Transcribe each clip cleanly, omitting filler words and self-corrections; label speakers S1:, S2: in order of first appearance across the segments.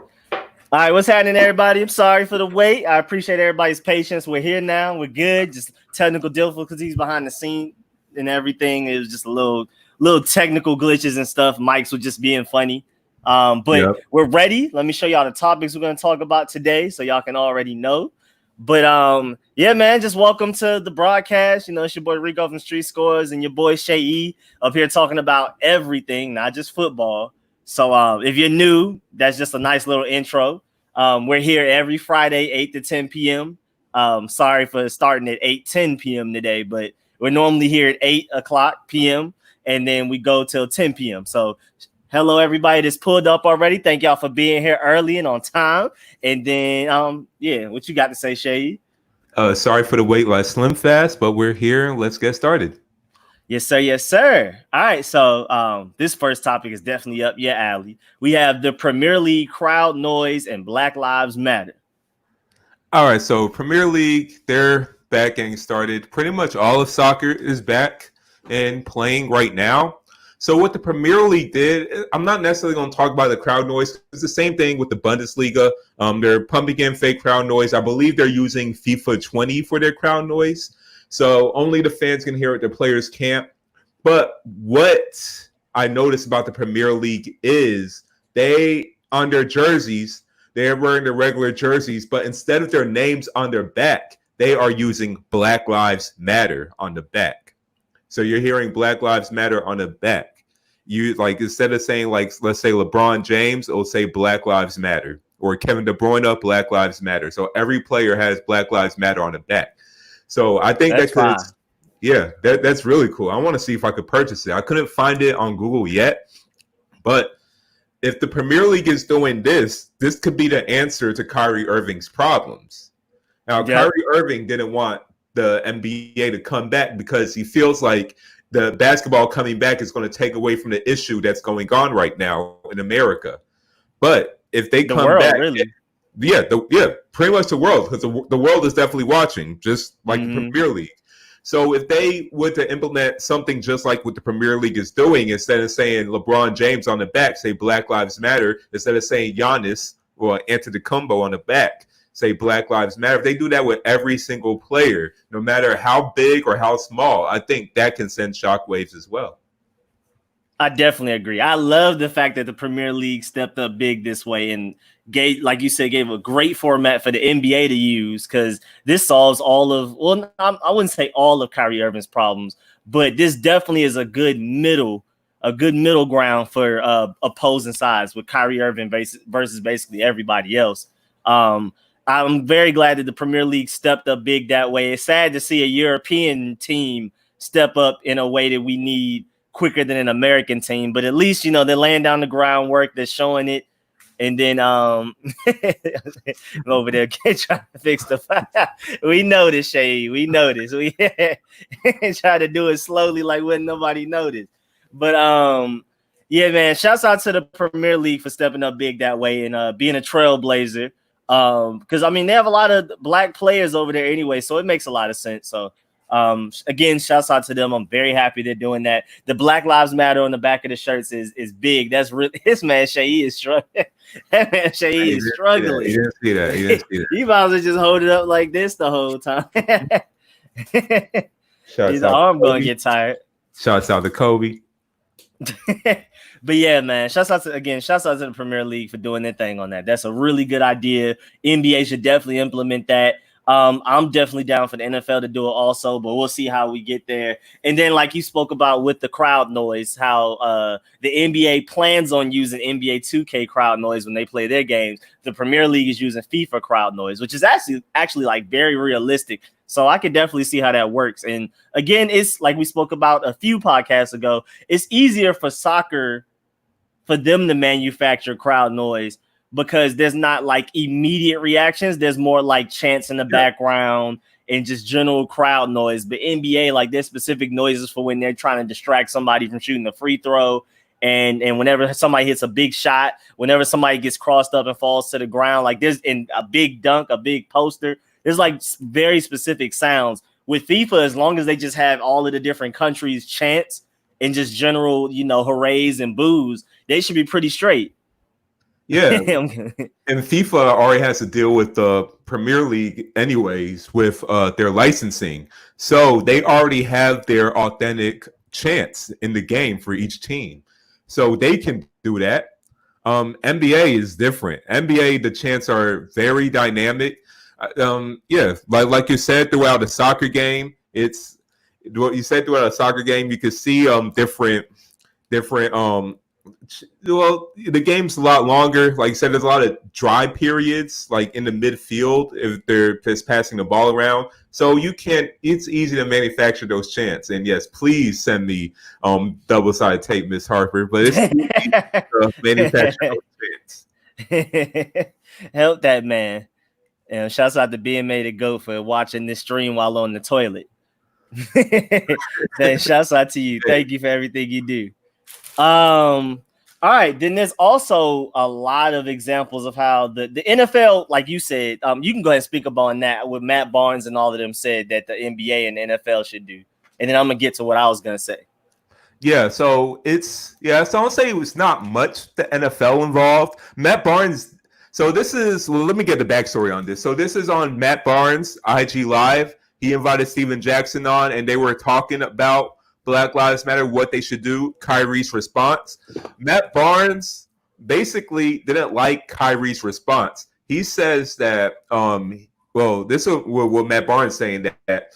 S1: All right, what's happening, everybody? I'm sorry for the wait. I appreciate everybody's patience. We're here now. We're good. Just technical difficulties behind the scene and everything. It was just a little technical glitches and stuff. Mics were just being funny. But We're ready. Let me show y'all the topics we're going to talk about today so y'all can already know. But yeah, man, just welcome to the broadcast. You know, it's your boy Rico from RicoScores and your boy Seyi up here talking about everything, not just football. So if you're new, that's just a nice little intro. We're here every Friday, 8 to 10 p.m. Sorry for starting at 8:10 p.m. today, but we're normally here at 8 o'clock p.m. and then we go till 10 p.m. So hello, everybody that's pulled up already. Thank y'all for being here early and on time. And then, yeah, what you got to say, Seyi?
S2: Sorry for the wait, like Slim Fast, but we're here. Let's get started.
S1: Yes, sir. Yes, sir. All right. So this first topic is definitely up your alley. We have the Premier League crowd noise and Black Lives Matter.
S2: All right. So Premier League, they're back getting started. Pretty much all of soccer is back and playing right now. So what the Premier League did, I'm not necessarily going to talk about the crowd noise. It's the same thing with the Bundesliga. They're pumping in fake crowd noise. I believe they're using FIFA 20 for their crowd noise. So only the fans can hear it, the players can't. But what I noticed about the Premier League is on their jerseys, they're wearing the regular jerseys, but instead of their names on their back, they are using Black Lives Matter on the back. So you're hearing Black Lives Matter on the back. You like instead of saying like, let's say LeBron James, it'll say Black Lives Matter, or Kevin De Bruyne, Black Lives Matter. So every player has Black Lives Matter on the back. So I think that's really cool. I want to see if I could purchase it. I couldn't find it on Google yet, but if the Premier League is doing this could be the answer to Kyrie Irving's problems. Now, Kyrie Irving didn't want the NBA to come back because he feels like the basketball coming back is going to take away from the issue that's going on right now in America. But if they come back, really. Pretty much the world, because the world is definitely watching, just like the Premier League. So if they were to implement something just like what the Premier League is doing, instead of saying LeBron James on the back, say Black Lives Matter, instead of saying Giannis or Antetokounmpo on the back, say Black Lives Matter. If they do that with every single player, no matter how big or how small, I think that can send shockwaves as well.
S1: I definitely agree. I love the fact that the Premier League stepped up big this way and gave, like you said, gave a great format for the NBA to use, because this solves all of, well, I wouldn't say all of Kyrie Irving's problems, but this definitely is a good middle ground for opposing sides with Kyrie Irving versus basically everybody else. I'm very glad that the Premier League stepped up big that way. It's sad to see a European team step up in a way that we need quicker than an American team, but at least, you know, they're laying down the groundwork, they're showing it. And then I'm over there trying to fix the fire. We know this, Seyi. We know this. We try to do it slowly like wouldn't nobody notice. But yeah, man, shouts out to the Premier League for stepping up big that way and being a trailblazer. Because I mean, they have a lot of black players over there anyway, so it makes a lot of sense. So again, shouts out to them. I'm very happy they're doing that. The Black Lives Matter on the back of the shirts is big. That's really, this man Seyi is struggling. That man Seyi is struggling.
S2: You didn't see that.
S1: He might as well just hold it up like this the whole time. His arm gonna get tired.
S2: Shouts out to Kobe.
S1: But yeah, man, shouts out to the Premier League for doing their thing on that. That's a really good idea. NBA should definitely implement that. I'm definitely down for the NFL to do it also, but we'll see how we get there. And then, like you spoke about with the crowd noise, how the NBA plans on using NBA 2K crowd noise when they play their games. The Premier League is using FIFA crowd noise, which is actually like very realistic. So I could definitely see how that works. And again, it's like we spoke about a few podcasts ago. It's easier for soccer for them to manufacture crowd noise, because there's not like immediate reactions. There's more like chants in the background and just general crowd noise. But NBA, like, there's specific noises for when they're trying to distract somebody from shooting a free throw. And whenever somebody hits a big shot, whenever somebody gets crossed up and falls to the ground, like there's in a big dunk, a big poster, there's like very specific sounds. With FIFA, as long as they just have all of the different countries' chants and just general, you know, hoorays and boos, they should be pretty straight.
S2: Yeah. And FIFA already has to deal with the Premier League anyways with their licensing. So they already have their authentic chants in the game for each team. So they can do that. NBA is different. NBA, the chants are very dynamic. Yeah, like you said throughout a soccer game, it's what you said throughout a soccer game. You can see different well, the game's a lot longer. Like you said, there's a lot of dry periods, like in the midfield, if they're just passing the ball around. So it's easy to manufacture those chants. And yes, please send me double-sided tape, Miss Harper. But it's easy to manufacture those chants.
S1: Help that man. And shouts out to being made a goat for watching this stream while on the toilet. Then shouts out to you. Thank you for everything you do. All right, then there's also a lot of examples of how the NFL, like you said, you can go ahead and speak about that with Matt Barnes and all of them said that the NBA and the NFL should do. And then I'm gonna get to what I was gonna say.
S2: Yeah, so I'll say it was not much the NFL involved. Matt Barnes, let me get the backstory on this. So this is on Matt Barnes, IG Live. He invited Steven Jackson on, and they were talking about Black Lives Matter, what they should do, Kyrie's response. Matt Barnes basically didn't like Kyrie's response. He says that, this is what Matt Barnes is saying, that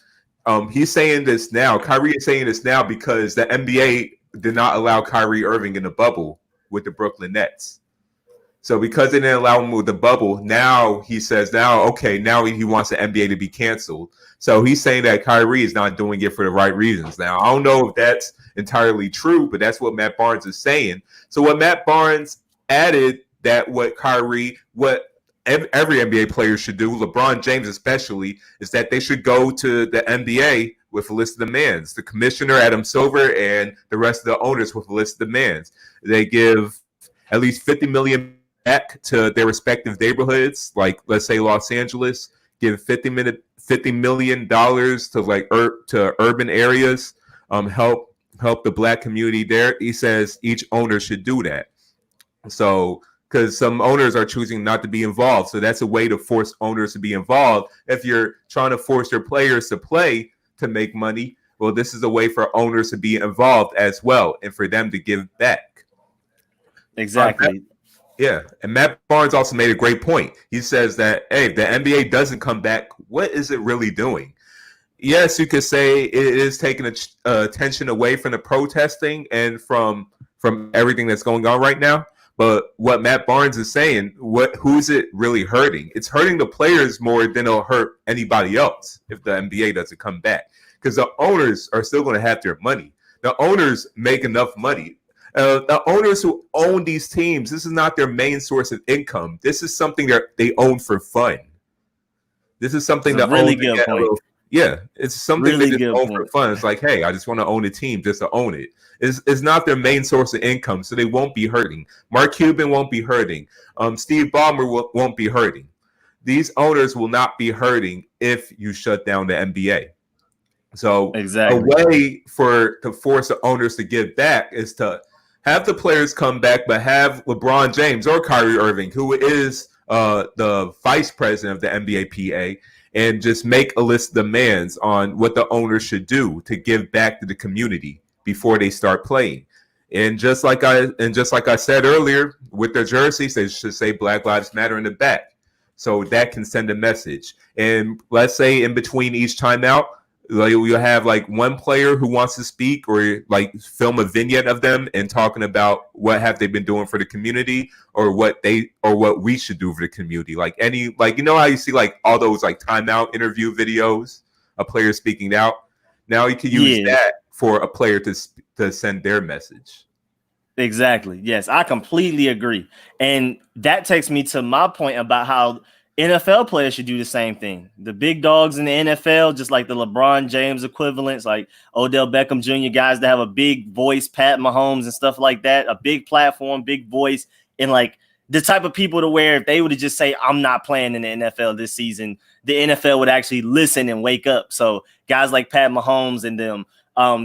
S2: he's saying this now. Kyrie is saying this now because the NBA did not allow Kyrie Irving in the bubble with the Brooklyn Nets. So because they didn't allow him with the bubble, now he says now he wants the NBA to be canceled. So he's saying that Kyrie is not doing it for the right reasons. Now, I don't know if that's entirely true, but that's what Matt Barnes is saying. So what Matt Barnes added that what every NBA player should do, LeBron James especially, is that they should go to the NBA with a list of demands. The commissioner, Adam Silver, and the rest of the owners with a list of demands. They give at least $50 million back to their respective neighborhoods, like let's say Los Angeles, give $50 million to urban areas, help the Black community there. He says each owner should do that. So because some owners are choosing not to be involved, so that's a way to force owners to be involved. If you're trying to force your players to play to make money, well, this is a way for owners to be involved as well and for them to give back.
S1: Exactly.
S2: Yeah, and Matt Barnes also made a great point. He says that, hey, if the NBA doesn't come back, what is it really doing? Yes, you could say it is taking attention away from the protesting and from everything that's going on right now. But what Matt Barnes is saying, who is it really hurting? It's hurting the players more than it'll hurt anybody else if the NBA doesn't come back. Because the owners are still going to have their money. The owners make enough money. The owners who own these teams, this is not their main source of income. This is something that they own for fun. This is something that
S1: really good point.
S2: It's something really they just own for fun. It's like, hey, I just want to own a team just to own it. It's not their main source of income, so they won't be hurting. Mark Cuban won't be hurting. Steve Ballmer won't be hurting. These owners will not be hurting if you shut down the NBA. So
S1: exactly.
S2: A way to force the owners to give back is to have the players come back, but have LeBron James or Kyrie Irving, who is the vice president of the NBA PA, and just make a list of demands on what the owners should do to give back to the community before they start playing. And just like I said earlier, with their jerseys, they should say Black Lives Matter in the back. So that can send a message. And let's say in between each timeout, like you'll have like one player who wants to speak or like film a vignette of them and talking about what have they been doing for the community or what we should do for the community. Like how you see like all those like timeout interview videos, a player speaking out. Now you can use that for a player to send their message.
S1: Exactly. Yes, I completely agree. And that takes me to my point about how NFL players should do the same thing. The big dogs in the NFL, just like the LeBron James equivalents, like Odell Beckham Jr., guys that have a big voice, Pat Mahomes and stuff like that, a big platform, big voice, and like the type of people to where if they would have just say, I'm not playing in the NFL this season, the NFL would actually listen and wake up. So guys like Pat Mahomes and them,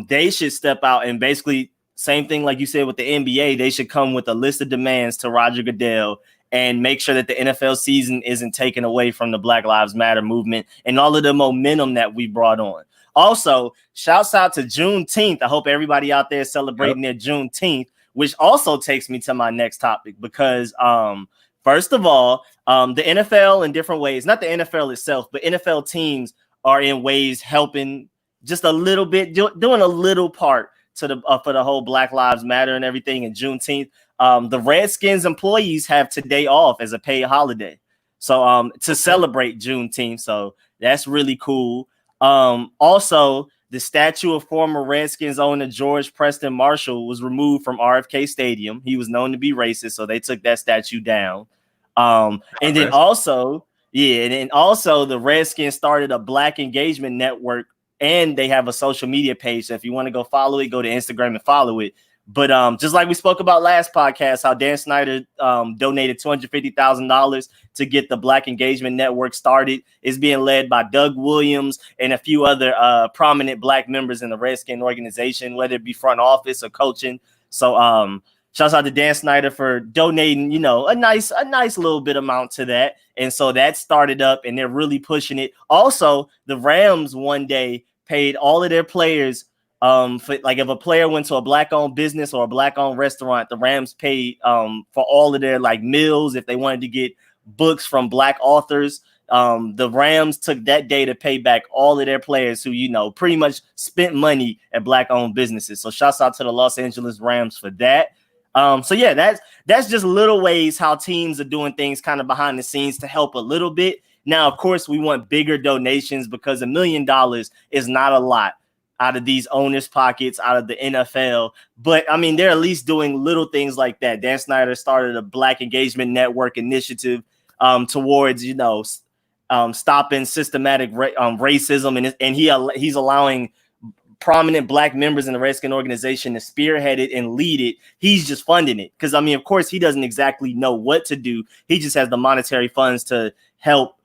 S1: they should step out and basically same thing like you said with the NBA, they should come with a list of demands to Roger Goodell and make sure that the NFL season isn't taken away from the Black Lives Matter movement and all of the momentum that we brought on. Also, shouts out to Juneteenth. I hope everybody out there is celebrating their Juneteenth, which also takes me to my next topic because first of all, the NFL in different ways, not the NFL itself, but NFL teams are in ways helping just a little bit, doing a little part to the for the whole Black Lives Matter and everything in Juneteenth. The Redskins employees have today off as a paid holiday, so to celebrate Juneteenth. So that's really cool. Also, the statue of former Redskins owner George Preston Marshall was removed from RFK Stadium. He was known to be racist, so they took that statue down. And then also the Redskins started a Black engagement network, and they have a social media page. So if you want to go follow it, go to Instagram and follow it. But just like we spoke about last podcast, how Dan Snyder donated $250,000 to get the Black Engagement Network started, is being led by Doug Williams and a few other prominent Black members in the Redskin organization, whether it be front office or coaching. So shouts out to Dan Snyder for donating, a nice little bit amount to that. And so that started up and they're really pushing it. Also, the Rams one day paid all of their players for, like, if a player went to a Black-owned business or a Black-owned restaurant, the Rams paid for all of their meals. If they wanted to get books from Black authors, the Rams took that day to pay back all of their players who, pretty much spent money at Black-owned businesses. So shouts out to the Los Angeles Rams for that. So yeah, that's just little ways how teams are doing things kind of behind the scenes to help a little bit. Now, of course, we want bigger donations because $1 million is not a lot out of these owners' pockets, out of the NFL. But I mean, they're at least doing little things like that. Dan Snyder started a Black Engagement Network initiative towards, stopping systematic racism, and he's allowing prominent Black members in the Redskin organization to spearhead it and lead it. He's just funding it because, I mean, of course, he doesn't exactly know what to do. He just has the monetary funds to help,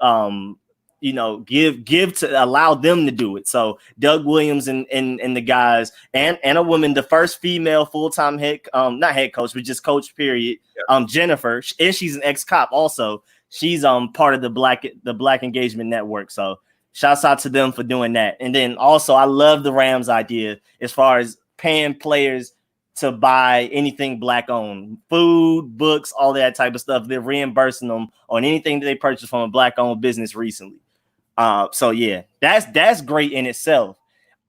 S1: give to allow them to do it. So Doug Williams and the guys and a woman, the first female full-time not head coach, but just coach period. Yeah. Jennifer, and she's an ex-cop also. She's part of the Black Engagement Network. So shouts out to them for doing that. And then also, I love the Rams idea as far as paying players to buy anything Black owned, food, books, all that type of stuff. They're reimbursing them on anything that they purchased from a Black owned business recently. So yeah, that's great in itself.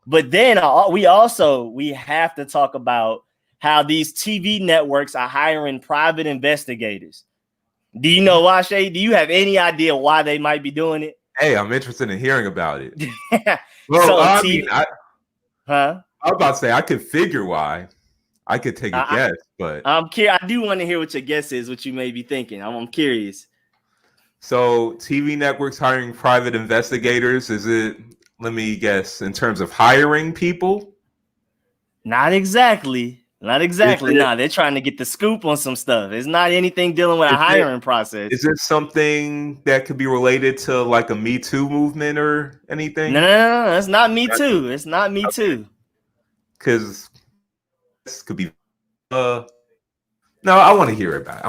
S1: But then we have to talk about how these TV networks are hiring private investigators. Do you know why, Shay? Do you have any idea why they might be doing it?
S2: Hey, I'm interested in hearing about it.
S1: Well,
S2: so, I was about to say I could figure why. I could take a guess, but
S1: I'm curious. I do want to hear what your guess is, what you may be thinking. I'm curious.
S2: So, TV networks hiring private investigators, is it, let me guess, in terms of hiring people?
S1: Not exactly. No, they're trying to get the scoop on some stuff. It's not anything dealing with a hiring process.
S2: Is it something that could be related to like a Me Too movement or anything?
S1: No, it's not Me Too. It's not Me Too.
S2: Because this could be. No, I want to hear about it.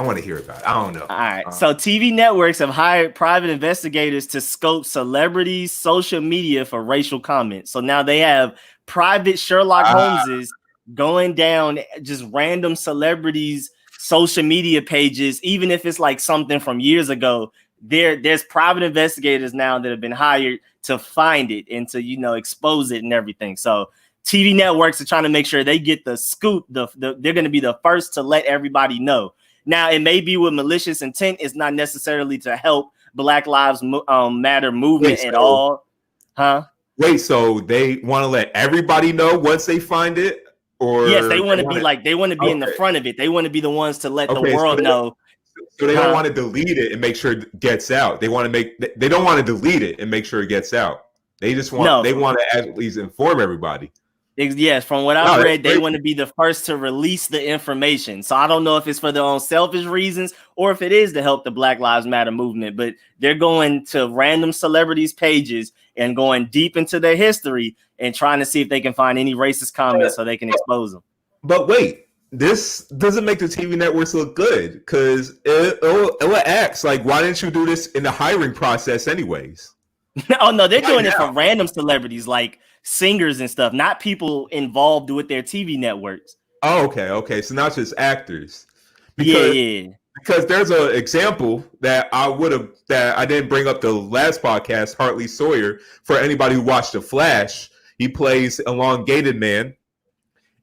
S2: I don't know.
S1: All right. So TV networks have hired private investigators to scope celebrities' social media for racial comments. So now they have private Sherlock Holmeses going down just random celebrities' social media pages, even if it's like something from years ago. There's private investigators now that have been hired to find it and to expose it and everything. So TV networks are trying to make sure they get the scoop. They're going to be the first to let everybody know. Now, it may be with malicious intent. It's not necessarily to help Black Lives Matter movement at all. Huh?
S2: Wait, so they want to let everybody know once they find it? Or
S1: yes, they want to be in the front of it. They want to be the ones to let the world know.
S2: So they don't want to delete it and make sure it gets out. They don't want to delete it and make sure it gets out. They just want to at least inform everybody.
S1: Yes, from what I've read, they want to be the first to release the information. So I don't know if it's for their own selfish reasons or if it is to help the Black Lives Matter movement, but they're going to random celebrities' pages and going deep into their history and trying to see if they can find any racist comments so they can expose them.
S2: But wait, this doesn't make the TV networks look good because it'll ask like, why didn't you do this in the hiring process anyways?
S1: Oh no, they're
S2: Why
S1: doing it
S2: now?
S1: for random celebrities like singers and stuff, not people involved with their TV networks.
S2: Oh, okay. So not just actors.
S1: Yeah.
S2: Because there's an example that I didn't bring up the last podcast, Hartley Sawyer. For anybody who watched The Flash, he plays elongated man,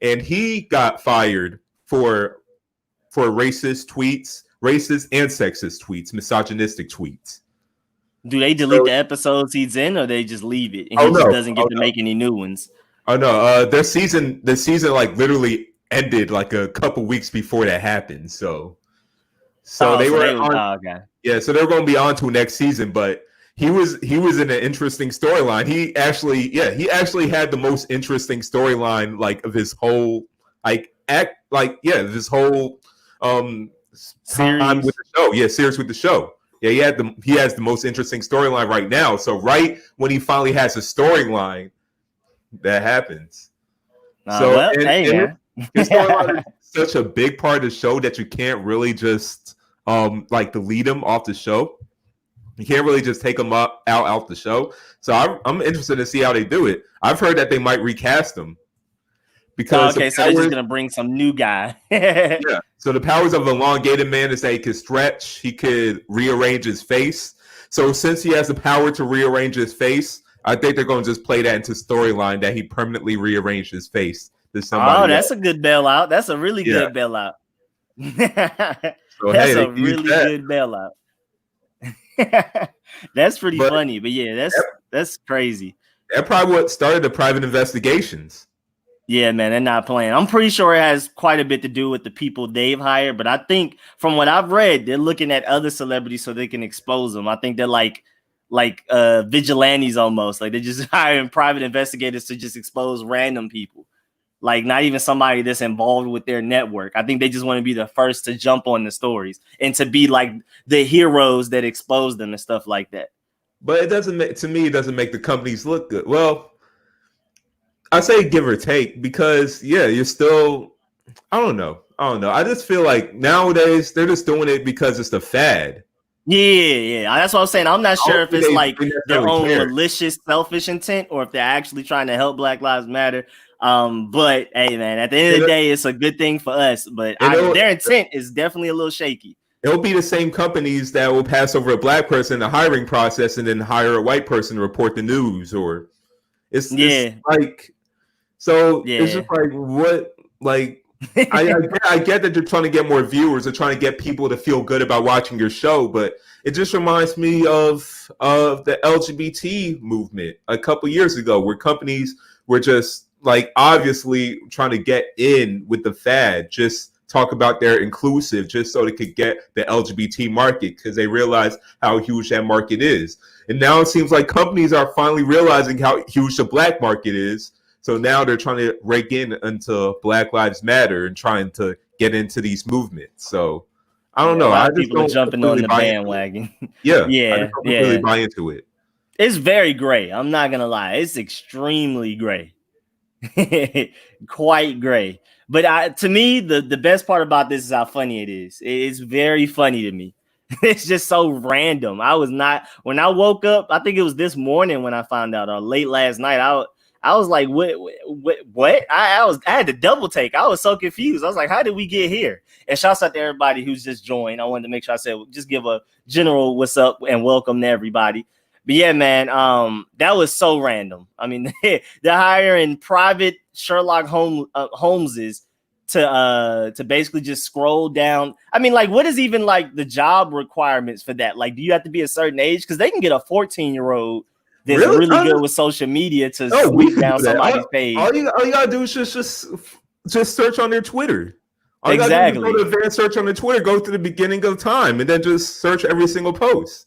S2: and he got fired for racist tweets, racist and sexist tweets, misogynistic tweets.
S1: Do they delete the episodes he's in, or they just leave it and he just doesn't get to make any new ones?
S2: Oh no, the season like literally ended like a couple weeks before that happened. So they were so they're going to be on to next season. But he was in an interesting storyline. He actually had the most interesting storyline like of his whole his whole time with the show. Yeah, series with the show. Yeah, he has the most interesting storyline right now. So right when he finally has a storyline, that happens. His storyline is such a big part of the show that you can't really just delete him off the show. You can't really just take him out the show. So I'm interested to see how they do it. I've heard that they might recast him. Because
S1: so they're just gonna bring some new guy.
S2: Yeah. So the powers of elongated man is that he could stretch, he could rearrange his face. So since he has the power to rearrange his face, I think they're going to just play that into storyline that he permanently rearranged his face to somebody.
S1: That's a good bailout. That's a really good bailout. That's a really good bailout. That's pretty funny, but yeah, that's crazy.
S2: That probably what started the private investigations.
S1: Yeah, man, they're not playing. I'm pretty sure it has quite a bit to do with the people they've hired, but I think from what I've read, they're looking at other celebrities so they can expose them. I think they're like vigilantes almost. Like they're just hiring private investigators to just expose random people. Like not even somebody that's involved with their network. I think they just want to be the first to jump on the stories and to be like the heroes that expose them and stuff like that.
S2: But it doesn't make the companies look good. Well, I say give or take because you're still. I don't know. I just feel like nowadays they're just doing it because it's the fad.
S1: Yeah. That's what I'm saying. I'm not sure if it's like their own malicious, selfish intent or if they're actually trying to help Black Lives Matter. But hey, man, at the end of the day, it's a good thing for us. But their intent is definitely a little shaky.
S2: It'll be the same companies that will pass over a black person in the hiring process and then hire a white person to report the news, or it's like. So it's just like what, like I get that you're trying to get more viewers or trying to get people to feel good about watching your show, but it just reminds me of the LGBT movement a couple years ago, where companies were just like obviously trying to get in with the fad, just talk about their inclusive, just so they could get the LGBT market because they realize how huge that market is. And now it seems like companies are finally realizing how huge the black market is. So now they're trying to rake in into Black Lives Matter and trying to get into these movements. So I don't know.
S1: A lot of people are jumping on the bandwagon.
S2: I just don't really buy into it.
S1: It's very gray. I'm not gonna lie. It's extremely gray, quite gray. But to me, the best part about this is how funny it is. It's very funny to me. It's just so random. When I woke up, I think it was this morning when I found out, or late last night. I was like, what? I had to double take. I was so confused. I was like, how did we get here? And shouts out to everybody who's just joined. I wanted to make sure I said, just give a general what's up and welcome to everybody. But yeah, man, that was so random. I mean, they're hiring private Sherlock Holmeses to basically just scroll down. I mean, like, what is even like the job requirements for that? Like, do you have to be a certain age? Because they can get a 14-year-old that's really good with social media to sweep down somebody's page.
S2: All you gotta do is just search on their Twitter.
S1: Exactly.
S2: Go to advanced search on their Twitter. Go to the beginning of time, and then just search every single post.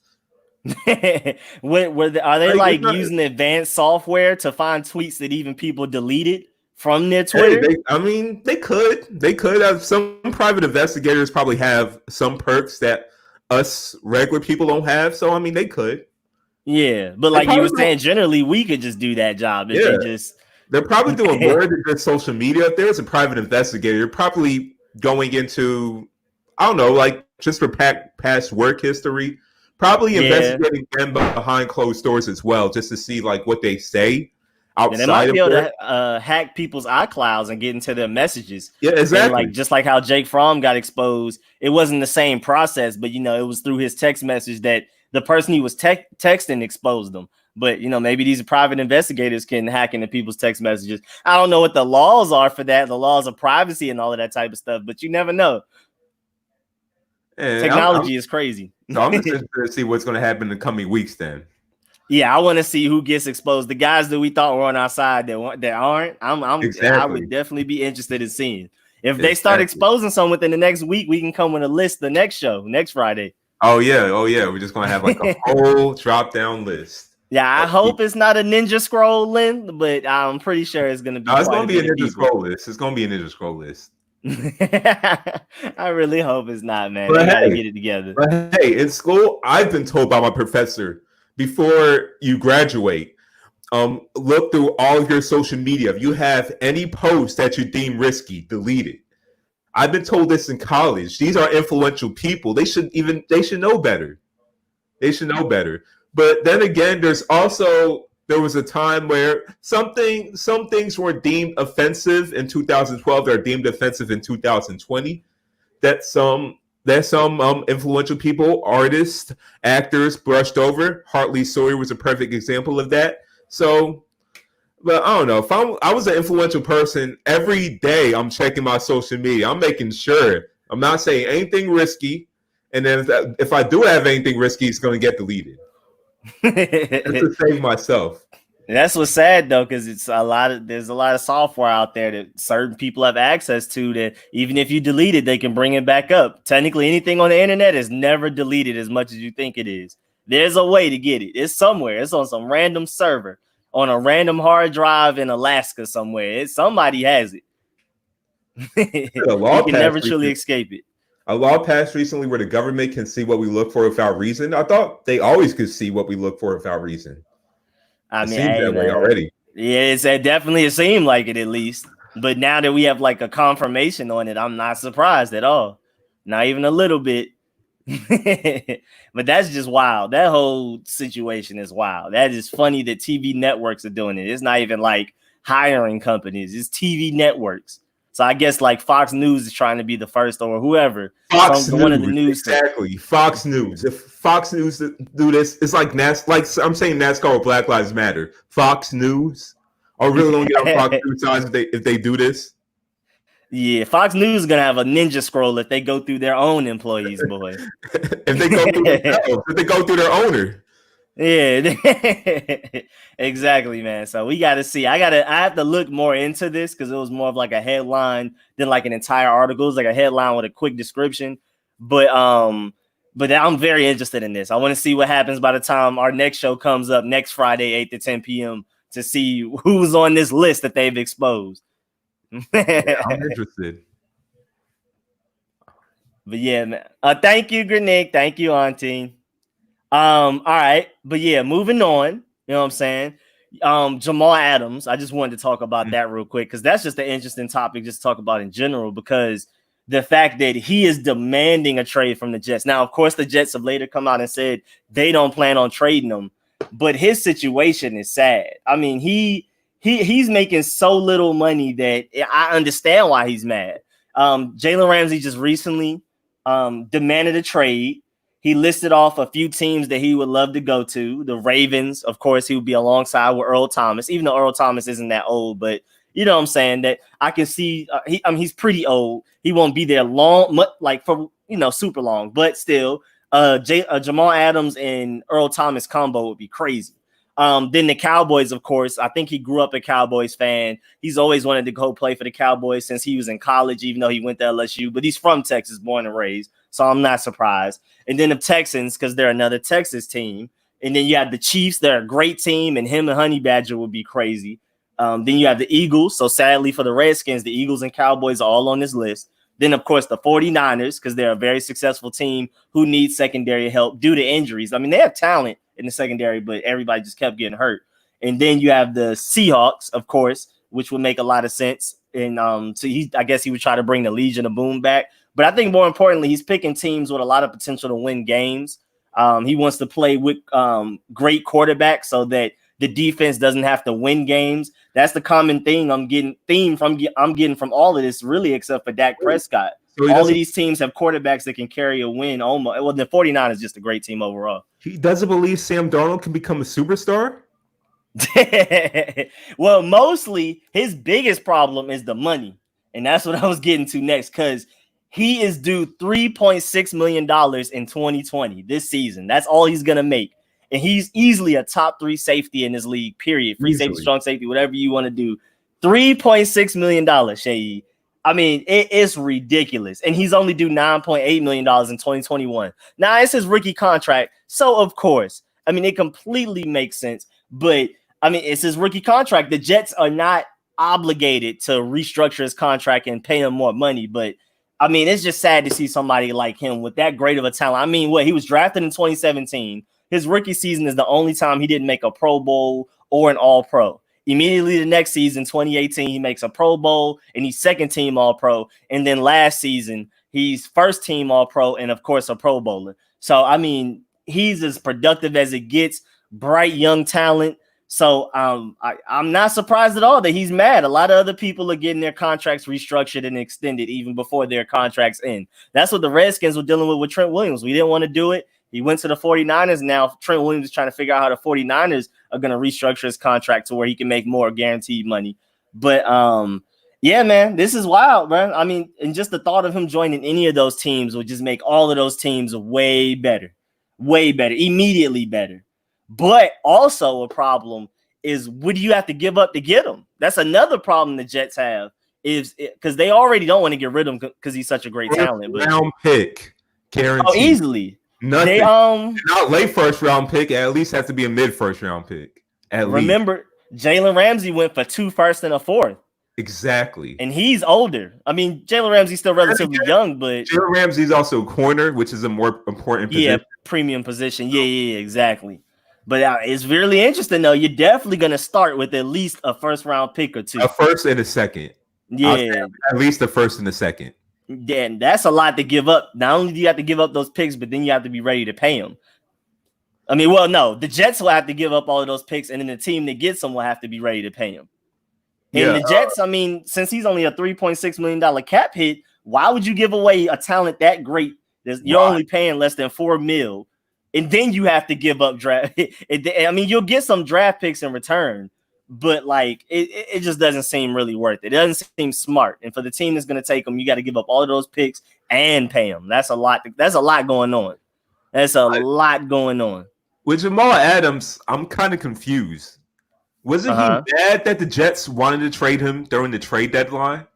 S1: Are they like using advanced software to find tweets that even people deleted from their Twitter?
S2: They could have. Some private investigators probably have some perks that us regular people don't have. So they could.
S1: Yeah, but like you were saying, generally we could just do that job if
S2: they're probably doing more than just social media. If there's a private investigator, you're probably going into, I don't know, like just for past work history, probably
S1: Yeah.
S2: investigating them behind closed doors as well, just to see like what they say
S1: Yeah, they
S2: outside
S1: might
S2: of
S1: be able
S2: work.
S1: to hack people's iClouds and get into their messages.
S2: Yeah,
S1: And like
S2: exactly.
S1: just like how Jake Fromm got exposed, it wasn't the same process, but it was through his text message that the person he was texting exposed them. But maybe these private investigators can hack into people's text messages. I don't know what the laws are for that, the laws of privacy and all of that type of stuff, but you never know.
S2: And
S1: Technology is crazy.
S2: I'm just interested to see what's going to happen in the coming weeks. Then,
S1: Yeah, I want to see who gets exposed. The guys that we thought were on our side that aren't. I
S2: exactly,
S1: would definitely be interested in seeing if they start
S2: exactly.
S1: exposing some within the next week. We can come with a list the next show, next Friday.
S2: Oh yeah, oh yeah. We're just going to have like a whole drop down list.
S1: Yeah, I
S2: Of
S1: hope
S2: people.
S1: it's not a Ninja Scroll list, but I'm pretty sure it's going to be
S2: No, it's
S1: quite
S2: going
S1: a
S2: to be a
S1: bit of
S2: Ninja
S1: people.
S2: Scroll list. It's going to be a Ninja Scroll list.
S1: I really hope it's not, man.
S2: But
S1: They got to
S2: hey,
S1: get it together.
S2: in school, I've been told by my professor before you graduate, look through all of your social media. If you have any post that you deem risky, delete it. I've been told this in college. These are influential people. They should know better. They should know better. But then again, there was a time where some things were deemed offensive in 2012. They're deemed offensive in 2020. That some influential people, artists, actors brushed over. Hartley Sawyer was a perfect example of that. So, but I don't know. I was an influential person, every day I'm checking my social media. I'm making sure I'm not saying anything risky. And then if I do have anything risky, it's going to get deleted. Just to save myself.
S1: That's what's sad though, because there's a lot of software out there that certain people have access to that even if you delete it, they can bring it back up. Technically, anything on the internet is never deleted as much as you think it is. There's a way to get it. It's somewhere. It's on some random server on a random hard drive in Alaska somewhere. Somebody has it.
S2: A
S1: You
S2: law
S1: can
S2: passed
S1: never truly
S2: recently.
S1: escape it.
S2: A law passed recently where the government can see what we look for without reason. I thought they always could see what we look for without reason.
S1: I
S2: It
S1: mean,
S2: seems
S1: hey
S2: that way
S1: man,
S2: already.
S1: yeah, it definitely seemed like it at least. But now that we have like a confirmation on it, I'm not surprised at all. Not even a little bit. But that's just wild. That whole situation is wild. That is funny that TV networks are doing it. It's not even like hiring companies, it's TV networks. So I guess like Fox News is trying to be the first or whoever.
S2: Fox
S1: One of the
S2: News,
S1: news.
S2: exactly. Fox News. If Fox News do this, it's like like I'm saying NASCAR or Black Lives Matter. Fox News. I really don't get on Fox News sides if they do this.
S1: Yeah, Fox News is gonna have a ninja scroll if they go through their own employees, boy.
S2: If they go through themselves, if they go through their owner.
S1: Yeah, exactly, man. So we got to see. I have to look more into this because it was more of like a headline than like an entire article. It was like a headline with a quick description. But I'm very interested in this. I want to see what happens by the time our next show comes up next Friday, 8 to 10 p.m. to see who's on this list that they've exposed.
S2: Yeah, I'm interested.
S1: But yeah, man. Thank you, Grenick. Thank you, Auntie. All right, but yeah, moving on. You know what I'm saying? Jamal Adams. I just wanted to talk about that real quick because that's just an interesting topic just to talk about in general because the fact that he is demanding a trade from the Jets. Now, of course, the Jets have later come out and said they don't plan on trading him, but his situation is sad. I mean, he's making so little money that I understand why he's mad. Jalen Ramsey just recently demanded a trade. He listed off a few teams that he would love to go to. The Ravens, of course, he would be alongside with Earl Thomas, even though Earl Thomas isn't that old. But you know what I'm saying? That I can see he's pretty old. He won't be there long, like for super long. But still, Jamal Adams and Earl Thomas combo would be crazy. Then the Cowboys, of course. I think he grew up a Cowboys fan. He's always wanted to go play for the Cowboys since he was in college, even though he went to LSU. But he's from Texas, born and raised. So I'm not surprised. And then the Texans, because they're another Texas team. And then you have the Chiefs. They're a great team. And him and Honey Badger would be crazy. Then you have the Eagles. So sadly for the Redskins, the Eagles and Cowboys are all on this list. Then, of course, the 49ers, because they're a very successful team who needs secondary help due to injuries. I mean, they have talent in the secondary, but everybody just kept getting hurt. And then you have the Seahawks, of course, which would make a lot of sense. and so I guess he would try to bring the Legion of Boom back. But I think more importantly, he's picking teams with a lot of potential to win games. He wants to play with great quarterbacks so that the defense doesn't have to win games. That's the common thing I'm getting from all of this, really, except for Dak Prescott. So all of these teams have quarterbacks that can carry a win almost. Well, the 49ers is just a great team overall.
S2: He doesn't believe Sam Darnold can become a superstar?
S1: Well, mostly his biggest problem is the money. And that's what I was getting to next, because he is due $3.6 million in 2020, this season. That's all he's going to make. And he's easily a top 3 safety in this league, period. Free safety, strong safety, whatever you want to do. $3.6 million, Seyi. I mean, it is ridiculous. And he's only due $9.8 million in 2021. Now, it's his rookie contract. So, of course, I mean, it completely makes sense. But, I mean, it's his rookie contract. The Jets are not obligated to restructure his contract and pay him more money. But, I mean, it's just sad to see somebody like him with that great of a talent. I mean, he was drafted in 2017. His rookie season is the only time he didn't make a Pro Bowl or an All-Pro. Immediately the next season, 2018, he makes a Pro Bowl and he's second team All-Pro. And then last season, he's first team All-Pro and, of course, a Pro Bowler. So, I mean, he's as productive as it gets, bright young talent. So I'm not surprised at all that he's mad. A lot of other people are getting their contracts restructured and extended even before their contracts end. That's what the Redskins were dealing with Trent Williams. We didn't want to do it. He went to the 49ers. Now Trent Williams is trying to figure out how the 49ers are going to restructure his contract to where he can make more guaranteed money. But yeah, man, this is wild, man. I mean, and just the thought of him joining any of those teams would just make all of those teams way better, immediately better. But also a problem is, what do you have to give up to get him? That's another problem the Jets have, is because they already don't want to get rid of him because he's such a great talent. But
S2: round pick, guaranteed.
S1: Oh, easily.
S2: Nothing. They, not late first round pick. At least has to be a mid first round pick.
S1: Remember, Jalen Ramsey went for 2 firsts and a 4th.
S2: Exactly.
S1: And he's older. I mean, Jalen Ramsey's still relatively young, but
S2: Jalen Ramsey's also a corner, which is a more important position.
S1: Yeah, premium position. Yeah, exactly. But it's really interesting, though. You're definitely going to start with at least a first round pick or 2.
S2: A first and a second.
S1: Yeah.
S2: At least the first and the second.
S1: Then that's a lot to give up. Not only do you have to give up those picks, but then you have to be ready to pay them. I mean, well, no, the Jets will have to give up all of those picks, and then the team that gets them will have to be ready to pay him. And the Jets, I mean, since he's only a $3.6 million cap hit, why would you give away a talent that great? You're only paying less than $4 million, and then you have to give up draft. I mean, you'll get some draft picks in return, but like it just doesn't seem really worth it. It doesn't seem smart. And for the team that's going to take them, you got to give up all of those picks and pay them. That's a lot. That's a lot going on. That's a lot going on.
S2: With Jamal Adams, I'm kind of confused. Wasn't he mad that the Jets wanted to trade him during the trade deadline?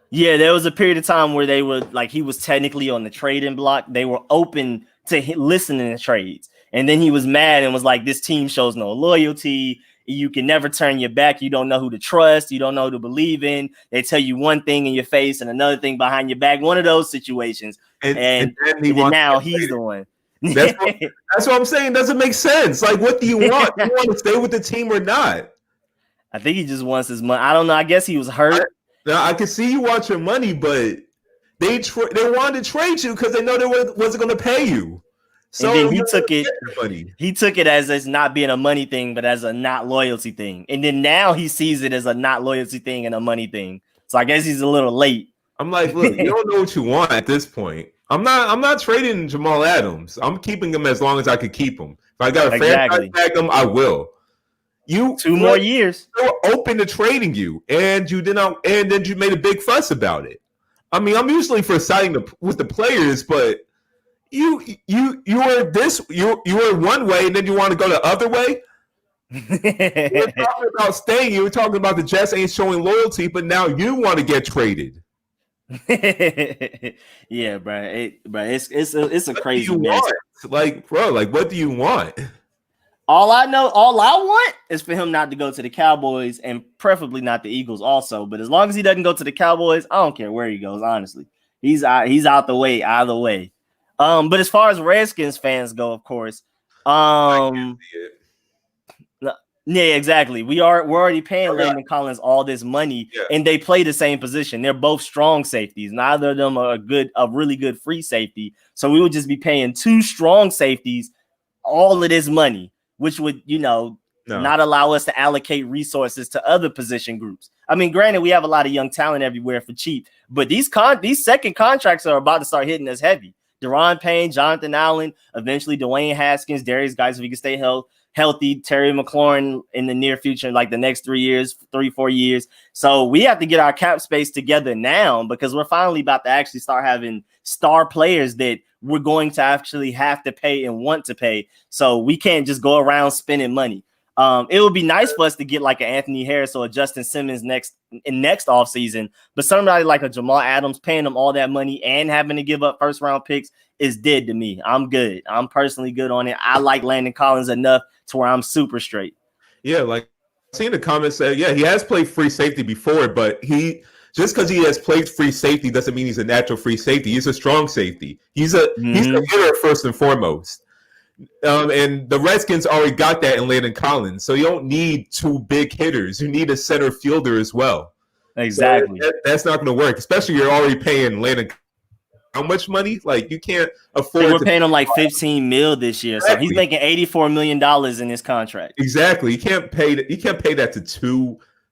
S1: Yeah, there was a period of time where they were like, he was technically on the trading block. They were open to listening to trades. And then he was mad and was like, this team shows no loyalty. You can never turn your back. You don't know who to trust. You don't know who to believe in. They tell you one thing in your face and another thing behind your back. One of those situations. And now he's the one.
S2: That's what I'm saying. Doesn't make sense. Like, what do you want? Do you want to stay with the team or not?
S1: I think he just wants his money. I don't know. I guess he was hurt.
S2: I can see you want your money, but they wanted to trade you because they know they wasn't going to pay you. So
S1: and then he took it. He took it as it's not being a money thing, but as a not loyalty thing. And then now he sees it as a not loyalty thing and a money thing. So I guess he's a little late.
S2: I'm like, look, you don't know what you want at this point. I'm not trading Jamal Adams. I'm keeping him as long as I could keep him. If I got a franchise tag him, I will. 2
S1: more years.
S2: They were open to trading you, and you did not. And then you made a big fuss about it. I mean, I'm usually for siding with the players, but you were one way, and then you want to go the other way. You were talking about staying. You were talking about the Jets ain't showing loyalty, but now you want to get traded.
S1: Yeah, bro. It's a crazy mess.
S2: Like, bro, like, what do you want?
S1: All I want is for him not to go to the Cowboys and preferably not the Eagles also. But as long as he doesn't go to the Cowboys, I don't care where he goes, honestly. He's out the way either way. But as far as Redskins fans go, of course, Yeah, exactly. We're already paying
S2: Okay.
S1: Landon Collins all this money,
S2: Yeah.
S1: and they play the same position. They're both strong safeties. Neither of them are a really good free safety. So we would just be paying two strong safeties all of this money, which would,
S2: No.
S1: not allow us to allocate resources to other position groups. I mean, granted, we have a lot of young talent everywhere for cheap, but these second contracts are about to start hitting us heavy. Deron Payne, Jonathan Allen, eventually Dwayne Haskins, Darius guys, if we can stay healthy, Terry McLaurin in the near future, like the next 4 years. So we have to get our cap space together now, because we're finally about to actually start having star players that we're going to actually have to pay and want to pay. So we can't just go around spending money. It would be nice for us to get like an Anthony Harris or a Justin Simmons next offseason, but somebody like a Jamal Adams paying them all that money and having to give up first round picks is dead to me. I'm good. I'm personally good on it. I like Landon Collins enough to where I'm super straight.
S2: Yeah, like seeing the comments say, yeah, he has played free safety before, but just because he has played free safety doesn't mean he's a natural free safety. He's a strong safety. He's a hitter first and foremost. And the Redskins already got that in Landon Collins, so you don't need two big hitters. You need a center fielder as well.
S1: Exactly.
S2: So that's not going to work, especially you're already paying Landon how much money? Like, you can't afford.
S1: We're paying him like $15 million this year, exactly. So he's making $84 million in his contract.
S2: Exactly. You can't pay that to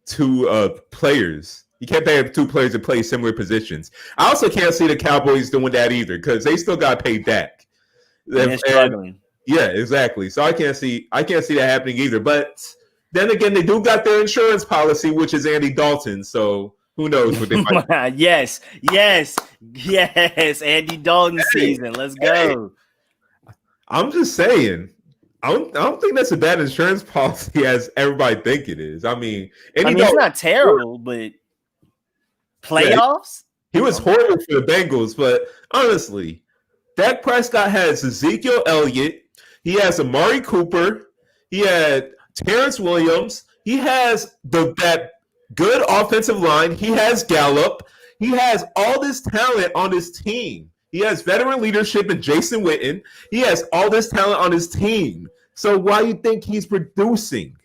S2: two players. You can't pay two players to play similar positions. I also can't see the Cowboys doing that either, because they still got to pay Dak.
S1: They're struggling.
S2: Yeah, exactly. So I can't see that happening either. But then again, they do got their insurance policy, which is Andy Dalton. So who knows what they might.
S1: Yes, Andy Dalton season. Let's go.
S2: I'm just saying. I don't think that's a bad insurance policy as everybody think it is. I mean,
S1: it's not terrible, but playoffs?
S2: Yeah, he was horrible for the Bengals, but honestly, Dak Prescott has Ezekiel Elliott. He has Amari Cooper. He had Terrence Williams. He has that good offensive line. He has Gallup. He has all this talent on his team. He has veteran leadership in Jason Witten. He has all this talent on his team. So why do you think he's producing?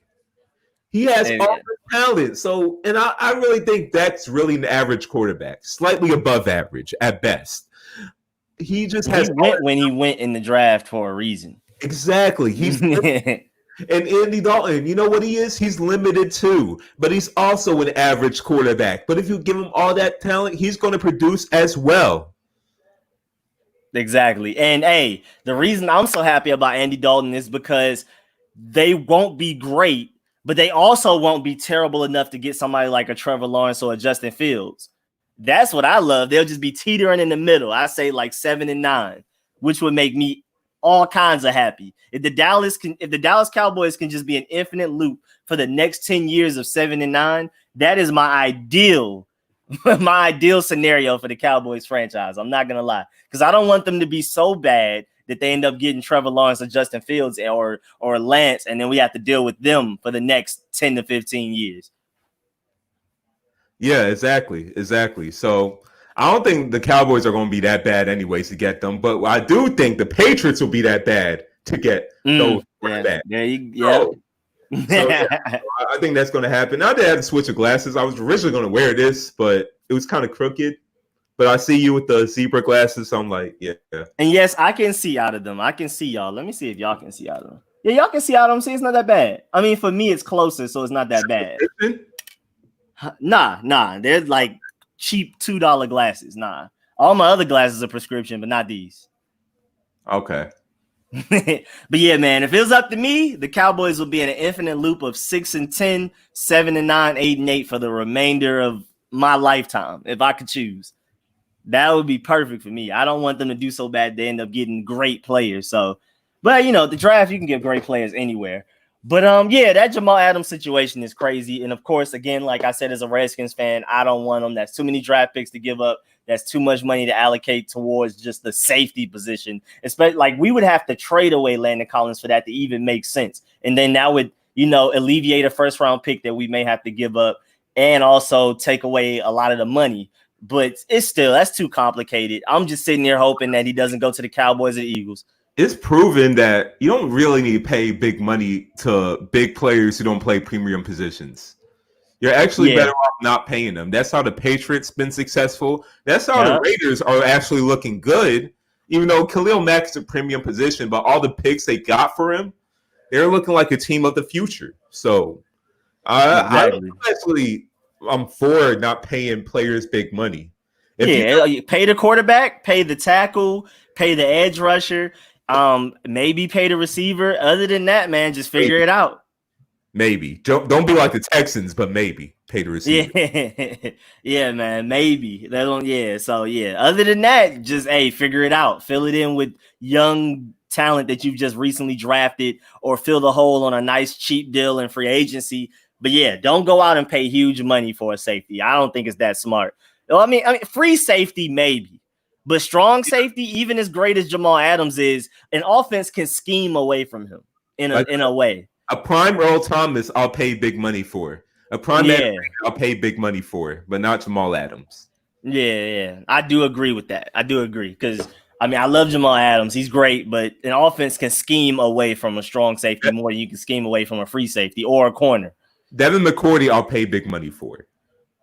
S2: He has all the talent. So, and I really think that's really an average quarterback, slightly above average at best. He just has
S1: when he went in the draft for a reason.
S2: Exactly. He's and Andy Dalton, you know what he is? He's limited too, but he's also an average quarterback. But if you give him all that talent, he's going to produce as well.
S1: Exactly. And hey, the reason I'm so happy about Andy Dalton is because they won't be great, but they also won't be terrible enough to get somebody like a Trevor Lawrence or a Justin Fields. That's what I love. They'll just be teetering in the middle. I say like 7-9, which would make me all kinds of happy. If the Dallas Cowboys can just be an infinite loop for the next 10 years of 7-9, that is my ideal scenario for the Cowboys franchise. I'm not gonna lie, because I don't want them to be so bad that they end up getting Trevor Lawrence or Justin Fields or Lance, and then we have to deal with them for the next 10 to 15 years.
S2: Yeah, exactly. So I don't think the Cowboys are going to be that bad anyways to get them, but I do think the Patriots will be that bad to get those.
S1: Yeah.
S2: I think that's going to happen. I did have to switch of glasses. I was originally going to wear this, but it was kind of crooked. But I see you with the zebra glasses, so I'm like, yeah.
S1: And yes, I can see out of them. I can see y'all. Let me see if y'all can see out of them. Yeah, y'all can see out of them. See, it's not that bad. I mean, for me, it's closer, so it's not that bad. Nah. They're like cheap $2 glasses. Nah. All my other glasses are prescription, but not these.
S2: Okay.
S1: But yeah, man, if it was up to me, the Cowboys will be in an infinite loop of 6-10, 7-9, 8-8 for the remainder of my lifetime, if I could choose. That would be perfect for me. I don't want them to do so bad they end up getting great players. So, but the draft, you can get great players anywhere. But yeah, that Jamal Adams situation is crazy. And of course, again, like I said, as a Redskins fan, I don't want them. That's too many draft picks to give up. That's too much money to allocate towards just the safety position. Especially like we would have to trade away Landon Collins for that to even make sense. And then that would, alleviate a first round pick that we may have to give up and also take away a lot of the money. But that's too complicated. I'm just sitting here hoping that he doesn't go to the Cowboys or the Eagles.
S2: it's proven that you don't really need to pay big money to big players who don't play premium positions. You're actually
S1: Yeah.
S2: better off not paying them. That's how the Patriots been successful. That's how the
S1: Yeah.
S2: Raiders are actually looking good. Even though Khalil Mack's a premium position, but all the picks they got for him, they're looking like a team of the future. So
S1: Exactly.
S2: I'm for not paying players big money. If
S1: You pay the quarterback, pay the tackle, pay the edge rusher, maybe pay the receiver. Other than that, man, just figure it out.
S2: Maybe don't be like the Texans, but maybe pay the receiver.
S1: Yeah, man, maybe they don't. Yeah, so yeah. Other than that, just figure it out. Fill it in with young talent that you've just recently drafted, or fill the hole on a nice cheap deal in free agency. But yeah, don't go out and pay huge money for a safety. I don't think it's that smart. I mean, free safety maybe, but strong safety, even as great as Jamal Adams is, an offense can scheme away from him in a way.
S2: A prime Earl Thomas, I'll pay big money for. A prime I'll pay big money for, but not Jamal Adams.
S1: Yeah. I do agree with that. I do agree because, I mean, I love Jamal Adams. He's great, but an offense can scheme away from a strong safety more than you can scheme away from a free safety or a corner.
S2: Devin McCourty, I'll pay big money for.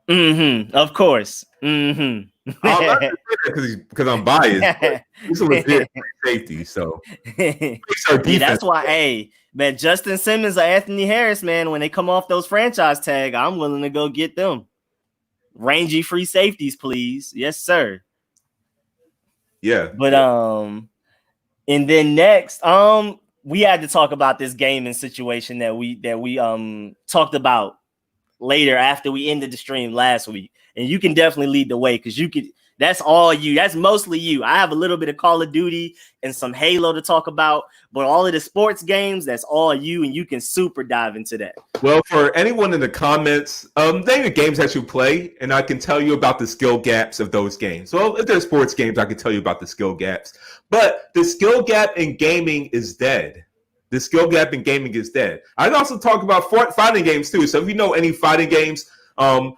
S1: Of course. I'm
S2: not because I'm biased. He's a legit safety, so
S1: that's why, man, Justin Simmons or Anthony Harris, man, when they come off those franchise tag, I'm willing to go get them. Rangy free safeties, please. Yes, sir.
S2: Yeah.
S1: But and then next, we had to talk about this gaming situation that we talked about later after we ended the stream last week. And you can definitely lead the way because that's all you. That's mostly you. I have a little bit of Call of Duty and some Halo to talk about, but all of the sports games, that's all you, and you can super dive into that.
S2: Well, for anyone in the comments, name the games that you play, and I can tell you about the skill gaps of those games. Well, if there's sports games, I can tell you about the skill gaps. But the skill gap in gaming is dead. The skill gap in gaming is dead. I'd also talk about fighting games too. So if you know any fighting games,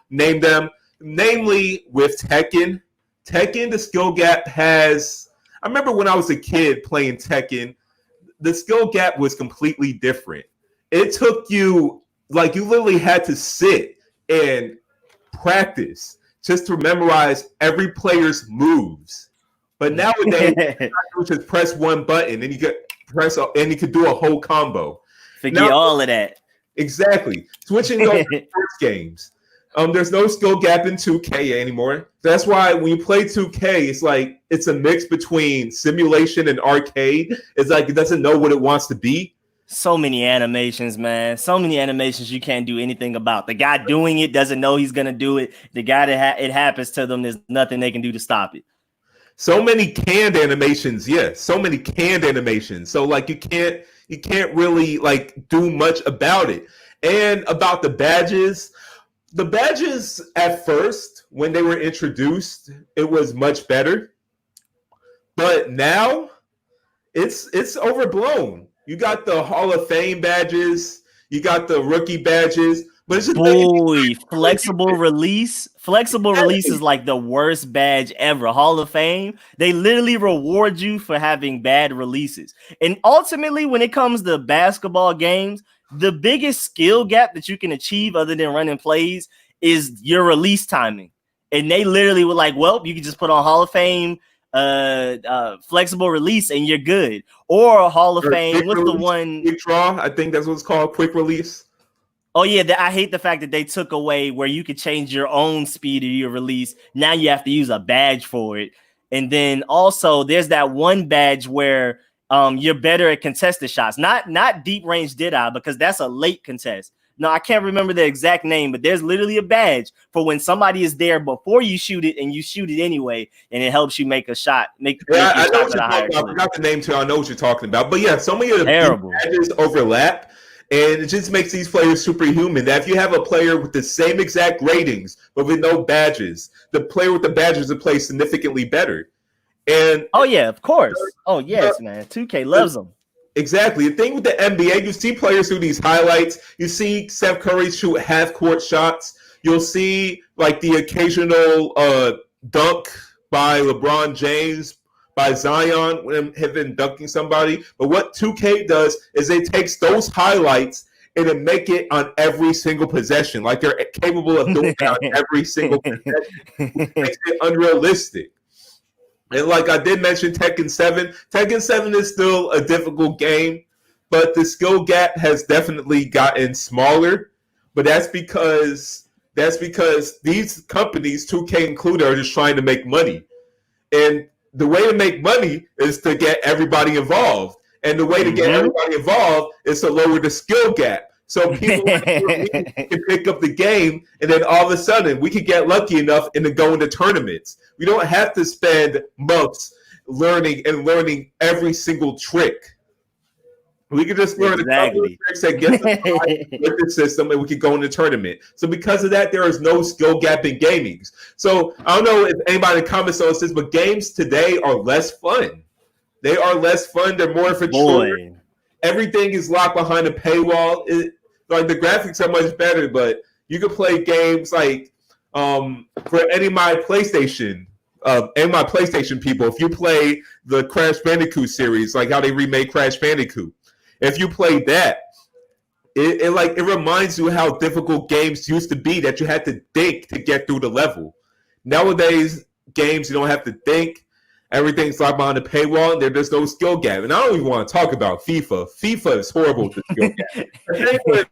S2: name them. Namely, with Tekken, the skill gap has. I remember when I was a kid playing Tekken, the skill gap was completely different. It took you you literally had to sit and practice just to memorize every player's moves. But nowadays, you just press one button and you could do a whole combo.
S1: Forget all of that.
S2: Exactly. Switching over to sports games. There's no skill gap in 2K anymore. That's why when you play 2K, it's a mix between simulation and arcade. It's like it doesn't know what it wants to be.
S1: So many animations, man. So many animations you can't do anything about. The guy doing it doesn't know he's gonna do it. The guy that it happens to them, there's nothing they can do to stop it.
S2: So many canned animations, yes. So many canned animations. So you can't really do much about it. And about the badges. The badges at first, when they were introduced, it was much better. But now it's overblown. You got the Hall of Fame badges, you got the rookie badges, but it's just
S1: flexible release. Flexible release is like the worst badge ever. Hall of Fame, they literally reward you for having bad releases. And ultimately, when it comes to basketball games, the biggest skill gap that you can achieve other than running plays is your release timing. And they literally were like, well, you can just put on Hall of Fame flexible release and you're good. Or Hall of Fame, what's the one?
S2: Quick draw, I think that's what it's called, quick release.
S1: Oh, yeah, I hate the fact that they took away where you could change your own speed of your release. Now you have to use a badge for it. And then also there's that one badge where you're better at contested shots. Not deep range Did-I, because that's a late contest. No, I can't remember the exact name, but there's literally a badge for when somebody is there before you shoot it and you shoot it anyway, and it helps you make a shot. I
S2: know what you're talking about. I forgot the name too. I know what you're talking about. But yeah, so many of the badges overlap, and it just makes these players superhuman. That if you have a player with the same exact ratings but with no badges, the player with the badges will play significantly better. And
S1: oh yeah, of course. Oh yes, man. 2K loves them.
S2: Exactly. The thing with the NBA, you see players do these highlights. You see Steph Curry shoot half-court shots. You'll see the occasional dunk by LeBron James. by Zion when him been dunking somebody. But what 2K does is it takes those highlights and then make it on every single possession. Like they're capable of doing that on every single possession, which makes it unrealistic. And like I did mention Tekken 7, Tekken 7 is still a difficult game, but the skill gap has definitely gotten smaller. But that's because these companies, 2K included, are just trying to make money. And the way to make money is to get everybody involved. And the way to get everybody involved is to lower the skill gap. So people can pick up the game, and then all of a sudden we can get lucky enough and then go into tournaments. We don't have to spend months learning every single trick. We can just learn a couple of tricks that get the system, and we can go in the tournament. So because of that, there is no skill gap in gaming. So I don't know if anybody in the comments knows this, but games today are less fun. They are less fun. They're more for children. Everything is locked behind a paywall. Like the graphics are much better, but you can play games like for any of my PlayStation people. If you play the Crash Bandicoot series, like how they remade Crash Bandicoot. If you play that, it reminds you how difficult games used to be, that you had to think to get through the level. Nowadays, games you don't have to think. Everything's locked behind the paywall, and there's no skill gap. And I don't even want to talk about FIFA. FIFA is horrible to skill gap. If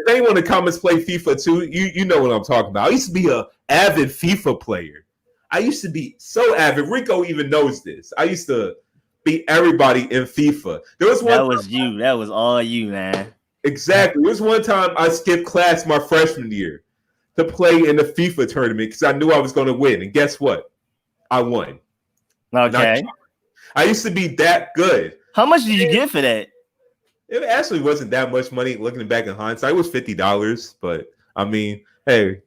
S2: anyone in the comments play FIFA too, you know what I'm talking about. I used to be an avid FIFA player. I used to be so avid. Rico even knows this. I used to beat everybody in FIFA.
S1: That was all you, man.
S2: Exactly. There was one time I skipped class my freshman year to play in the FIFA tournament because I knew I was going to win. And guess what? I won.
S1: Okay.
S2: I used to be that good.
S1: How much did you get for that?
S2: It actually wasn't that much money. Looking back in hindsight, it was $50. But I mean, hey,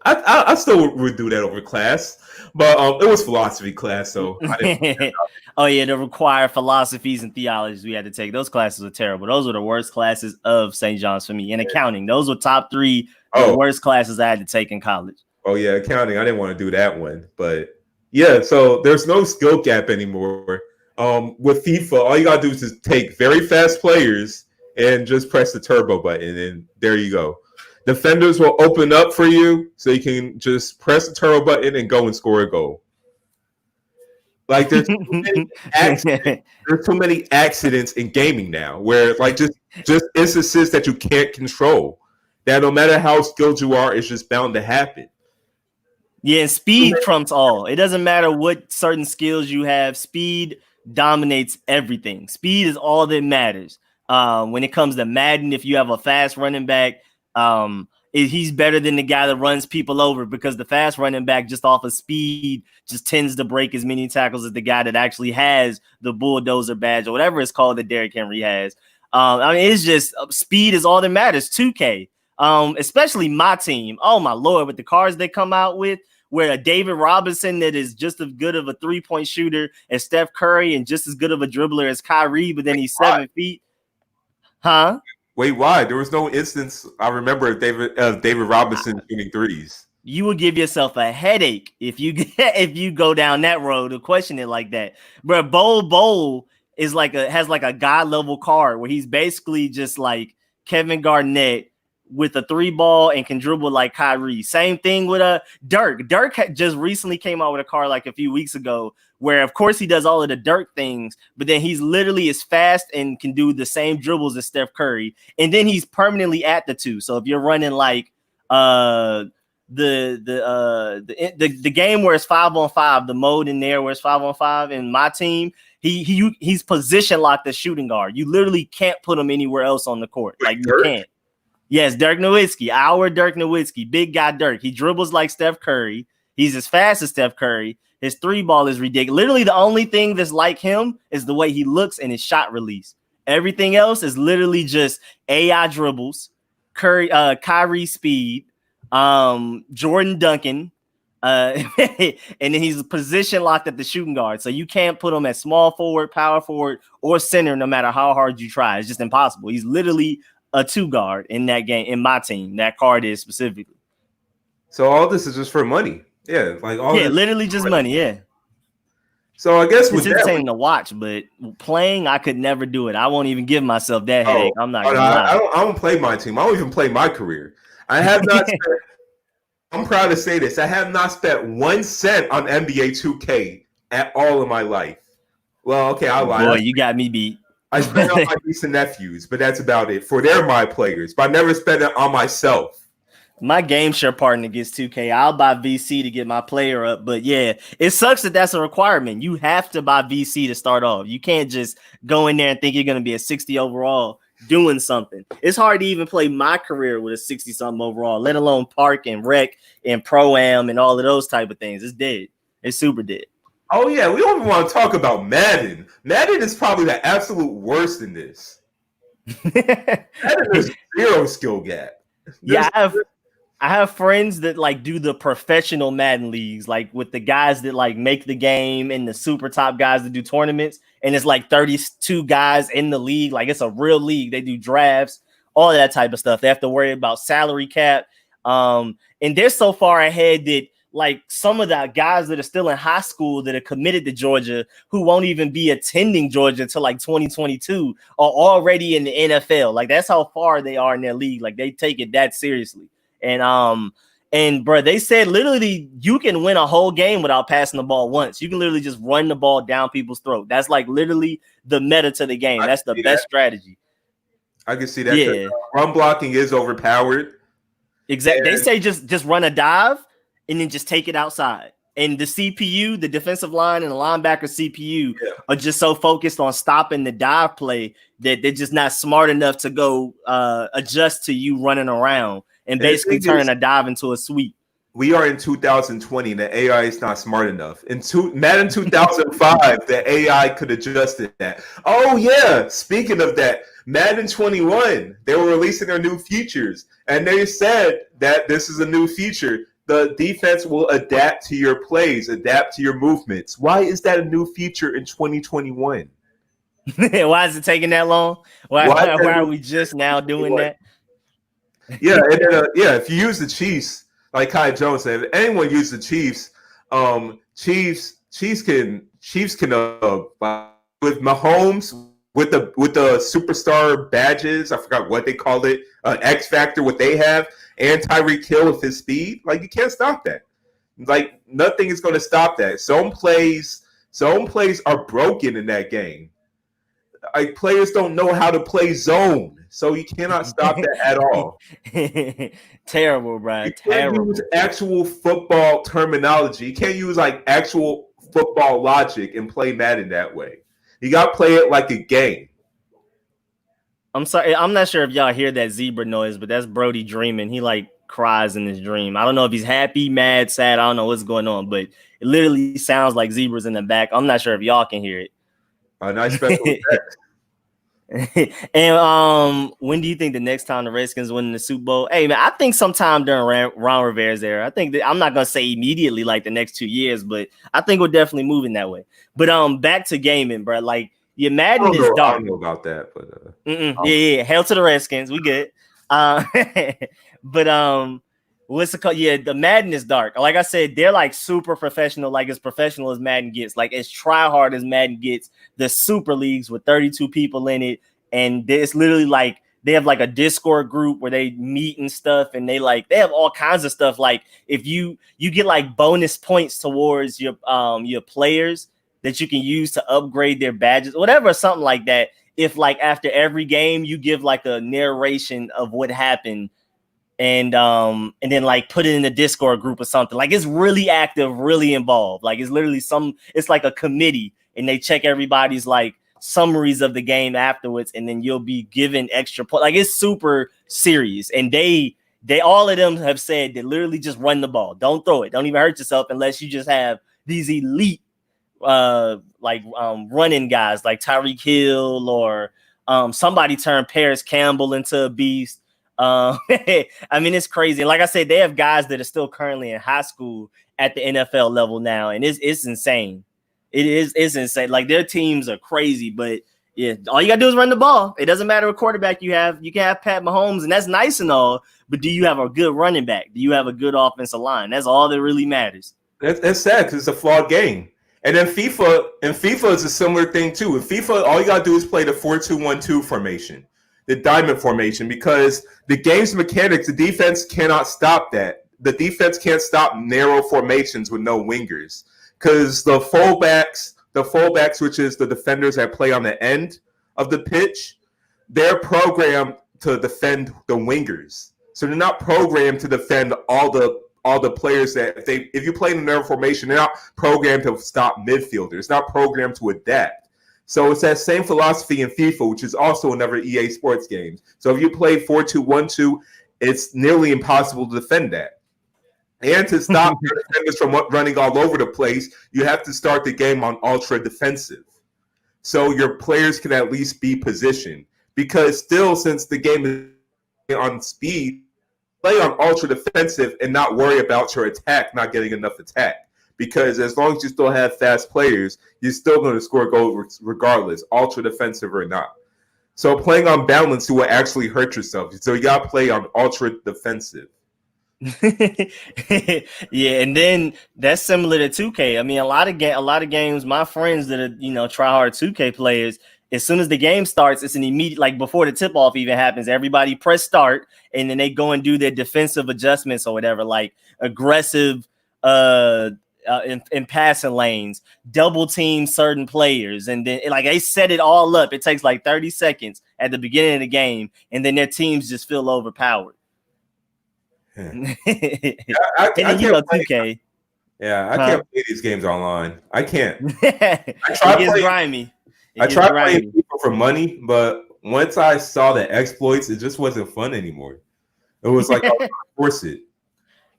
S2: I still would do that over class. But it was philosophy class, so I didn't.
S1: Oh yeah, the required philosophies and theologies we had to take. Those classes were terrible. Those were the worst classes of St. John's for me. And accounting, those were top 3 the worst classes I had to take in college.
S2: Oh yeah, accounting. I didn't want to do that one, but. Yeah, so there's no skill gap anymore. With FIFA, all you gotta do is just take very fast players and just press the turbo button, and there you go. Defenders will open up for you, so you can just press the turbo button and go and score a goal. Like there's too many accidents in gaming now, where like just instances that you can't control. That no matter how skilled you are, it's just bound to happen.
S1: Yeah, and speed trumps all. It doesn't matter what certain skills you have. Speed dominates everything. Speed is all that matters. When it comes to Madden, if you have a fast running back, he's better than the guy that runs people over because the fast running back just off of speed just tends to break as many tackles as the guy that actually has the bulldozer badge or whatever it's called that Derrick Henry has. I mean, it's just speed is all that matters. 2K, especially my team. Oh my Lord, with the cars they come out with. Where a David Robinson that is just as good of a 3-point shooter as Steph Curry and just as good of a dribbler as Kyrie, but then he's 7 feet. Huh?
S2: Wait, why? There was no instance. I remember David Robinson shooting threes.
S1: You will give yourself a headache if you go down that road to question it like that. But Bowl is has a god level card where he's basically just like Kevin Garnett with a 3-ball and can dribble like Kyrie. Same thing with Dirk. Dirk just recently came out with a card like a few weeks ago where, of course, he does all of the Dirk things, but then he's literally as fast and can do the same dribbles as Steph Curry. And then he's permanently at the 2. So if you're running like the game where it's 5-on-5, the mode in there where it's 5-on-5 in my team, he's position locked as shooting guard. You literally can't put him anywhere else on the court. Like you can't. Yes, Dirk Nowitzki, our Dirk Nowitzki, big guy Dirk. He dribbles like Steph Curry. He's as fast as Steph Curry. His 3-ball is ridiculous. Literally, the only thing that's like him is the way he looks and his shot release. Everything else is literally just AI dribbles, Kyrie speed, Jordan Duncan, and then he's position locked at the shooting guard. So you can't put him at small forward, power forward, or center no matter how hard you try. It's just impossible. He's literally a 2 guard in that game, in my team. That card is specifically.
S2: So all this is just for money. Yeah, like all.
S1: Yeah, literally just money. Yeah.
S2: So I guess
S1: It's entertaining to watch, but playing, I could never do it. I won't even give myself that headache. I'm not gonna lie.
S2: I don't play my team. I don't even play my career. I have not spent, I'm proud to say this. I have not spent 1 cent on NBA 2K at all in my life. Well, okay, I lied.
S1: Boy, you got me beat.
S2: I spent on my niece and nephews, but that's about it. For they're my players, but I never spent it on myself.
S1: My game share partner gets 2K. I'll buy VC to get my player up. But yeah, it sucks that that's a requirement. You have to buy VC to start off. You can't just go in there and think you're going to be a 60 overall doing something. It's hard to even play my career with a 60-something overall, let alone park and rec and pro-am and all of those type of things. It's dead. It's super dead.
S2: Oh, yeah. We don't even want to talk about Madden. Madden is probably the absolute worst in this. Madden is zero skill gap.
S1: Yeah, I have friends that like do the professional Madden leagues, like with the guys that like make the game and the super top guys that do tournaments. And it's like 32 guys in the league. Like it's a real league. They do drafts, all that type of stuff. They have to worry about salary cap. And they're so far ahead that like some of the guys that are still in high school that are committed to Georgia who won't even be attending Georgia until like 2022 are already in the NFL. Like that's how far they are in their league. Like they take it that seriously. And bro, they said literally you can win a whole game without passing the ball once. You can literally just run the ball down people's throat. That's like literally the meta to the game. That's the best strategy.
S2: I can see that. Yeah. Run blocking is overpowered.
S1: Exactly. They say just run a dive and then just take it outside. And the CPU, the defensive line and the linebacker CPU are just so focused on stopping the dive play that they're just not smart enough to go adjust to you running around and basically turn a dive into a sweep.
S2: We are in 2020 and the AI is not smart enough. In Madden 2005, the AI could adjust that. Oh, yeah. Speaking of that, Madden 21, they were releasing their new features. And they said that this is a new feature. The defense will adapt to your plays, adapt to your movements. Why is that a new feature in 2021?
S1: Why is it taking that long? Why are we just now doing that?
S2: Yeah, and then, if you use the Chiefs, like Kai Jones said, if anyone use the Chiefs, Chiefs can with Mahomes with the superstar badges. I forgot what they called it, X Factor. What they have, and Tyreek Hill with his speed, like you can't stop that. Like nothing is going to stop that. Some plays are broken in that game. Like players don't know how to play zone, so you cannot stop that at all.
S1: Terrible, bro.
S2: You can't use actual football terminology. You can't use like actual football logic and play Madden that way. You got to play it like a game.
S1: I'm sorry. I'm not sure if y'all hear that zebra noise, but that's Brody dreaming. He like cries in his dream. I don't know if he's happy, mad, sad. I don't know what's going on, but it literally sounds like zebras in the back. I'm not sure if y'all can hear it.
S2: A nice special effect.
S1: And when do you think the next time the Redskins win the Super Bowl? Hey man, I think sometime during Ron Rivera's era. I think that I'm not gonna say immediately like the next 2 years, but I think we're definitely moving that way. But back to gaming, bro. Like your Madden is dark.
S2: I don't know about that, but
S1: yeah. Hell to the Redskins, we good. But what's it called? Yeah, the Madden is dark. Like I said, they're like super professional, like as professional as Madden gets, like as try hard as Madden gets. The super leagues with 32 people in it, and it's literally like they have like a Discord group where they meet and stuff, and they have all kinds of stuff. Like if you get like bonus points towards your players that you can use to upgrade their badges, whatever, something like that. If like after every game you give like a narration of what happened. And then like put it in the Discord group or something. Like it's really active, really involved. Like it's literally it's like a committee, and they check everybody's like summaries of the game afterwards, and then you'll be given extra points. Like it's super serious. And they all of them have said that literally just run the ball. Don't throw it. Don't even hurt yourself unless you just have these elite running guys like Tyreek Hill or somebody turned Paris Campbell into a beast. I mean, it's crazy. Like I said, they have guys that are still currently in high school at the NFL level now, and it's insane. It's insane. Like their teams are crazy, but yeah, all you gotta do is run the ball. It doesn't matter what quarterback you have. You can have Pat Mahomes, and that's nice and all, but do you have a good running back? Do you have a good offensive line? That's all that really matters.
S2: That's sad because it's a flawed game. And then FIFA is a similar thing too. In FIFA, all you gotta do is play the 4-2-1-2 formation, the diamond formation, because the game's mechanics, the defense cannot stop that. The defense can't stop narrow formations with no wingers, because the fullbacks, which is the defenders that play on the end of the pitch, they're programmed to defend the wingers. So they're not programmed to defend all the players that if you play in a narrow formation, they're not programmed to stop midfielders. It's not programmed to adapt. So it's that same philosophy in FIFA, which is also another EA Sports game. So if you play 4-2-1-2, it's nearly impossible to defend that. And to stop your defenders from running all over the place, you have to start the game on ultra defensive. So your players can at least be positioned. Because still, since the game is on speed, play on ultra defensive and not worry about your attack not getting enough attack. Because as long as you still have fast players, you're still going to score goals regardless, ultra defensive or not. So playing on balance, you will actually hurt yourself. So you got to play on ultra defensive.
S1: Yeah, and then that's similar to 2K. I mean, a lot of games, my friends that are, try hard 2K players, as soon as the game starts, it's an immediate, like before the tip off even happens, everybody press start and then they go and do their defensive adjustments or whatever, like aggressive in passing lanes, double team certain players, and then like they set it all up. It takes like 30 seconds at the beginning of the game, and then their teams just feel overpowered.
S2: Yeah.
S1: I can't 2K.
S2: Yeah, I can't play these games online. I can't.
S1: It gets grimy.
S2: I tried playing FIFA for money, but once I saw the exploits, it just wasn't fun anymore. It was like I was trying to force it.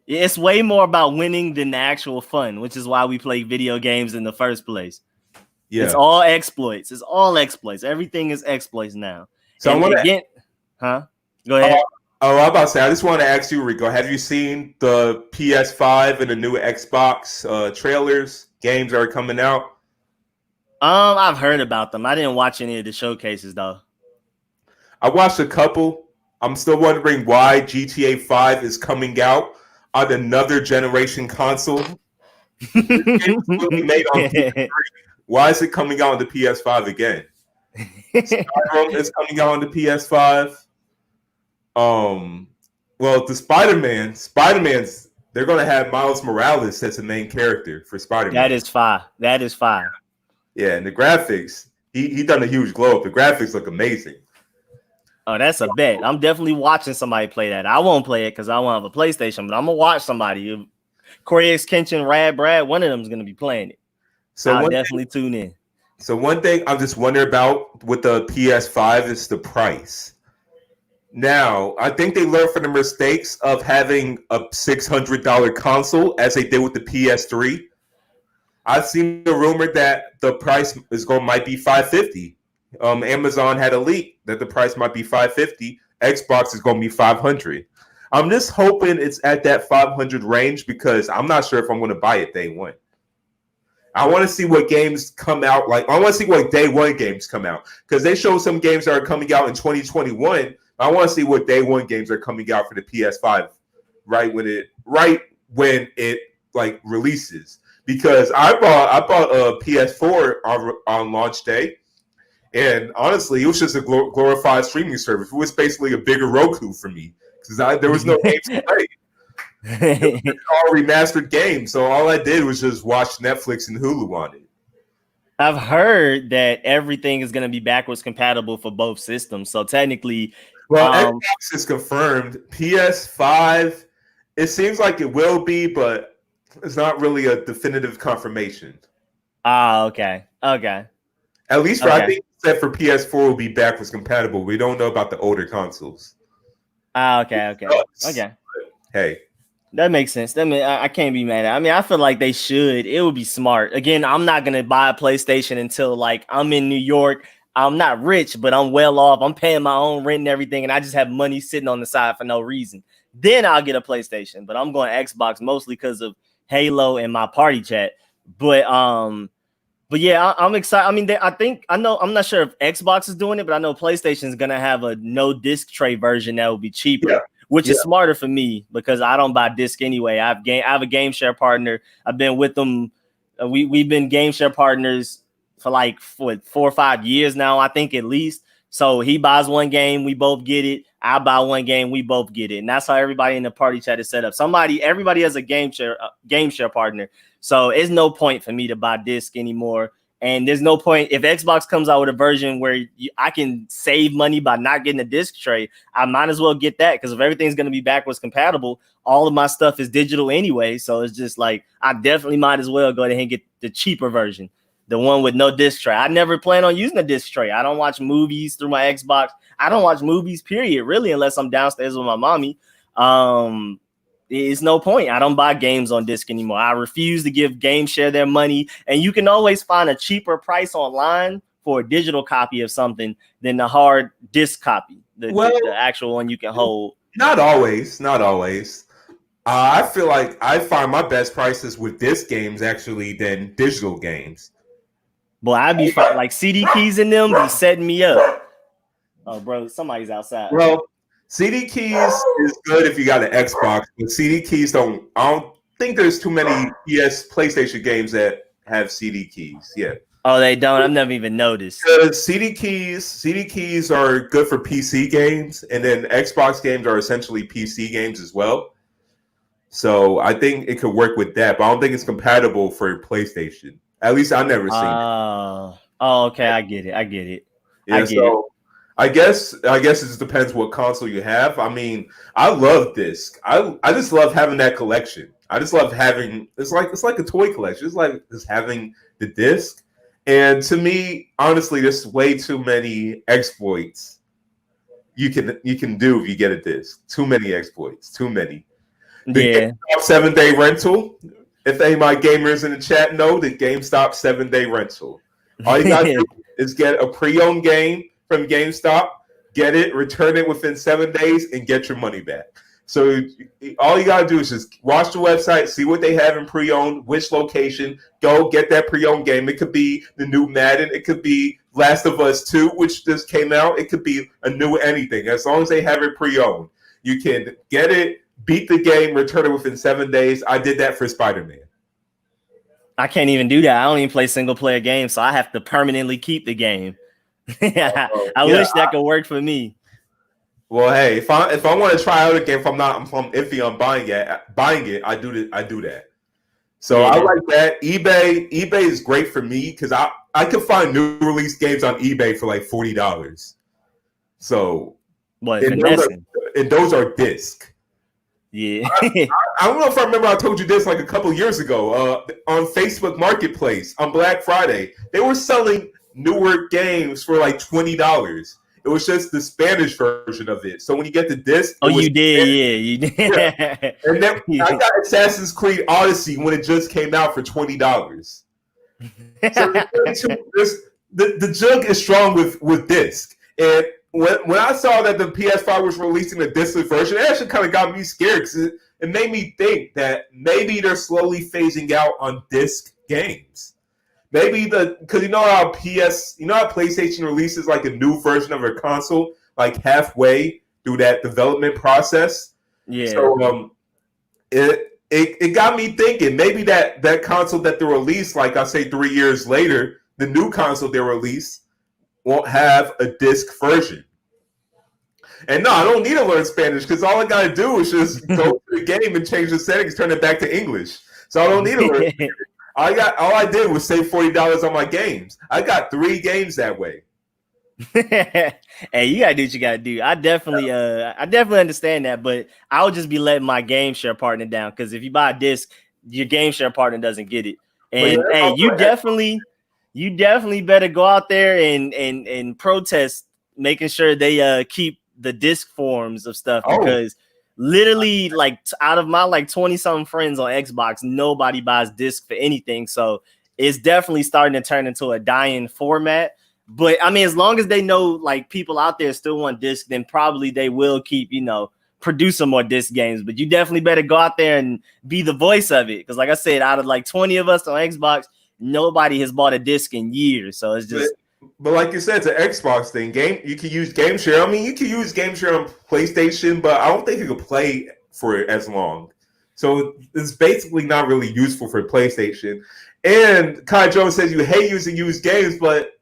S1: It's way more about winning than the actual fun, which is why we play video games in the first place. Yeah, it's all exploits. It's all exploits. Everything is exploits now.
S2: So I want
S1: to go ahead.
S2: I'm about to say, I just want to ask you, Rico, have you seen the PS5 and the new Xbox trailers, games that are coming out?
S1: I've heard about them. I didn't watch any of the showcases though.
S2: I watched a couple. I'm still wondering why GTA 5 is coming out on another generation console. Made on PS3. Why is it coming out on the PS5 again? Skyrim is coming out on the PS5. Well, the Spider-Man's they're gonna have Miles Morales as the main character for Spider-Man.
S1: That is fire.
S2: Yeah, and the graphics, he done a huge glow up. The graphics look amazing.
S1: Oh, that's a bet. I'm definitely watching somebody play that. I won't play it because I won't have a PlayStation, but I'm gonna watch somebody. Corey X Kenshin, Rad Brad, one of them is gonna be playing it. So I'll definitely tune in.
S2: So one thing I'm just wondering about with the PS5 is the price. Now, I think they learned from the mistakes of having a $600 console as they did with the PS3. I've seen the rumor that the price might be $550. Amazon had a leak that the price might be $550. Xbox is going to be $500. I'm just hoping it's at that $500 range because I'm not sure if I'm going to buy it day one. I want to see what games come out. Like I want to see what day one games come out because they show some games that are coming out in 2021. I want to see what day one games are coming out for the PS5 right when it like releases. Because I bought a PS4 on launch day, and honestly, it was just a glorified streaming service. It was basically a bigger Roku for me because there was no games to play. It was all remastered games, so all I did was just watch Netflix and Hulu on it.
S1: I've heard that everything is going to be backwards compatible for both systems. So technically,
S2: Xbox is confirmed. PS5, it seems like it will be, but it's not really a definitive confirmation.
S1: Okay.
S2: At least I think that for PS4 will be backwards compatible. We don't know about the older consoles.
S1: Okay.
S2: Hey.
S1: That makes sense. I can't be mad at it. I mean, I feel like they should. It would be smart. Again, I'm not going to buy a PlayStation until like I'm in New York. I'm not rich, but I'm well off. I'm paying my own rent and everything, and I just have money sitting on the side for no reason. Then I'll get a PlayStation, but I'm going Xbox mostly because of Halo and my party chat. But yeah, I'm excited. I mean, I'm not sure if Xbox is doing it, but I know PlayStation is going to have a no disc tray version that will be cheaper, which is smarter for me because I don't buy disc anyway. I have a game share partner. I've been with them We've been game share partners for like 4 or 5 years now, I think at least. So he buys one game, we both get it. I buy one game, we both get it, and that's how everybody in the party chat is set up. Everybody has a game share partner. So it's no point for me to buy disc anymore. And there's no point if Xbox comes out with a version where I can save money by not getting a disc tray. I might as well get that, because if everything's going to be backwards compatible, all of my stuff is digital anyway. So it's just like I definitely might as well go ahead and get the cheaper version, the one with no disc tray. I never plan on using a disc tray. I don't watch movies through my Xbox. I don't watch movies, period, really, unless I'm downstairs with my mommy. It's no point. I don't buy games on disc anymore. I refuse to give Game Share their money. And you can always find a cheaper price online for a digital copy of something than the hard disc copy, the actual one you can hold.
S2: Not always. I feel like I find my best prices with disc games actually than digital games.
S1: Boy, I'd be fine. Like CD keys in them be setting me up. Oh, bro, somebody's outside.
S2: Well, CD keys is good if you got an Xbox, but CD keys I don't think there's too many PlayStation games that have CD keys. Yeah.
S1: Oh, they don't? I've never even noticed.
S2: CD keys are good for PC games, and then Xbox games are essentially PC games as well. So I think it could work with that, but I don't think it's compatible for PlayStation. At least I've never seen it.
S1: Oh, okay. I get it.
S2: Yeah, I guess it just depends what console you have. I mean, I love disc. I just love having that collection. I just love having it's like a toy collection. It's like just having the disc. And to me, honestly, there's way too many exploits you can do if you get a disc. Too many exploits. Too many. The GameStop 7-day rental. If any of my gamers in the chat know, the GameStop 7-day rental. All you gotta do is get a pre-owned game from GameStop, get it, return it within 7 days, and get your money back. So all you gotta do is just watch the website, see what they have in pre-owned, which location, go get that pre-owned game. It could be the new Madden, it could be Last of Us 2, which just came out, it could be a new anything. As long as they have it pre-owned, you can get it, beat the game, return it within 7 days. I did that for Spider-Man.
S1: I can't even do that. I don't even play single player games, so I have to permanently keep the game. I wish that could work for me.
S2: Well, hey, if I want to try out a game, if I'm iffy on buying it, I do that. So I like that. eBay is great for me because I can find new release games on eBay for like $40. So those are disc.
S1: Yeah.
S2: I don't know if I remember I told you this like a couple years ago. On Facebook Marketplace on Black Friday, they were selling newer games for like $20. It was just the Spanish version of it. So when you get the disc,
S1: you did. You did.
S2: Yeah. And then I got Assassin's Creed Odyssey when it just came out for $20. So the jug is strong with disc. And when I saw that the PS5 was releasing a discless version, it actually kind of got me scared because it made me think that maybe they're slowly phasing out on disc games. Maybe because you know how PlayStation releases like a new version of a console like halfway through that development process.
S1: Yeah.
S2: So it got me thinking maybe that console that they release, like I say 3 years later, the new console they release won't have a disc version. And no, I don't need to learn Spanish because all I gotta do is just go to the game and change the settings, turn it back to English. So I don't need to learn Spanish. All I did was save $40 on my games. I got 3 games that way.
S1: Hey, you gotta do what you gotta do. I definitely understand that, but I would just be letting my game share partner down because if you buy a disc, your game share partner doesn't get it. And hey, you definitely better go out there and protest, making sure they keep the disc forms of stuff because. Literally, like out of my like 20-something friends on Xbox, nobody buys disc for anything. So it's definitely starting to turn into a dying format. But I mean, as long as they know like people out there still want disc, then probably they will keep, producing more disc games. But you definitely better go out there and be the voice of it. Because like I said, out of like 20 of us on Xbox, nobody has bought a disc in years. So it's just.
S2: But like you said, it's an Xbox thing. You can use Game Share. I mean, you can use Game Share on PlayStation, but I don't think you can play for it as long. So it's basically not really useful for PlayStation. And Kai Jones says you hate using used games, but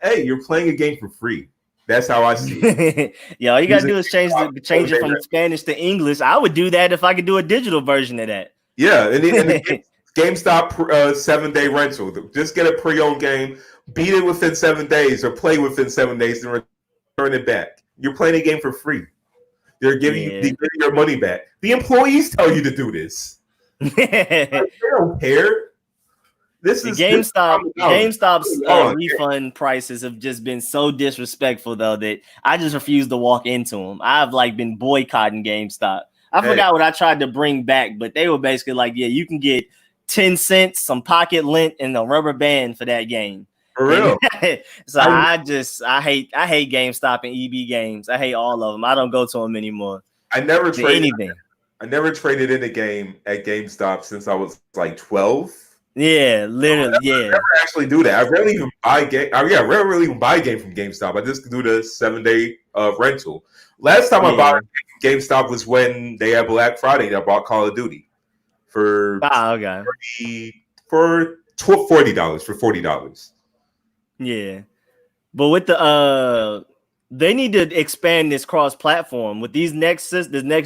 S2: hey, you're playing a game for free. That's how I see it.
S1: Yeah, all you gotta do is change it from Spanish to English. I would do that if I could do a digital version of that.
S2: Yeah, and the GameStop 7-day rental. Just get a pre-owned game, beat it within 7 days, or play within 7 days, and return it back. You're playing a game for free. They're giving you your money back. The employees tell you to do this. They don't care. This is
S1: GameStop's refund prices have just been so disrespectful though that I just refuse to walk into them. I've been boycotting GameStop. I forgot what I tried to bring back, but they were basically like, yeah, you can get 10 cents, some pocket lint, and a rubber band for that game.
S2: For real.
S1: So I hate GameStop and EB Games. I hate all of them. I don't go to them anymore.
S2: I never traded in a game at GameStop since I was like 12.
S1: Yeah, literally.
S2: I never actually do that. I rarely even buy game. I rarely even buy a game from GameStop. I just do the 7-day rental. Last time I bought GameStop was when they had Black Friday. I bought Call of Duty for $40 for $40.
S1: Yeah, but with the they need to expand this cross-platform with this next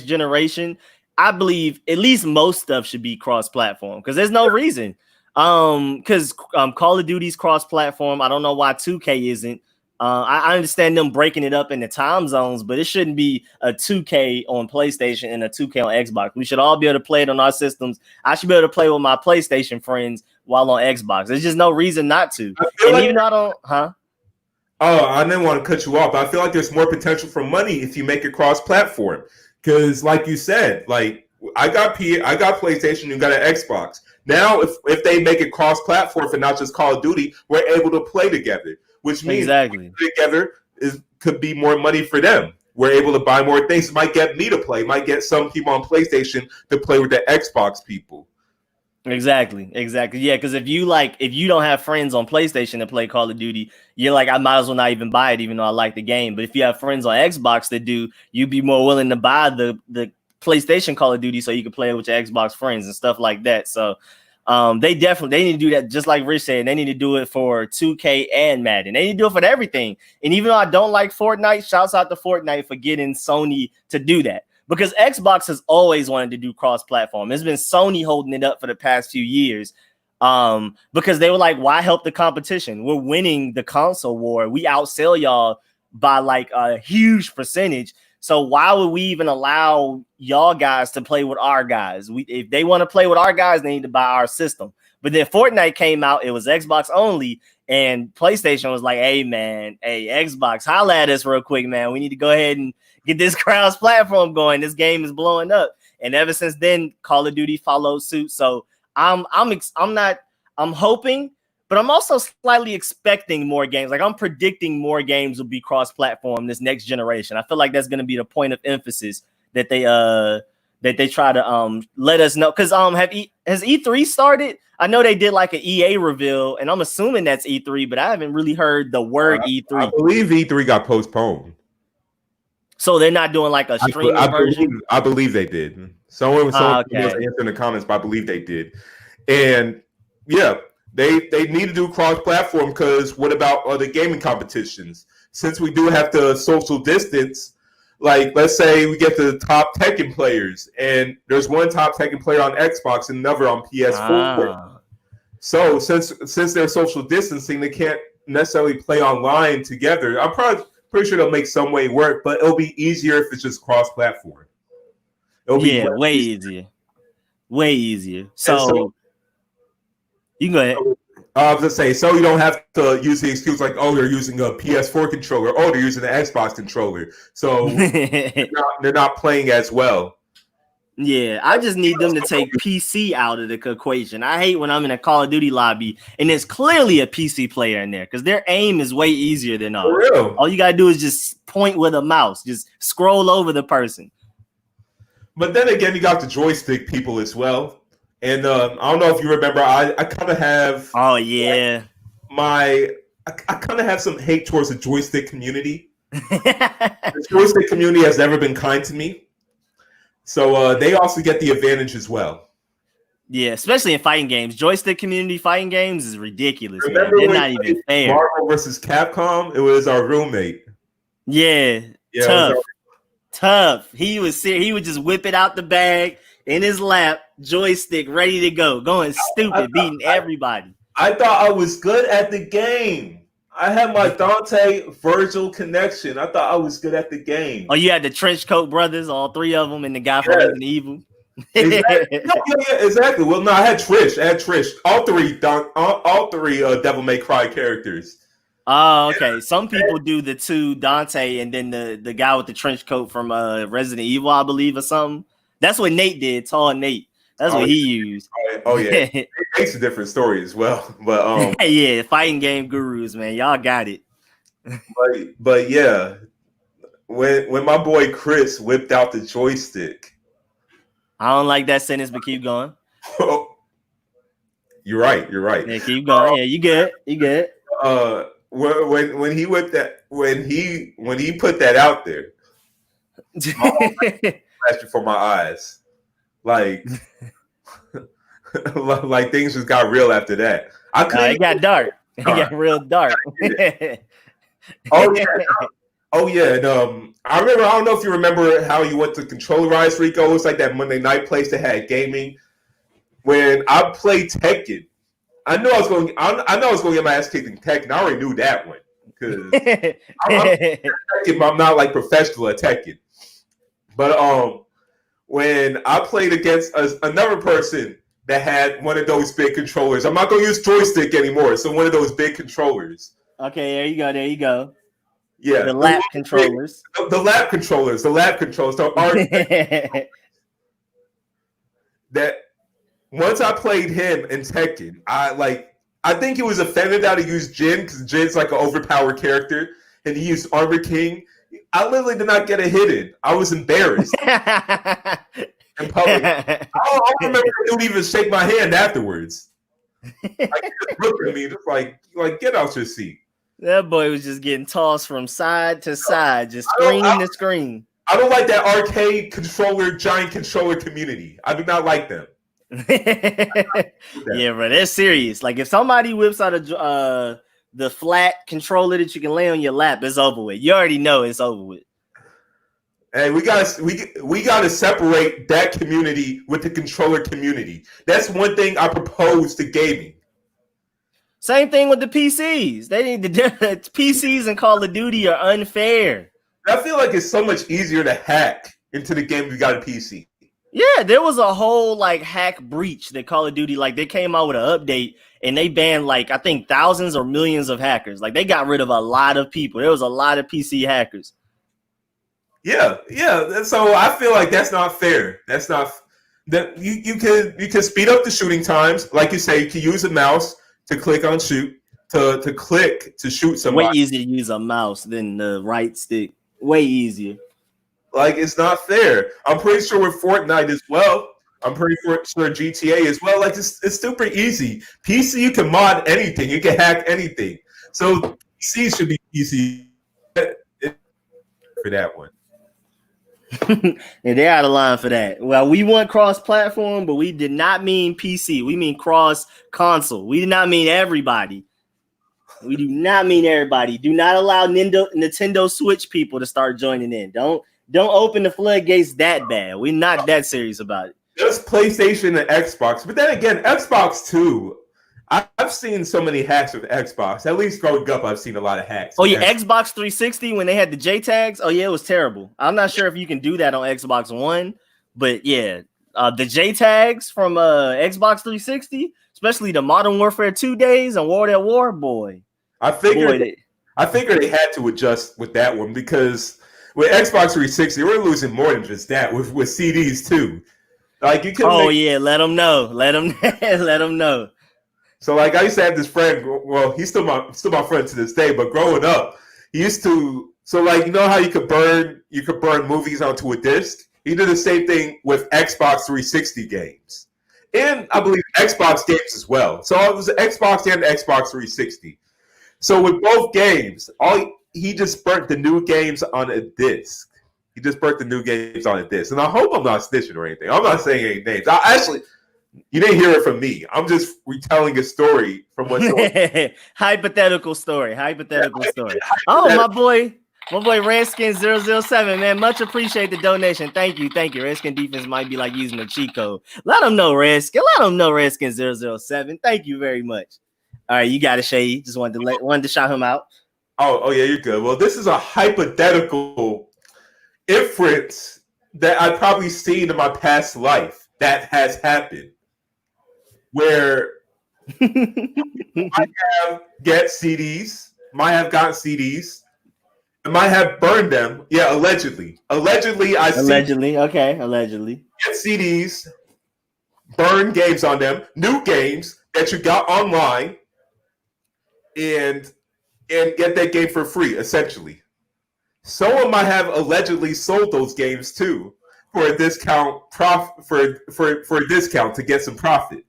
S1: generation. I believe at least most stuff should be cross-platform because there's no reason. Because Call of Duty's cross-platform. I don't know why 2K isn't. I understand them breaking it up into time zones, but it shouldn't be a 2K on PlayStation and a 2K on Xbox. We should all be able to play it on our systems. I should be able to play with my PlayStation friends while on Xbox. There's just no reason not to. And even though I don't,
S2: Oh, I didn't want to cut you off, but I feel like there's more potential for money if you make it cross-platform. Because, like you said, like I got PlayStation, you got an Xbox. Now, if they make it cross-platform for not just Call of Duty, we're able to play together, which means together could be more money for them. We're able to buy more things. It might get me to play. It might get some people on PlayStation to play with the Xbox people.
S1: Exactly. Yeah, because if you don't have friends on PlayStation to play Call of Duty, you're like, I might as well not even buy it, even though I like the game. But if you have friends on Xbox that do, you'd be more willing to buy the PlayStation Call of Duty so you can play it with your Xbox friends and stuff like that. So they need to do that, just like Rich said. They need to do it for 2K and Madden. They need to do it for everything. And even though I don't like Fortnite, shouts out to Fortnite for getting Sony to do that. Because Xbox has always wanted to do cross-platform. It's been Sony holding it up for the past few years. Because they were like, why help the competition? We're winning the console war. We outsell y'all by like a huge percentage. So why would we even allow y'all guys to play with our guys? If they want to play with our guys, they need to buy our system. But then Fortnite came out. It was Xbox only. And PlayStation was like, hey, Xbox, holla at us real quick, man. We need to go ahead and get this cross-platform going. This game is blowing up. And ever since then, Call of Duty followed suit. So I'm hoping, but I'm also slightly expecting more games. Like I'm predicting more games will be cross-platform this next generation. I feel like that's going to be the point of emphasis that they try to let us know. Because has E3 started? I know they did like an EA reveal, and I'm assuming that's E3, but I haven't really heard the word E3.
S2: I believe E3 got postponed.
S1: So they're not doing like a streaming version?
S2: I believe they did. Someone was answering in the comments, but I believe they did. And yeah, they need to do cross-platform because what about other gaming competitions? Since we do have to social distance, like let's say we get the top Tekken players, and there's one top Tekken player on Xbox and another on PS4. So since they're social distancing, they can't necessarily play online together. I'm pretty sure they'll make some way work, but it'll be easier if it's just cross-platform.
S1: Way easier. So you can go ahead.
S2: I was gonna say, so you don't have to use the excuse like, oh, they're using a PS4 controller, oh, they're using an Xbox controller, so they're not playing as well.
S1: Yeah, I just need them to take PC out of the equation. I hate when I'm in a Call of Duty lobby and there's clearly a PC player in there because their aim is way easier than ours.
S2: For real.
S1: All you gotta do is just point with a mouse, just scroll over the person.
S2: But then again, you got the joystick people as well. And I don't know if you remember, I kind of have.
S1: Oh yeah.
S2: I kind of have some hate towards the joystick community. The joystick community has never been kind to me, so they also get the advantage as well.
S1: Yeah, especially in fighting games. Joystick community fighting games is ridiculous, man.
S2: Remember
S1: They're
S2: when
S1: not
S2: we
S1: even
S2: played
S1: fair.
S2: Marvel versus Capcom? It was our roommate.
S1: Yeah,
S2: Yeah, it was our
S1: tough. He would just whip it out the bag in his lap, joystick ready to go, going stupid, beating everybody.
S2: I thought I was good at the game. I had my Dante Virgil connection. I thought I was good at the game.
S1: Oh, you had the trench coat brothers, all three of them, and the guy from Resident Evil.
S2: Exactly. Yeah, exactly. Well, no, I had Trish. All three Devil May Cry characters.
S1: Oh, okay. Some people do the two Dante and then the guy with the trench coat from Resident Evil, I believe, or something. That's what Nate did, tall Nate. That's what he used.
S2: Oh yeah, it makes a different story as well. But
S1: yeah, fighting game gurus, man, y'all got it.
S2: but yeah, when my boy Chris whipped out the joystick,
S1: I don't like that sentence, but keep going.
S2: You're right.
S1: Yeah, keep going. Yeah, you good.
S2: When he whipped that, when he put that out there, flashed before my eyes, like things just got real after that.
S1: It got dark. It got real dark.
S2: Oh yeah. And I remember. I don't know if you remember how you went to Controllerize, Rico. It was like that Monday night place that had gaming. When I played Tekken, I know I was going to get my ass kicked in Tekken. I already knew that one because I'm not like professional at Tekken. But when I played against another person that had one of those big controllers, I'm not going to use joystick anymore. So one of those big controllers.
S1: Okay, there you go.
S2: Yeah,
S1: the lap controllers.
S2: The lap controllers. So that once I played him in Tekken, I think he was offended that I used Jin because Jin's like an overpowered character, and he used Armor King. I literally did not get a hit in. I was embarrassed in public. I don't remember he would even shake my hand afterwards. Like, he just looked at me, just like get out your seat.
S1: That boy was just getting tossed from side to side, just screen to screen.
S2: I don't like that arcade controller, giant controller community. I do not like them.
S1: Yeah, bro, they're serious. Like if somebody whips out the flat controller that you can lay on your lap, it's over with. You already know it's over with.
S2: Hey, we gotta separate that community with the controller community. That's one thing I propose to gaming.
S1: Same thing with the PCs. They need the PCs and Call of Duty are unfair.
S2: I feel like it's so much easier to hack into the game if you got a PC.
S1: Yeah, there was a whole like hack breach that Call of Duty, like they came out with an update and they banned like I think thousands or millions of hackers. Like they got rid of a lot of people. There was a lot of PC hackers.
S2: Yeah. And so I feel like that's not fair. That's not that you can speed up the shooting times, like you say. You can use a mouse to click on shoot to click to shoot somebody.
S1: Way easier to use a mouse than the right stick. Way easier.
S2: Like it's not fair. I'm pretty sure with Fortnite as well. I'm pretty sure GTA as well. Like it's super easy. PC, you can mod anything. You can hack anything. So PC should be easy for that one.
S1: And they're out of line for that. Well, we want cross-platform, but we did not mean PC. We mean cross-console. We did not mean everybody. We do not mean everybody. Do not allow Nintendo Switch people to start joining in. Don't open the floodgates that bad. We're not that serious about it.
S2: Just PlayStation and Xbox. But then again, Xbox too. I've seen so many hacks with Xbox. At least growing up, I've seen a lot of hacks.
S1: Oh, yeah, Xbox 360 when they had the JTags. Oh, yeah, it was terrible. I'm not sure if you can do that on Xbox One. But, yeah, the JTags from Xbox 360, especially the Modern Warfare 2 days and World at War, boy.
S2: I figured they had to adjust with that one because with Xbox 360, we're losing more than just that with CDs too. Like you can.
S1: Oh yeah, let them know. Let them know.
S2: So like I used to have this friend. Well, he's still my friend to this day. But growing up, he used to. So like you know how you could burn movies onto a disc. He did the same thing with Xbox 360 games, and I believe Xbox games as well. So it was Xbox and Xbox 360. So with both games, he just burnt the new games on a disc. And I hope I'm not snitching or anything. I'm not saying any names. You didn't hear it from me. I'm just retelling a story from what
S1: hypothetical story. Oh, my boy Redskins 007, man. Much appreciate the donation. Thank you. Redskin defense might be like using a cheat code. Let them know, Redskins 007. Thank you very much. All right, you got it, Seyi. Just wanted to shout him out.
S2: Oh yeah, you're good. Well, this is a hypothetical inference that I've probably seen in my past life that has happened, where might have gotten CDs, and might have burned them. Yeah, allegedly. Allegedly. Get CDs, burn games on them, new games that you got online, and get that game for free, essentially. Someone might have allegedly sold those games too for a discount for a discount to get some profit.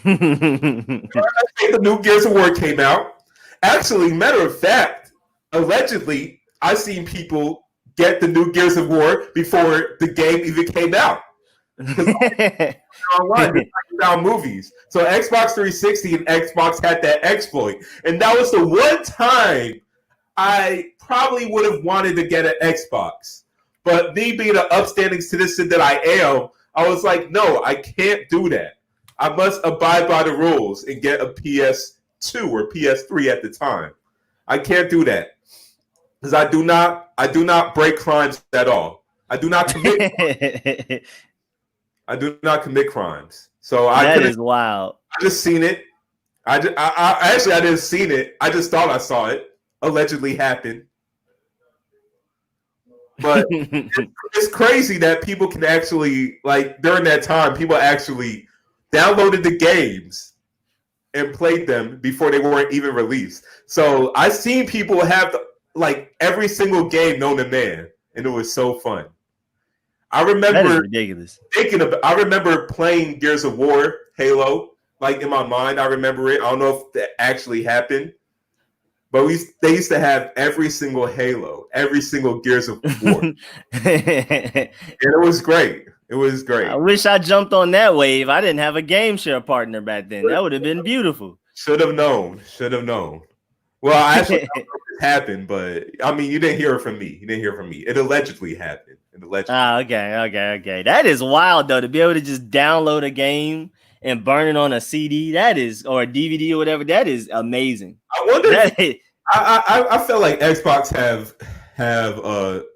S2: The new Gears of War came out. Actually, matter of fact, allegedly, I've seen people get the new Gears of War before the game even came out. Online, down movies. So Xbox 360 and Xbox had that exploit, and that was the one time I probably would have wanted to get an Xbox. But me being an upstanding citizen that I am, I was like, no, I can't do that. I must abide by the rules and get a PS2 or PS3 at the time. I can't do that because I do not break crimes at all. I do not commit. I do not commit crimes. So
S1: that is wild.
S2: I just seen it. I didn't seen it. I just thought I saw it. Allegedly happened. But it's crazy that people can actually, like, during that time, people actually downloaded the games and played them before they weren't even released. So I seen people have like every single game known to man, and it was so fun. I remember
S1: that is ridiculous.
S2: I remember playing Gears of War, Halo, like in my mind. I remember it. I don't know if that actually happened, but they used to have every single Halo, every single Gears of War, and it was great. It was great.
S1: I wish I jumped on that wave. I didn't have a game share partner back then. That would have been beautiful.
S2: Should have known. Well, I actually don't know if it happened, but I mean, you didn't hear it from me. It allegedly happened.
S1: Okay. That is wild though, to be able to just download a game and burn it on a CD. That is, or a DVD or whatever. That is amazing.
S2: I wonder. I feel like Xbox have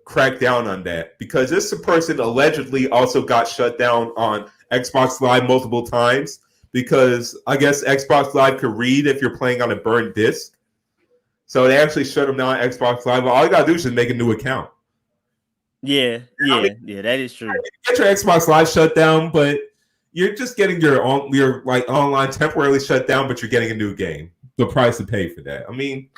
S2: cracked down on that because this person allegedly also got shut down on Xbox Live multiple times because I guess Xbox Live could read if you're playing on a burned disc. So they actually shut them down on Xbox Live. All you gotta do is just make a new account.
S1: Yeah, that is true.
S2: Get your Xbox Live shut down, but you're just getting your like online temporarily shut down, but you're getting a new game. The price to pay for that. I mean,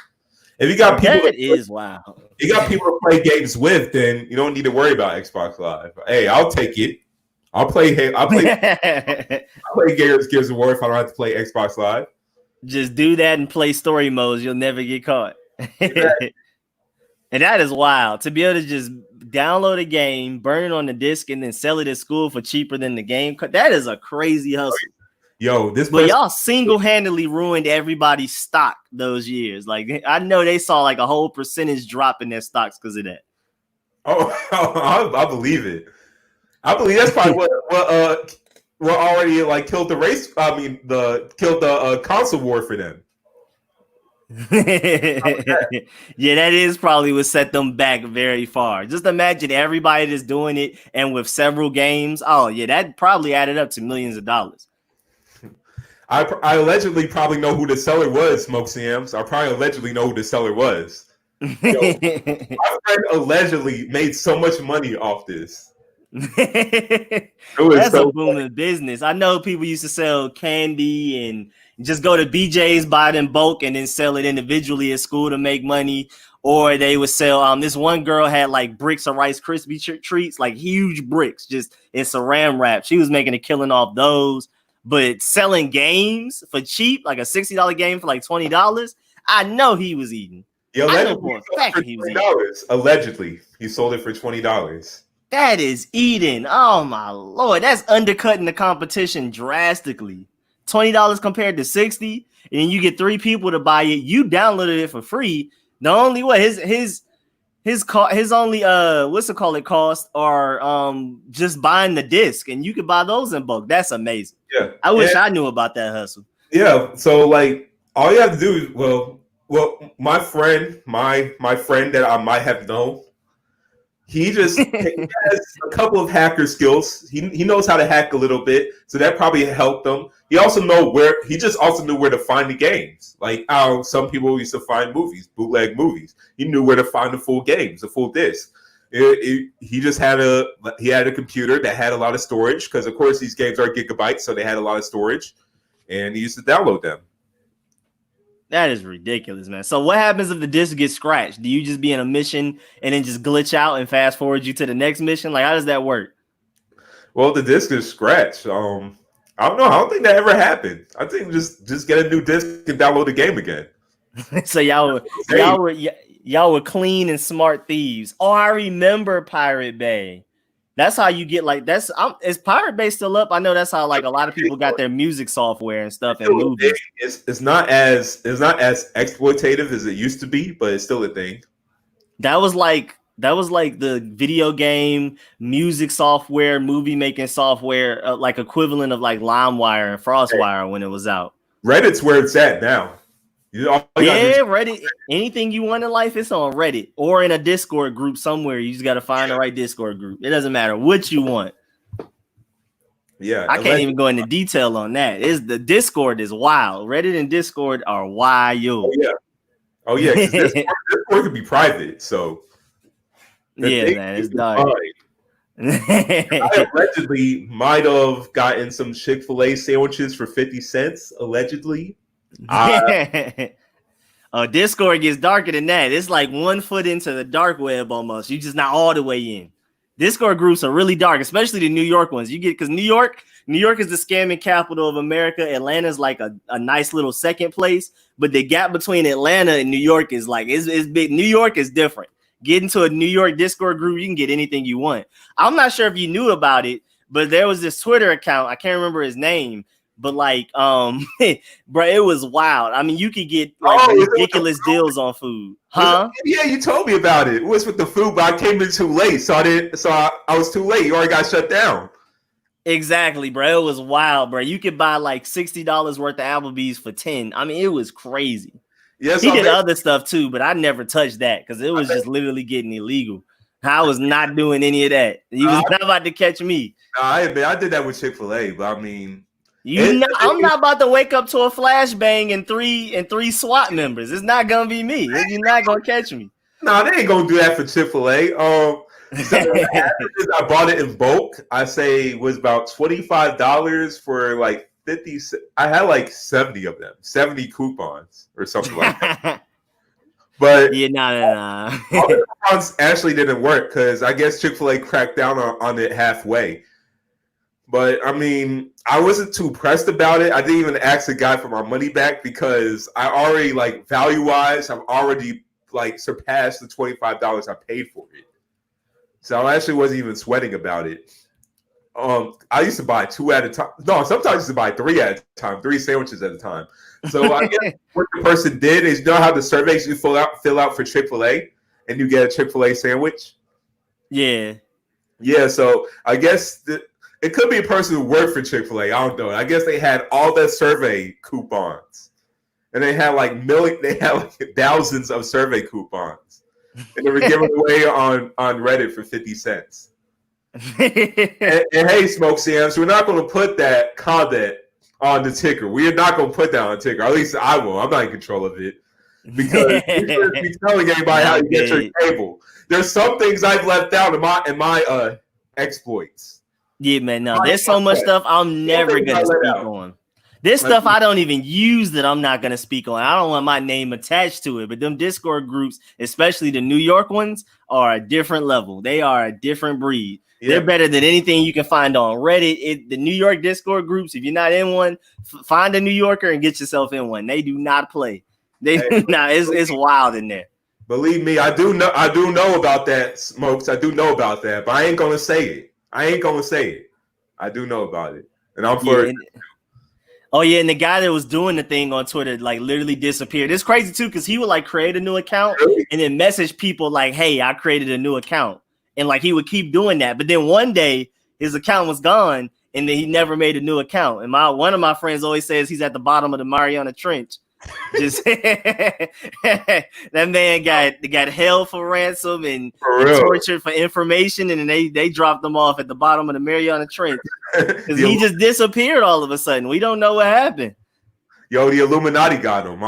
S2: if you got people
S1: wow.
S2: You got people to play games with, then you don't need to worry about Xbox Live. Hey, I'll take it. I'll play Gears of War if I don't have to play Xbox Live.
S1: Just do that and play story modes. You'll never get caught. And that is wild to be able to just download a game, burn it on the disc, and then sell it at school for cheaper than the game. That is a crazy hustle.
S2: Yo,
S1: but y'all single-handedly ruined everybody's stock those years. Like, I know they saw like a whole percentage drop in their stocks because of that.
S2: I believe it. I believe that's probably what already like killed the race. I mean, killed the console war for them.
S1: Yeah, that is probably what set them back very far. Just imagine everybody that's doing it and with several games. Oh yeah, that probably added up to millions of dollars.
S2: I allegedly probably know who the seller was, Smoke Sims. I probably allegedly know who the seller was. Yo, my friend allegedly made so much money off this.
S1: That's so a booming business. I know people used to sell candy and just go to BJ's, buy it in bulk, and then sell it individually at school to make money. Or they would sell. This one girl had like bricks of Rice Krispie treats, like huge bricks, just in saran wrap. She was making a killing off those. But selling games for cheap, like a $60 game for like $20, I know he was eating.
S2: Allegedly, he sold it for $20.
S1: That is eating. Oh my Lord. That's undercutting the competition drastically. $20 compared to 60, and then you get 3 people to buy it. You downloaded it for free. The only way his only what's it called, it cost are just buying the disc, and you could buy those in bulk. That's amazing.
S2: Yeah.
S1: I wish I knew about that hustle.
S2: Yeah. So like all you have to do is well, my friend that I might have known, he has a couple of hacker skills. He knows how to hack a little bit, so that probably helped him. He also knew where to find the games, like how some people used to find movies, bootleg movies. He knew where to find the full games, the full disc. He just had a computer that had a lot of storage, because of course these games are gigabytes, so they had a lot of storage, and he used to download them.
S1: That is ridiculous, man. So what happens if the disc gets scratched? Do you just be in a mission and then just glitch out and fast forward you to the next mission? Like, how does that work?
S2: Well, the disc is scratched. I don't know. I don't think that ever happened. I think just get a new disc and download the game again.
S1: So y'all were clean and smart thieves. Oh, I remember Pirate Bay. That's how you get like is Pirate Bay still up? I know that's how like a lot of people got their music software and stuff and movies.
S2: It's not as exploitative as it used to be, but it's still a thing.
S1: That was like the video game music software, movie making software, like equivalent of like LimeWire and FrostWire when it was out.
S2: Reddit's where it's at now.
S1: Reddit. Anything you want in life, it's on Reddit or in a Discord group somewhere. You just got to find the right Discord group. It doesn't matter what you want.
S2: Yeah,
S1: I can't even go into detail on that. The Discord is wild. Reddit and Discord are wild.
S2: Oh yeah. Discord can be private, so
S1: yeah, man, it's dark.
S2: I allegedly might have gotten some Chick-fil-A sandwiches for 50 cents. Allegedly.
S1: Discord gets darker than that. It's like 1 foot into the dark web almost. You're just not all the way in. Discord groups are really dark, especially the New York ones. Because New York is the scamming capital of America. Atlanta's like a nice little second place, but the gap between Atlanta and New York is like it's big. New York is different. Get into a New York Discord group, you can get anything you want. I'm not sure if you knew about it, but there was this Twitter account. I can't remember his name. But like, bro, it was wild. I mean, you could get like ridiculous deals on food, huh?
S2: Yeah, you told me about it. It was with the food, but I came in too late, so I was too late. You already got shut down.
S1: Exactly, bro. It was wild, bro. You could buy like $60 worth of Applebee's for 10. I mean, it was crazy. Yes, he did other stuff too, but I never touched that because it was just literally getting illegal. I was not doing any of that. He was not about to catch me.
S2: No, I did that with Chick-fil-A, but I mean.
S1: I'm not about to wake up to a flashbang and three SWAT members. It's not gonna be me. You're not gonna catch me.
S2: No, they ain't gonna do that for Chick-fil-A. So I bought it in bulk. I say it was about $25 for like 50. I had like 70 of them, 70 coupons or something like that. But
S1: yeah, nah.
S2: All the coupons actually didn't work because I guess Chick-fil-A cracked down on it halfway. But I mean, I wasn't too pressed about it. I didn't even ask the guy for my money back because I already like value-wise, I've already like surpassed the $25 I paid for it. So I actually wasn't even sweating about it. I used to buy 2 at a time. No, sometimes I used to buy 3 at a time, 3 sandwiches at a time. So I guess what the person did is, you know how the surveys you fill out for Chick-fil-A and you get a Chick-fil-A sandwich?
S1: Yeah.
S2: Yeah, so I guess it could be a person who worked for Chick-fil-A. I don't know. I guess they had all their survey coupons. And they had like thousands of survey coupons. And they were given away on Reddit for 50 cents. and hey, Smoke Sams, we're not going to put that comment on the ticker. We are not going to put that on the ticker. At least I will. I'm not in control of it. Because you shouldn't be telling anybody how you get your table. There's some things I've left out in my exploits.
S1: Yeah, man, no, there's so much stuff I'm never going to speak on. There's stuff I don't even use that I'm not going to speak on. I don't want my name attached to it, but them Discord groups, especially the New York ones, are a different level. They are a different breed. Yeah. They're better than anything you can find on Reddit. The New York Discord groups, if you're not in one, find a New Yorker and get yourself in one. They do not play. They do not. It's wild in there.
S2: Believe me, I do know about that, Smokes. I do know about that, but I ain't gonna say it. I do know about it, and I'm for it.
S1: Oh yeah, and the guy that was doing the thing on Twitter like literally disappeared. It's crazy too because he would like create a new account and then message people like, "Hey, I created a new account," and like he would keep doing that. But then one day his account was gone, and then he never made a new account. And one of my friends always says he's at the bottom of the Mariana Trench. Just that man got held for ransom and tortured for information, and then they dropped him off at the bottom of the Mariana Trench because he just disappeared all of a sudden. We don't know what happened.
S2: Yo, the Illuminati got him.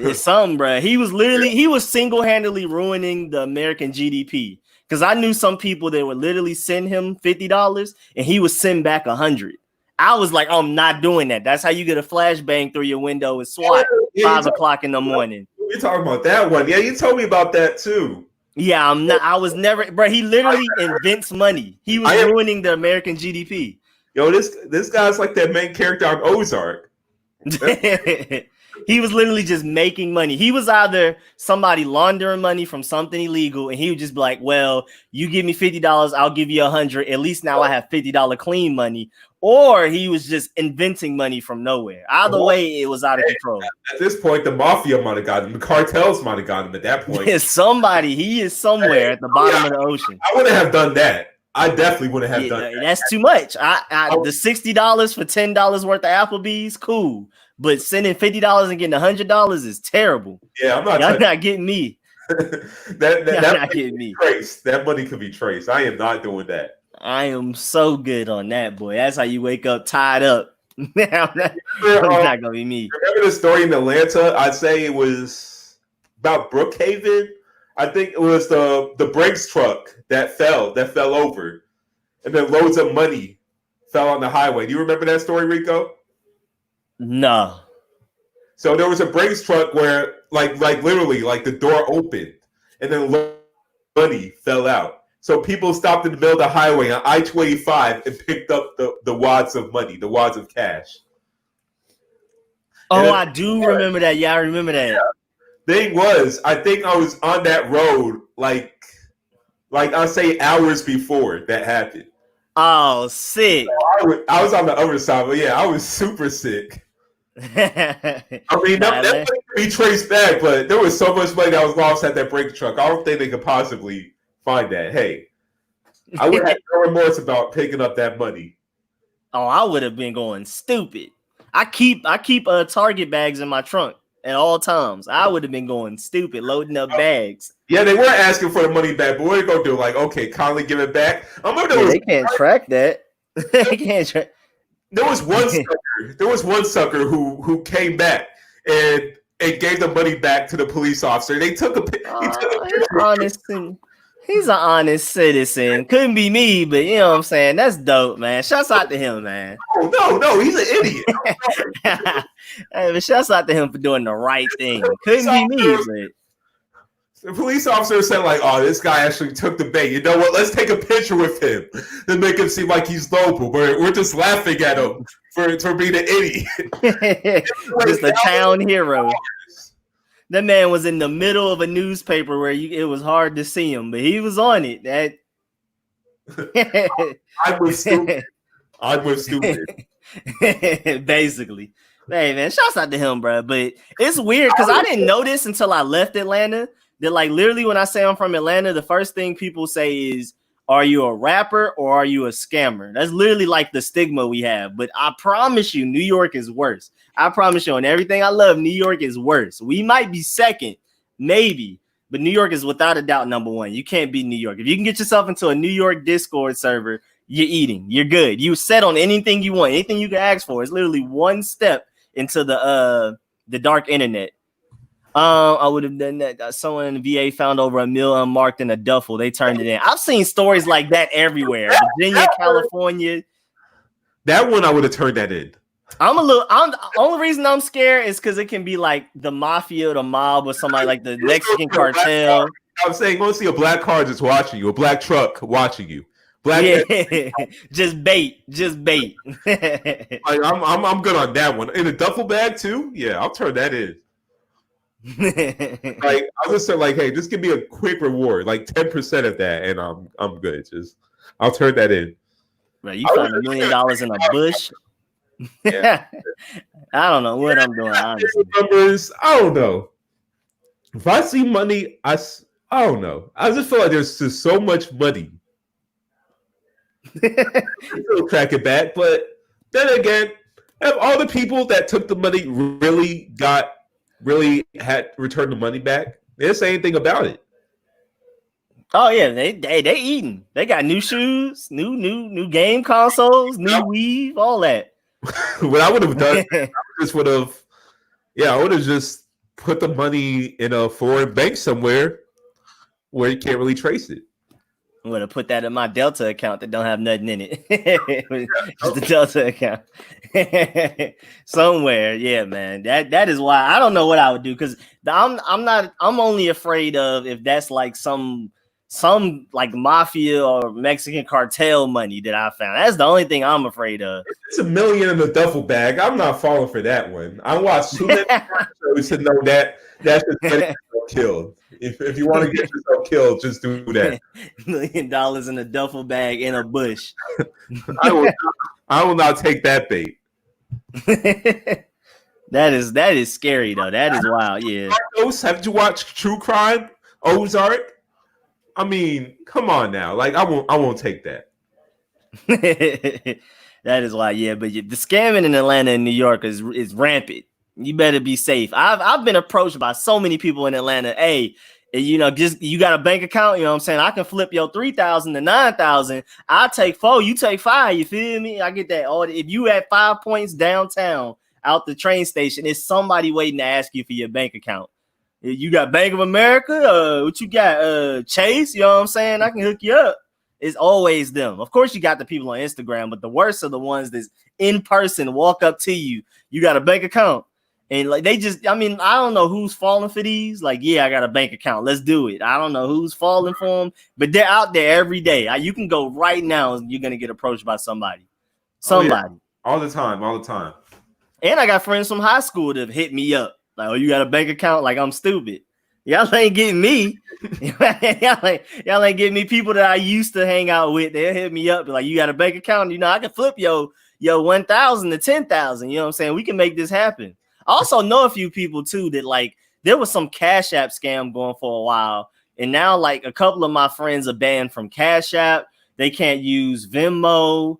S1: It's something, bro. He was single-handedly ruining the American GDP because I knew some people that would literally send him $50 and he would send back 100. I was like, I'm not doing that. That's how you get a flashbang through your window with SWAT 5 o'clock in the morning.
S2: You're talking about that one. Yeah, you told me about that too.
S1: Yeah, I'm not. I was never, bro. He literally invents money. He was ruining the American GDP.
S2: Yo, this guy's like that main character on Ozark.
S1: He was literally just making money. He was either somebody laundering money from something illegal, and he would just be like, well, you give me $50, I'll give you 100. At least now I have $50 clean money. Or he was just inventing money from nowhere. Either way, it was out of control.
S2: At this point, the mafia might have got him. The cartels might have got him at that point.
S1: He is somewhere at the bottom of the ocean.
S2: I wouldn't have done that. I definitely wouldn't have done that.
S1: That's too much. The $60 for $10 worth of Applebee's, cool. But sending $50 and getting $100 is terrible.
S2: Yeah,
S1: Y'all not getting me.
S2: that not getting me. That money could be traced. I am not doing that.
S1: I am so good on that, boy. That's how you wake up tied up. It's not gonna be me.
S2: Remember the story in Atlanta? I'd say it was about Brookhaven. I think it was the Brinks truck that fell over, and then loads of money fell on the highway. Do you remember that story, Rico?
S1: No.
S2: So there was a Brinks truck where, like literally, like the door opened, and then money fell out. So people stopped in the middle of the highway on I-25 and picked up the wads of money, the wads of cash.
S1: Oh, I do remember that. Yeah, I remember that.
S2: Yeah. Thing was, I think I was on that road like I'll say hours before that happened.
S1: Oh, sick.
S2: So I was on the other side, but yeah, I was super sick. I mean, that money could be traced back, but there was so much money that was lost at that brake truck. I don't think they could possibly find that. Hey, I would have no remorse about picking up that money.
S1: Oh, I would have been going stupid. I keep Target bags in my trunk at all times. I would have been going stupid, loading up bags.
S2: Yeah, they were asking for the money back, but what are they gonna do? Like, okay, kindly give it back. I remember
S1: they can't track that. They can't track.
S2: There was one sucker. There was one sucker who came back and gave the money back to the police officer. They took a picture.
S1: He's an honest citizen. Couldn't be me, but you know what I'm saying? That's dope, man. Shouts out to him, man.
S2: Oh, no, he's an idiot.
S1: Hey, but shouts out to him for doing the right thing. Couldn't be me, but
S2: the police officer said, like, oh, this guy actually took the bait. You know what? Let's take a picture with him to make him seem like he's noble. We're just laughing at him for being an idiot.
S1: Just a town hero. That man was in the middle of a newspaper where it was hard to see him, but he was on it.
S2: I was stupid.
S1: Basically. Hey, man, shouts out to him, bro. But it's weird because I didn't know this until I left Atlanta. That, like, literally when I say I'm from Atlanta, the first thing people say is, are you a rapper or are you a scammer? That's literally like the stigma we have. But I promise you, New York is worse. I promise you, on everything I love, New York is worse. We might be second, maybe, but New York is without a doubt number one. You can't beat New York. If you can get yourself into a New York Discord server, you're eating. You're good. You set on anything you want, anything you can ask for. It's literally one step into the dark internet. I would have done that. Someone in the VA found over $1 million unmarked in a duffel. They turned it in. I've seen stories like that everywhere. Virginia, California.
S2: That one I would have turned that in.
S1: The only reason I'm scared is because it can be like the mafia, the mob, or somebody like the Mexican cartel.
S2: I'm saying mostly a black car just watching you, a black truck watching you.
S1: Just bait.
S2: Like, I'm good on that one. In a duffel bag too? Yeah, I'll turn that in. Like I was just like, hey, just give me a quick reward, like 10% of that, and I'm good. Just I'll turn that in.
S1: Right, you found $1 million in a bush.
S2: Yeah.
S1: I don't know what I'm doing, honestly.
S2: Numbers, I don't know. If I see money, I don't know. I just feel like there's just so much money. Still track it back, but then again, have all the people that took the money really had returned the money back? They didn't say anything about it.
S1: Oh yeah, they eating. They got new shoes, new game consoles, new weave, all that.
S2: What I would have done, I would have just put the money in a foreign bank somewhere where you can't really trace it.
S1: I'm gonna put that in my Delta account that don't have nothing in it. Just the Delta account. Somewhere, yeah, man. That is why I don't know what I would do, because I'm only afraid of if that's like some like mafia or Mexican cartel money that I found. That's the only thing I'm afraid of.
S2: It's $1 million in a duffel bag. I'm not falling for that one. I watched too many shows to know that that's just getting yourself killed. If you want to get yourself killed, just do that.
S1: $1 million in a duffel bag in a bush.
S2: I will not take that bait.
S1: That is scary though. That is wild. Yeah.
S2: Have you watched True Crime Ozark? I mean, come on now. Like I won't take that.
S1: That is why, yeah. But the scamming in Atlanta and New York is rampant. You better be safe. I've been approached by so many people in Atlanta. Hey, just you got a bank account, you know what I'm saying? I can flip your 3,000 to 9,000. I'll take 4, you take 5. You feel me? I get that. If you at 5 points downtown out the train station, it's somebody waiting to ask you for your bank account. You got Bank of America? What you got? Chase? You know what I'm saying? I can hook you up. It's always them. Of course, you got the people on Instagram, but the worst are the ones that's in person walk up to you. You got a bank account. And like I don't know who's falling for these. Like, yeah, I got a bank account. Let's do it. I don't know who's falling for them, but they're out there every day. You can go right now and you're going to get approached by somebody.
S2: Oh, yeah. All the time.
S1: And I got friends from high school that hit me up. Like, oh, you got a bank account? Like, I'm stupid. Y'all ain't getting me. y'all ain't getting me people that I used to hang out with. They'll hit me up. Like, you got a bank account? I can flip your 1,000 to 10,000. You know what I'm saying? We can make this happen. I also know a few people, too, that, like, there was some CashApp scam going for a while. And now, like, a couple of my friends are banned from CashApp. They can't use Venmo.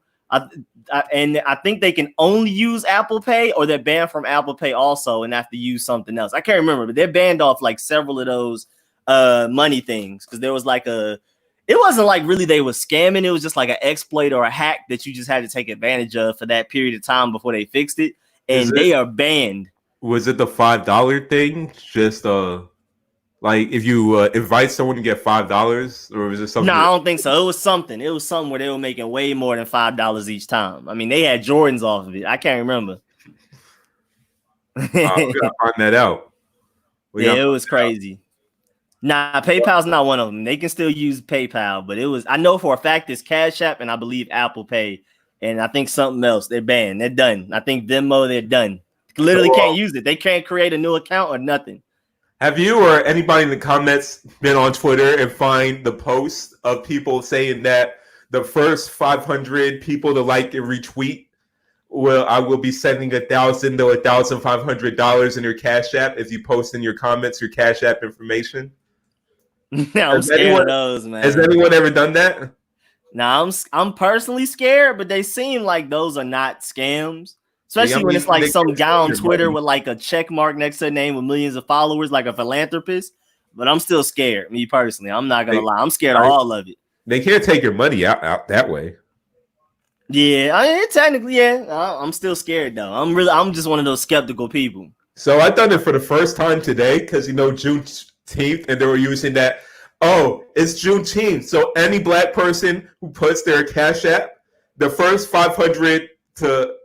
S1: And I think they can only use Apple Pay, or they're banned from Apple Pay also and have to use something else. I can't remember, but they're banned off like several of those money things, because there was like it wasn't like really they were scamming. It was just like an exploit or a hack that you just had to take advantage of for that period of time before they fixed it. And they are banned. Was
S2: it the $5 thing? Just like if you invite someone to get $5, or was it something?
S1: No, I don't think so. It was something. It was something where they were making way more than $5 each time. I mean, they had Jordans off of it. I can't remember.
S2: We gotta find that out.
S1: It was crazy. Nah, PayPal's not one of them. They can still use PayPal, but I know for a fact it's Cash App and I believe Apple Pay, and I think something else. They're banned. They're done. I think Venmo, they're done. Literally can't use it. They can't create a new account or nothing.
S2: Have you or anybody in the comments been on Twitter and find the post of people saying that the first 500 people to like and retweet, I will be sending $1,000 to $1,500 in your Cash App if you post in your comments your Cash App information?
S1: No, I'm scared of those, man.
S2: Has anyone ever done that?
S1: No, I'm personally scared, but they seem like those are not scams. Especially when it's like some guy on Twitter with like a check mark next to their name with millions of followers, like a philanthropist. But I'm still scared, me personally. I'm not going to lie. I'm scared of all of it.
S2: They can't take your money out that way.
S1: Yeah, I mean, technically, yeah. I'm still scared, though. I'm just one of those skeptical people.
S2: So I done it for the first time today because, Juneteenth, and they were using that. Oh, it's Juneteenth. So any black person who puts their Cash App, the first 500 to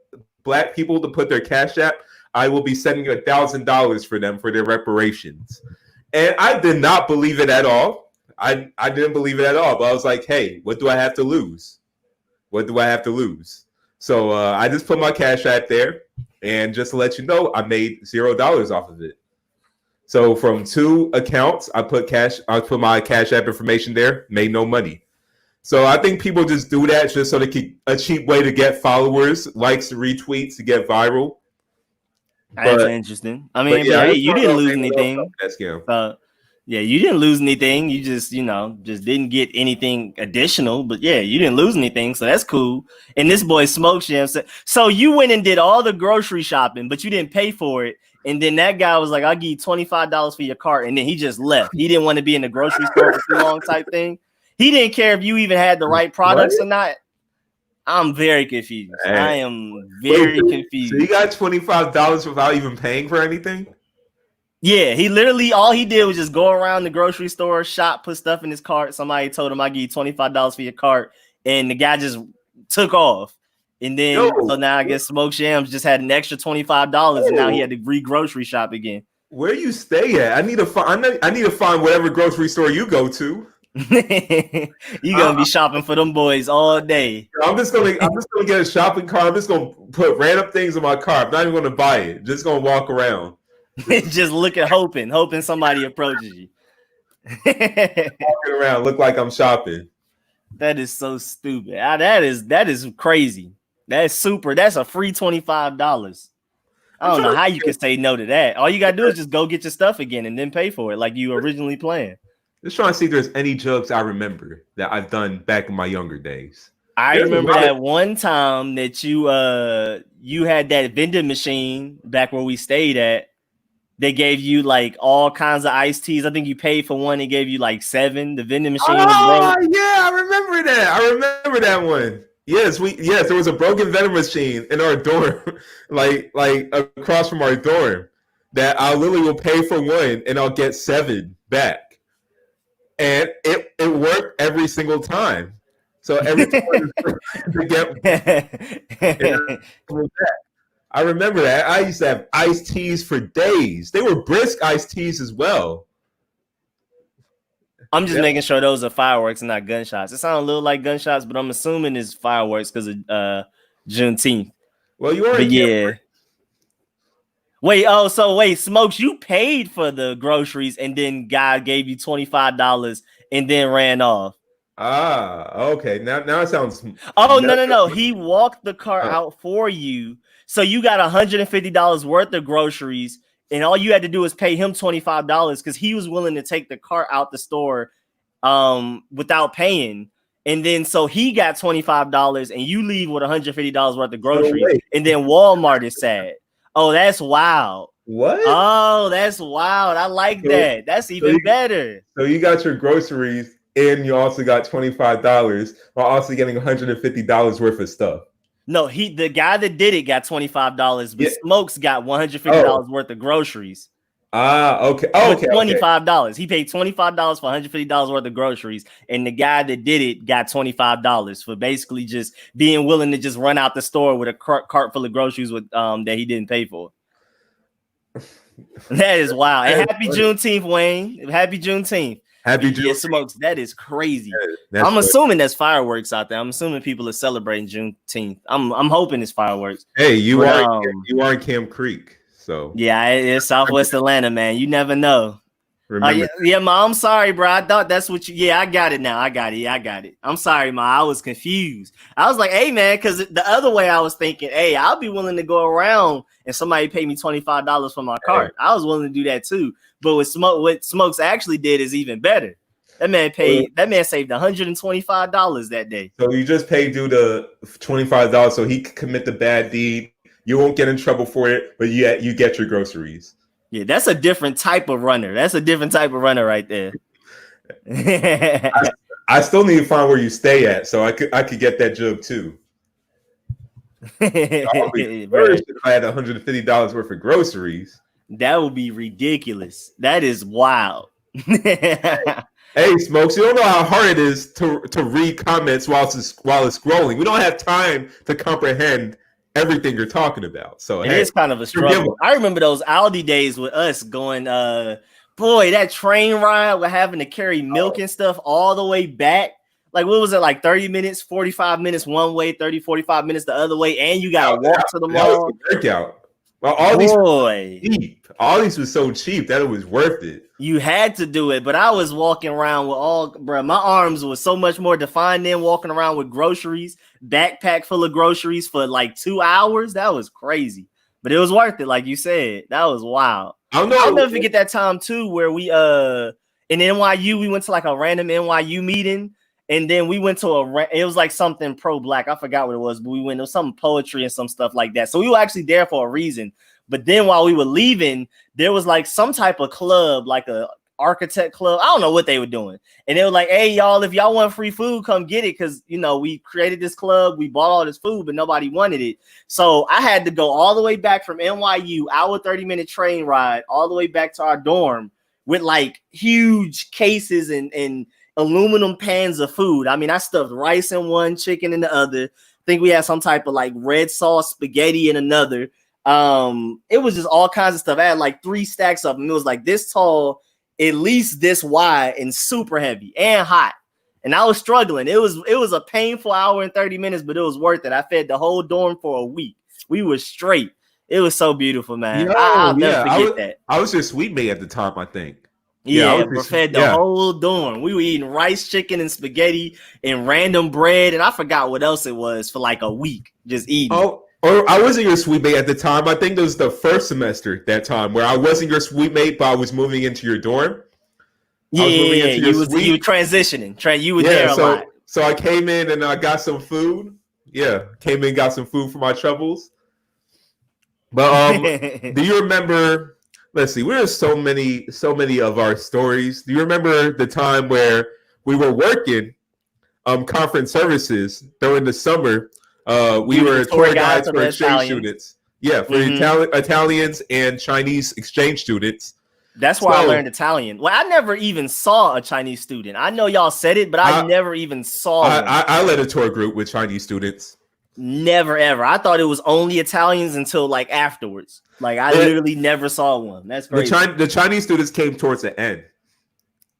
S2: black people to put their Cash App, I will be sending $1,000 for them for their reparations. And I did not believe it at all. I didn't believe it at all. But I was like, hey, what do I have to lose? So I just put my Cash App there. And just to let you know, I made $0 off of it. So from 2 accounts, I put my Cash App information there, made no money. So I think people just do that just so they can a cheap way to get followers, likes, retweets to get viral.
S1: That's interesting. I mean, but
S2: yeah,
S1: hey, you didn't lose anything.
S2: That scam.
S1: Yeah, you didn't lose anything. You just, just didn't get anything additional. But yeah, you didn't lose anything, so that's cool. And this boy Smoke Jam said, so you went and did all the grocery shopping, but you didn't pay for it. And then that guy was like, "I'll give you $25 for your cart," and then he just left. He didn't want to be in the grocery store for too long, type thing. He didn't care if you even had the right products or not. I'm very confused. Hey. I am very confused.
S2: So you got $25 without even paying for anything?
S1: Yeah, he literally, all he did was just go around the grocery store, shop, put stuff in his cart. Somebody told him, "I'll give you $25 for your cart." And the guy just took off. And then, so now I guess Smoke Shams just had an extra $25, and now he had to re-grocery shop again.
S2: Where you stay at? I need to find whatever grocery store you go to.
S1: You gonna be shopping for them boys all day.
S2: I'm just gonna get a shopping cart. I'm just gonna put random things in my car. I'm not even gonna buy it. Just gonna walk around.
S1: Just hoping somebody approaches you.
S2: Walking around, look like I'm shopping.
S1: That is so stupid. That is crazy. That's super. That's a free $25. I don't know how you can say no to that. All you gotta do is just go get your stuff again and then pay for it like you originally planned.
S2: Just trying to see if there's any jokes I remember that I've done back in my younger days.
S1: I remember that one time that you had that vending machine back where we stayed at. They gave you like all kinds of iced teas. I think you paid for one. They gave you like 7. The vending machine was broke.
S2: Yeah, I remember that. I remember that one. Yes, there was a broken vending machine in our dorm, like across from our dorm, that I literally will pay for one and I'll get 7 back. And it worked every single time. So every time to get I remember that. I used to have iced teas for days. They were brisk iced teas as well.
S1: I'm just making sure those are fireworks and not gunshots. It sounds a little like gunshots, but I'm assuming it's fireworks because of Juneteenth.
S2: Well, you already
S1: Wait, Smokes, you paid for the groceries and then God gave you $25 and then ran off.
S2: Okay. Now it sounds.
S1: Oh, no. He walked the cart out for you. So you got $150 worth of groceries. And all you had to do was pay him $25 because he was willing to take the cart out the store without paying. And then so he got $25 and you leave with $150 worth of groceries. And then Walmart is sad. Oh, that's wild.
S2: What?
S1: Oh, that's wild. I like that. That's even better.
S2: So you got your groceries and you also got $25 while also getting $150 worth of stuff.
S1: No, the guy that did it got $25, but Smokes got $150 worth of groceries.
S2: Okay.
S1: $25. He paid $25 for $150 worth of groceries, and the guy that did it got $25 for basically just being willing to just run out the store with a cart full of groceries with that he didn't pay for. That is wild. And happy Juneteenth, Wayne. Happy Juneteenth.
S2: Happy Juneteenth.
S1: Smokes. That is crazy. I'm assuming there's fireworks out there. I'm assuming people are celebrating Juneteenth. I'm hoping it's fireworks.
S2: Hey, you are in Camp Creek, so
S1: yeah, it's Southwest Atlanta, man. You never know. Yeah, Ma, I'm sorry, bro. I thought that's what you. Yeah, I got it now. I got it. I'm sorry, Ma. I was confused. I was like, hey, man, because the other way I was thinking, hey, I'll be willing to go around and somebody pay me $25 for my cart. I was willing to do that too. But what Smokes actually did is even better. That man saved $125 that day.
S2: So you just paid due to $25 so he could commit the bad deed. You won't get in trouble for it, but you get your groceries.
S1: Yeah, that's a different type of runner. That's a different type of runner right there.
S2: I still need to find where you stay at, so I could get that job too. I'll be first if I had $150 worth of groceries.
S1: That would be ridiculous. That is wild.
S2: Hey, Smokes, you don't know how hard it is to read comments while it's scrolling. We don't have time to comprehend everything you're talking about. So
S1: it is kind of a struggle. I remember those Aldi days with us going, boy, that train ride with having to carry milk and stuff all the way back. Like, what was it, like 30 minutes, 45 minutes one way, 30, 45 minutes the other way, and you got to walk to the mall.
S2: Workout. Well,
S1: Boy,
S2: cheap. All these was so cheap that it was worth it.
S1: you had to do it, but I was walking around with my arms was so much more defined than walking around with groceries, backpack full of groceries for like 2 hours. That was crazy, but it was worth it. Like you said, that was wild.
S2: I don't know.
S1: I'll never forget that time too, where we in NYU, we went to like a random NYU meeting, and then we went to it was like something pro-black. I forgot what it was, but we went to some poetry and some stuff like that. So we were actually there for a reason. But then while we were leaving, there was like some type of club, like a architect club. I don't know what they were doing. And they were like, hey, y'all, if y'all want free food, come get it. Because, you know, we created this club. We bought all this food, but nobody wanted it. So I had to go all the way back from NYU, hour 30-minute train ride, all the way back to our dorm with like huge cases and aluminum pans of food. I mean, I stuffed rice in one, chicken in the other. I think we had some type of like red sauce spaghetti in another. It was just all kinds of stuff. I had like 3 stacks of them. It was like this tall, at least this wide, and super heavy and hot. And I was struggling. It was a painful hour and 30 minutes, but it was worth it. I fed the whole dorm for a week. We were straight. It was so beautiful, man. I'll never forget that.
S2: I was your suite mate at the time, I think.
S1: Yeah, we fed the whole dorm. We were eating rice, chicken, and spaghetti and random bread, and I forgot what else it was for like a week, just eating.
S2: Oh, or I wasn't your suite mate at the time. I think it was the first semester that time where I wasn't your suite mate, but I was moving into your dorm.
S1: Yeah, you were transitioning. You were there a lot.
S2: So I came in and I got some food. Yeah, came in, got some food for my troubles. But do you remember? Let's see. We have so many of our stories. Do you remember the time where we were working conference services during the summer? We were tour guides for exchange students. Yeah, for Italians and Chinese exchange students.
S1: That's where I learned Italian. Well, I never even saw a Chinese student. I know y'all said it, but I never even saw one.
S2: I led a tour group with Chinese students.
S1: Never, ever. I thought it was only Italians until like afterwards. Like I literally never saw one. That's crazy.
S2: The Chinese students came towards the end.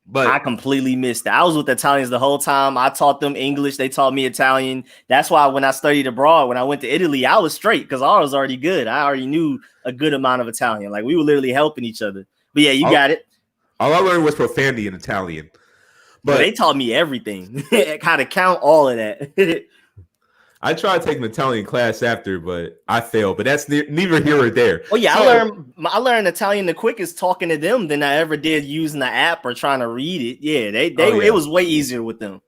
S2: But
S1: I completely missed it. I was with the Italians the whole time. I taught them English. They taught me Italian. That's why when I studied abroad, when I went to Italy, I was straight because I was already good. I already knew a good amount of Italian. Like we were literally helping each other. But yeah, you got it.
S2: All I learned was profanity in Italian. But
S1: they taught me everything. How to count all of that.
S2: I tried taking an Italian class after, but I failed. But that's neither here or there.
S1: Oh yeah, I learned Italian the quickest talking to them than I ever did using the app or trying to read it. Yeah, it was way easier with them.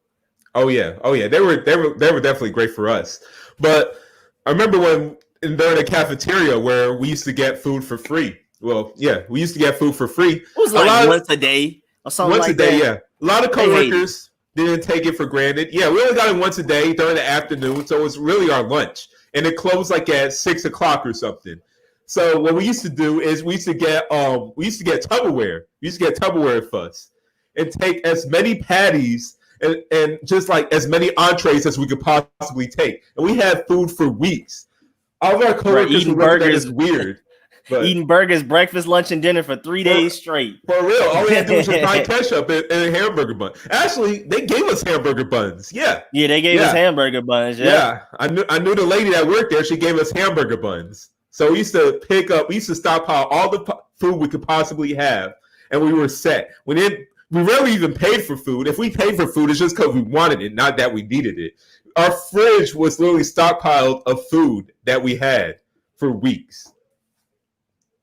S2: Oh yeah. They were definitely great for us. But I remember during the cafeteria where we used to get food for free. Well, yeah, we used to get food for free.
S1: It was like once a day or something like that.
S2: Yeah. A lot of coworkers didn't take it for granted. Yeah, we only got it once a day during the afternoon, so it was really our lunch. And it closed like at 6 o'clock or something. So what we used to do is we used to get Tupperware. We used to get Tupperware for us and take as many patties and just like as many entrees as we could possibly take. And we had food for weeks. All of our coworkers were looking at us weird. But
S1: eating burgers, breakfast, lunch, and dinner for 3 days straight.
S2: For real. All we had to do was just buy ketchup and a hamburger bun. Actually, they gave us hamburger buns. Yeah.
S1: Yeah, they gave us hamburger buns. Yeah.
S2: I knew the lady that worked there. She gave us hamburger buns. So we used to stockpile all the food we could possibly have, and we were set. We rarely even paid for food. If we paid for food, it's just because we wanted it, not that we needed it. Our fridge was literally stockpiled of food that we had for weeks.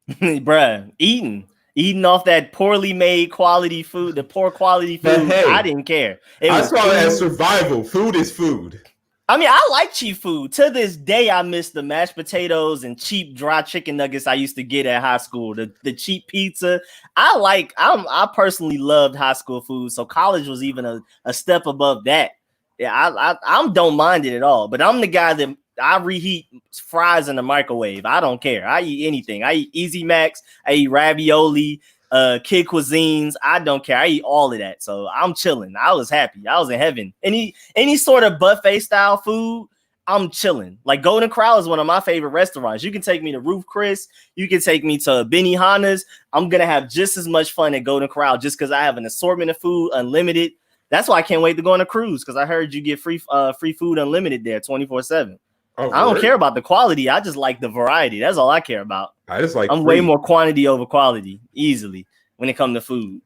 S1: Bruh, eating off that poorly made quality food, the poor quality food. Hey, I didn't care.
S2: I saw it as survival. Food is food.
S1: I mean, I like cheap food. To this day, I miss the mashed potatoes and cheap dry chicken nuggets I used to get at high school. The cheap pizza. I personally loved high school food, so college was even a step above that. Yeah, I don't mind it at all. But I'm the guy that I reheat fries in the microwave. I don't care. I eat anything. I eat Easy Macs. I eat ravioli, kid cuisines. I don't care. I eat all of that. So I'm chilling. I was happy. I was in heaven. Any sort of buffet style food, I'm chilling. Like Golden Corral is one of my favorite restaurants. You can take me to Roof Chris. You can take me to Benihana's. I'm going to have just as much fun at Golden Corral just because I have an assortment of food, unlimited. That's why I can't wait to go on a cruise because I heard you get free food unlimited there 24/7.
S2: Oh,
S1: I don't
S2: word?
S1: care about the quality. I just like the variety. That's all I care about.
S2: I just like
S1: I'm
S2: free.
S1: way more quantity over quality easily when it comes to food.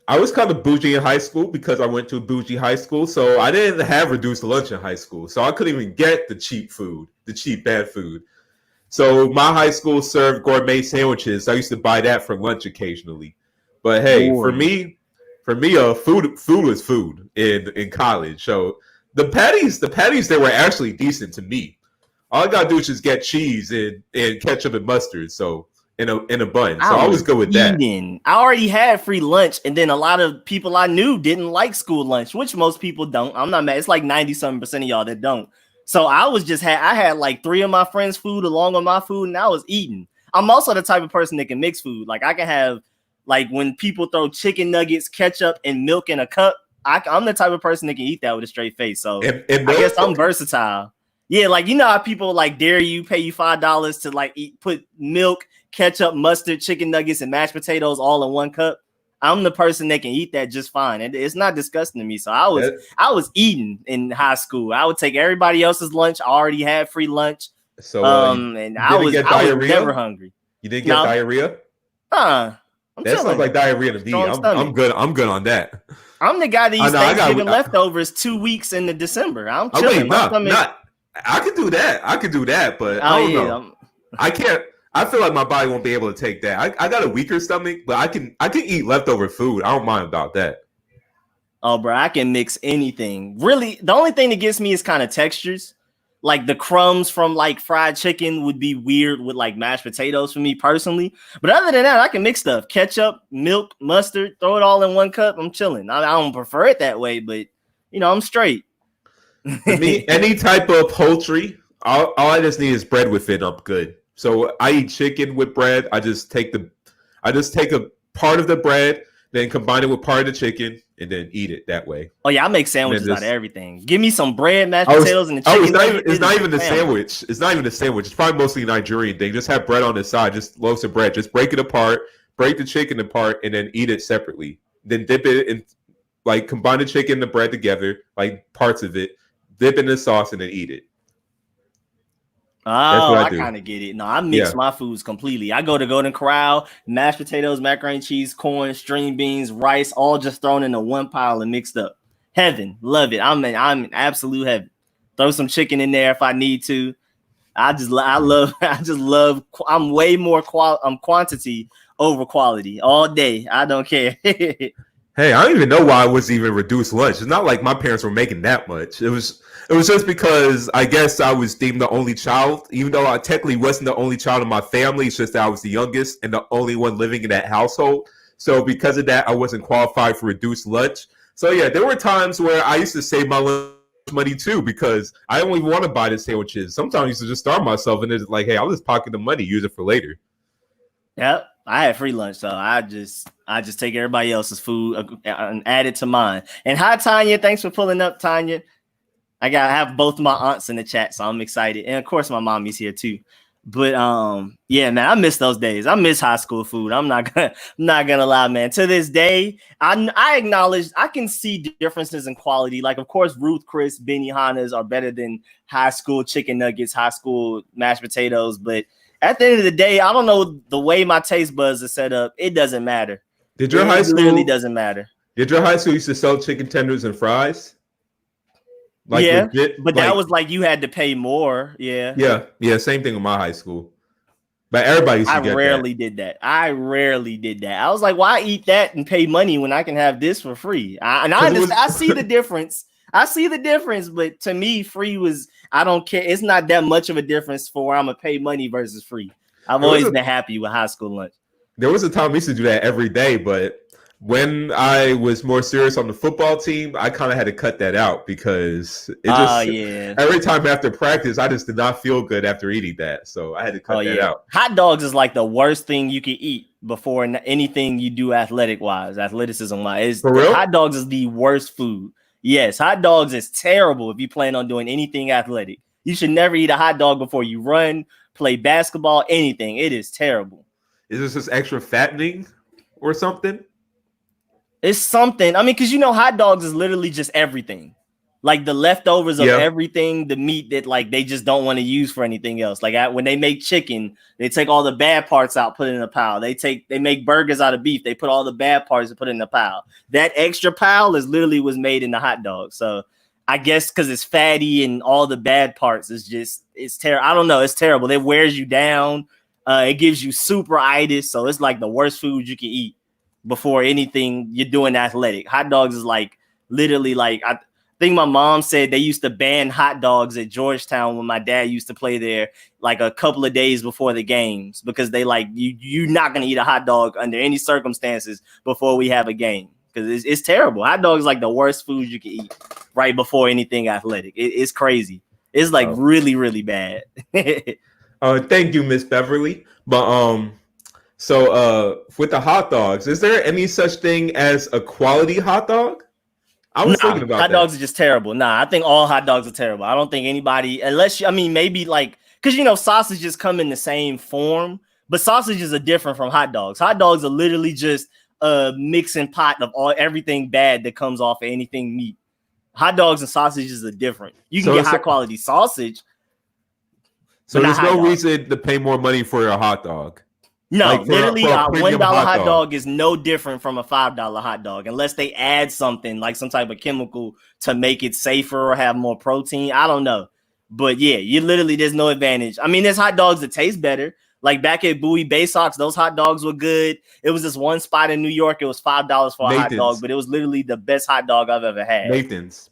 S2: I was kind of bougie in high school because I went to a bougie high school, so I didn't have reduced lunch in high school, so I couldn't even get the cheap food, the cheap bad food. So my high school served gourmet sandwiches. I used to buy that for lunch occasionally. But hey,
S1: Boy.
S2: food was food in college. So the patties they were actually decent to me. All I gotta do is just get cheese and ketchup and mustard. So in a bun.
S1: I
S2: So I was
S1: was
S2: good with that.
S1: eating. I already had free lunch, and then a lot of people I knew didn't like school lunch, which most people don't. I'm not mad. It's like 90-something% of y'all that don't. So I had like 3 of my friends' food along with my food, and I was eating. I'm also the type of person that can mix food. Like I can have, like when people throw chicken nuggets, ketchup, and milk in a cup, I'm the type of person that can eat that with a straight face. So
S2: And
S1: I guess I'm
S2: milk?
S1: versatile. Yeah, like you know how people like dare you, pay you $5 to like put milk, ketchup, mustard, chicken nuggets, and mashed potatoes all in one cup. I'm the person that can eat that just fine. It's not disgusting to me. So
S2: That,
S1: I was eating in high school. I would take everybody else's lunch. I already had free lunch.
S2: so
S1: And
S2: you didn't get
S1: I was never
S2: diarrhea?
S1: hungry.
S2: You didn't get
S1: No,
S2: diarrhea?
S1: I'm
S2: That sounds
S1: chilling.
S2: like diarrhea to me.
S1: Strong
S2: I'm
S1: stomach.
S2: good. I'm good on that.
S1: I'm the guy that
S2: I
S1: eats
S2: know.
S1: Thanksgiving leftovers 2 weeks into December. I'm
S2: Oh
S1: chilling.
S2: wait,
S1: My
S2: no,
S1: stomach.
S2: not. I could do that. I could do that, but
S1: Oh
S2: I don't
S1: yeah.
S2: know. I can't. I feel like my body won't be able to take that. I got a weaker stomach, but I can eat leftover food. I don't mind about that.
S1: Oh, bro, I can mix anything. Really, the only thing that gets me is kind of textures. Like the crumbs from like fried chicken would be weird with like mashed potatoes for me personally. But other than that, I can mix stuff. Ketchup, milk, mustard, throw it all in one cup. I'm chilling. I don't prefer it that way, but I'm straight.
S2: To me, any type of poultry, all I just need is bread with it. I'm good. So I eat chicken with bread. I just take a part of the bread, then combine it with part of the chicken, and then eat it that way.
S1: Oh yeah, I make sandwiches out of everything. Give me some bread, mashed potatoes, and the chicken.
S2: It's not even the sandwich. It's not even the sandwich. It's probably mostly a Nigerian thing. Just have bread on the side, just loaves of bread. Just break it apart, break the chicken apart, and then eat it separately. Then dip it in, like combine the chicken and the bread together, like parts of it. Dip it in the sauce and then eat it. That's
S1: Oh,
S2: what I
S1: I
S2: do.
S1: kind of get it. No, I mix my foods completely. I go to Golden Corral, mashed potatoes, macaroni and cheese, corn, string beans, rice, all just thrown into one pile and mixed up. Heaven, love it. I'm in absolute heaven. Throw some chicken in there if I need to. I just love. I'm way more quantity over quality all day. I don't care.
S2: Hey, I don't even know why it was even reduced lunch. It's not like my parents were making that much. It was just because I guess I was deemed the only child, even though I technically wasn't the only child in my family. It's just that I was the youngest and the only one living in that household. So because of that, I wasn't qualified for reduced lunch. So yeah, there were times where I used to save my lunch money too because I don't even want to buy the sandwiches. Sometimes I used to just starve myself and it's like, hey, I'll just pocket the money, use it for later.
S1: Yep, I had free lunch, so I just take everybody else's food and add it to mine. And hi, Tanya, thanks for pulling up, Tanya. I have both my aunts in the chat, so I'm excited, and of course, my mommy's here too. But yeah, man, I miss those days. I miss high school food. I'm not gonna lie, man. To this day, I acknowledge I can see differences in quality. Like, of course, Ruth Chris, Benihana's are better than high school chicken nuggets, high school mashed potatoes, but at the end of the day, I don't know the way my taste buds are set up. It doesn't matter.
S2: Did your high school
S1: literally doesn't matter?
S2: Did your high school used to sell chicken tenders and fries? Like
S1: yeah,
S2: legit,
S1: but that was like you had to pay more. Yeah.
S2: Same thing with my high school. But everybody used to get
S1: rarely did that. I rarely did that. I was like, why eat that and pay money when I can have this for free? I see the difference. I see the difference, but to me, free was, I don't care. It's not that much of a difference for where I'm gonna pay money versus free. I've always been happy with high school lunch.
S2: There was a time we used to do that every day, but when I was more serious on the football team, I kind of had to cut that out because it just every time after practice, I just did not feel good after eating that. So I had to cut that out.
S1: Hot dogs is like the worst thing you can eat before anything you do athleticism wise.
S2: For real?
S1: Hot dogs is the worst food. Yes, hot dogs is terrible if you plan on doing anything athletic. You should never eat a hot dog before you run, play basketball, anything. It is terrible.
S2: Is this just extra fattening or something?
S1: It's something. I mean, because hot dogs is literally just everything. Like the leftovers of everything, the meat that like they just don't want to use for anything else. Like when they make chicken, they take all the bad parts out, put it in a pile. They make burgers out of beef. They put all the bad parts and put it in a pile. That extra pile is literally was made in the hot dog. So I guess because it's fatty and all the bad parts it's terrible. I don't know. It's terrible. It wears you down. It gives you superitis. So it's like the worst food you can eat before anything you're doing athletic. Hot dogs is like literally like I think my mom said they used to ban hot dogs at Georgetown when my dad used to play there like a couple of days before the games because they like you're not going to eat a hot dog under any circumstances before we have a game because it's terrible. Hot dogs like the worst food you can eat right before anything athletic. It's crazy. It's like really, really bad.
S2: Thank you, Miss Beverly. But so with the hot dogs, is there any such thing as a quality hot dog? I was thinking about
S1: hot dogs are just terrible. Nah, I think all hot dogs are terrible. I don't think anybody, unless maybe like, because sausages come in the same form, but sausages are different from hot dogs. Hot dogs are literally just a mixing pot of everything bad that comes off of anything meat. Hot dogs and sausages are different. You can get high quality sausage.
S2: So there's no reason to pay more money for a hot dog.
S1: No, like literally a $1 hot dog is no different from a $5 hot dog unless they add something like some type of chemical to make it safer or have more protein. I don't know. But yeah, there's no advantage. I mean, there's hot dogs that taste better. Like back at Bowie Bay Sox, those hot dogs were good. It was this one spot in New York. It was $5 for a hot dog, but it was literally the best hot dog I've ever had.
S2: Nathan's.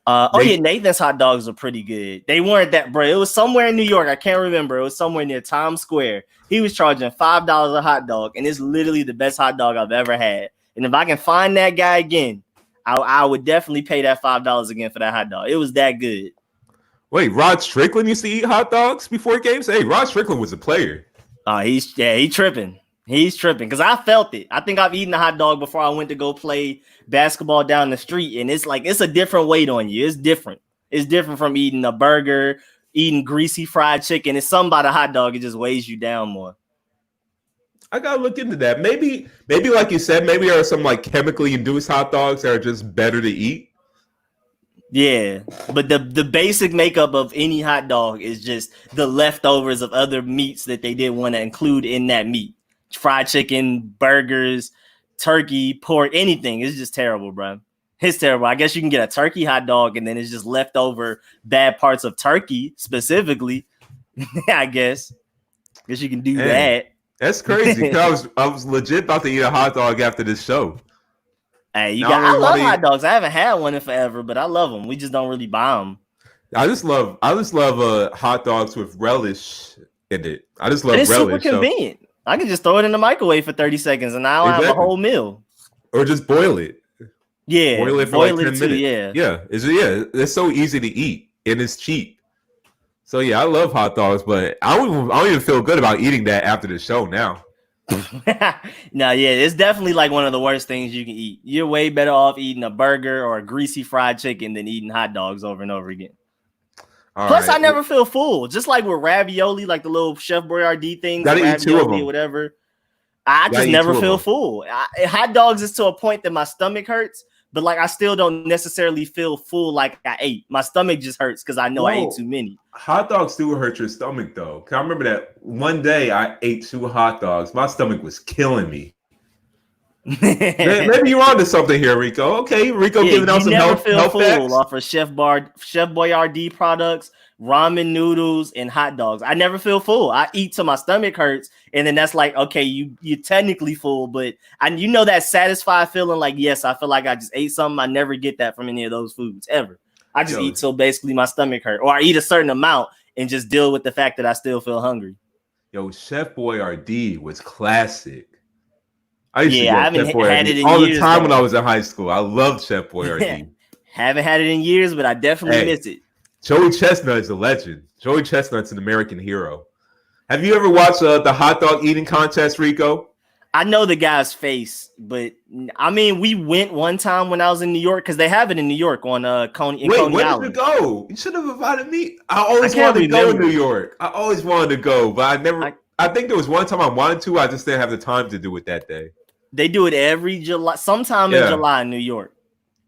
S1: Nathan's hot dogs are pretty good. They weren't that, bro. It was somewhere in New York. I can't remember. It was somewhere near Times Square. He was charging $5 a hot dog, and it's literally the best hot dog I've ever had. And if I can find that guy again, I would definitely pay that $5 again for that hot dog. It was that good.
S2: Wait, Rod Strickland used to eat hot dogs before games? Hey, Rod Strickland was a player.
S1: He's tripping. He's tripping because I felt it. I think I've eaten a hot dog before I went to go play basketball down the street, and it's like it's a different weight on you. It's different. It's different from eating a burger, eating greasy fried chicken. It's something about a hot dog. It just weighs you down more.
S2: I gotta look into that. Maybe like you said, maybe there are some like chemically induced hot dogs that are just better to eat.
S1: Yeah, but the basic makeup of any hot dog is just the leftovers of other meats that they didn't want to include in that meat. Fried chicken, burgers, turkey, pork, anything. It's just terrible, bro. It's terrible. I guess you can get a turkey hot dog and then it's just leftover bad parts of turkey specifically. I guess you can do that.
S2: That's crazy. I was legit about to eat a hot dog after this show.
S1: Hey, I love hot dogs. I haven't had one in forever, but I love them. We just don't really buy them.
S2: I just love hot dogs with relish in it. I just love relish.
S1: It's super convenient. I can just throw it in the microwave for 30 seconds and now I have a whole meal.
S2: Or just boil it.
S1: Yeah.
S2: Boil it for like 10 minutes. Yeah. It's so easy to eat and it's cheap. So yeah, I love hot dogs, but I don't even feel good about eating that after the show now.
S1: No, yeah, it's definitely like one of the worst things you can eat. You're way better off eating a burger or a greasy fried chicken than eating hot dogs over and over again. Plus, I never feel full. Just like with ravioli, like the little Chef Boyardee things, ravioli or whatever. I just never feel full. Hot dogs is to a point that my stomach hurts, but like I still don't necessarily feel full like I ate. My stomach just hurts because I know I ate too many.
S2: Hot dogs do hurt your stomach though. I remember that one day I ate 2 hot dogs. My stomach was killing me. Maybe you're onto something here, Rico. Okay, Rico giving out some health facts
S1: off of Chef Boyardee products, ramen noodles, and hot dogs. I never feel full. I eat till my stomach hurts, and then that's like, okay, you're technically full, but that satisfied feeling like, yes, I feel like I just ate something. I never get that from any of those foods ever. I just eat till basically my stomach hurt, or I eat a certain amount and just deal with the fact that I still feel hungry.
S2: Yo, Chef Boyardee was classic. I haven't had it in all years, the time when I was in high school. I loved Chef Boyardee.
S1: Haven't had it in years, but I definitely miss it.
S2: Joey Chestnut is a legend. Joey Chestnut's an American hero. Have you ever watched the hot dog eating contest, Rico?
S1: I know the guy's face, but I mean, we went one time when I was in New York because they have it in New York on Coney Island.
S2: Where did you go? You should have invited me. I always wanted to go to New York. I always wanted to go, but I never. I think there was one time I wanted to. I just didn't have the time to do it that day.
S1: They do it every July, sometime in July in New York.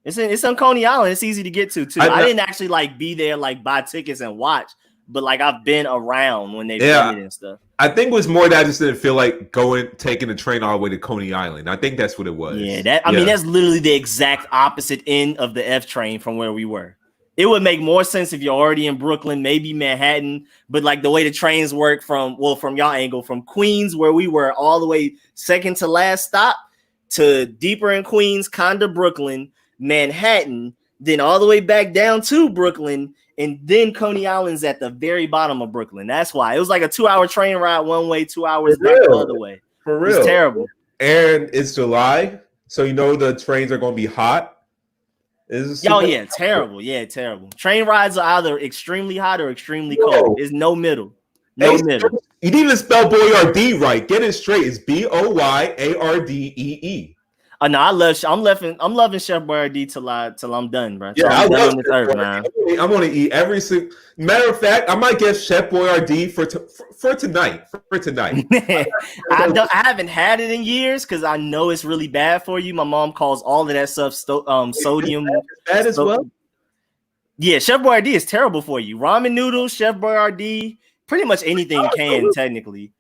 S1: It's on Coney Island. It's easy to get to too. I didn't actually like be there, like buy tickets and watch, but like I've been around when they've done it and stuff.
S2: I think it was more that I just didn't feel like taking the train all the way to Coney Island. I think that's what it was.
S1: Yeah, I mean that's literally the exact opposite end of the F train from where we were. It would make more sense if you're already in Brooklyn, maybe Manhattan, but like the way the trains work from y'all angle, from Queens, where we were, all the way second to last stop to deeper in Queens, kind of Brooklyn, Manhattan, then all the way back down to Brooklyn, and then Coney Island's at the very bottom of Brooklyn. That's why it was like a 2-hour train ride one way, 2 hours back the other way.
S2: For real.
S1: It's terrible.
S2: And it's July, so the trains are going to be hot.
S1: Terrible. Yeah, terrible. Train rides are either extremely hot or extremely cold. There's no middle. No middle.
S2: You didn't even spell Boyardee right. Get it straight. It's Boyardee.
S1: No, I'm loving Chef Boyardee till I'm done, bro.
S2: Yeah, I'm done on this earth, man. I'm gonna eat every single. Matter of fact, I might get Chef Boyardee for tonight. For tonight.
S1: I haven't had it in years because I know it's really bad for you. My mom calls all of that stuff sodium.
S2: Bad as well.
S1: Yeah, Chef Boyardee is terrible for you. Ramen noodles, Chef Boyardee, pretty much anything can technically.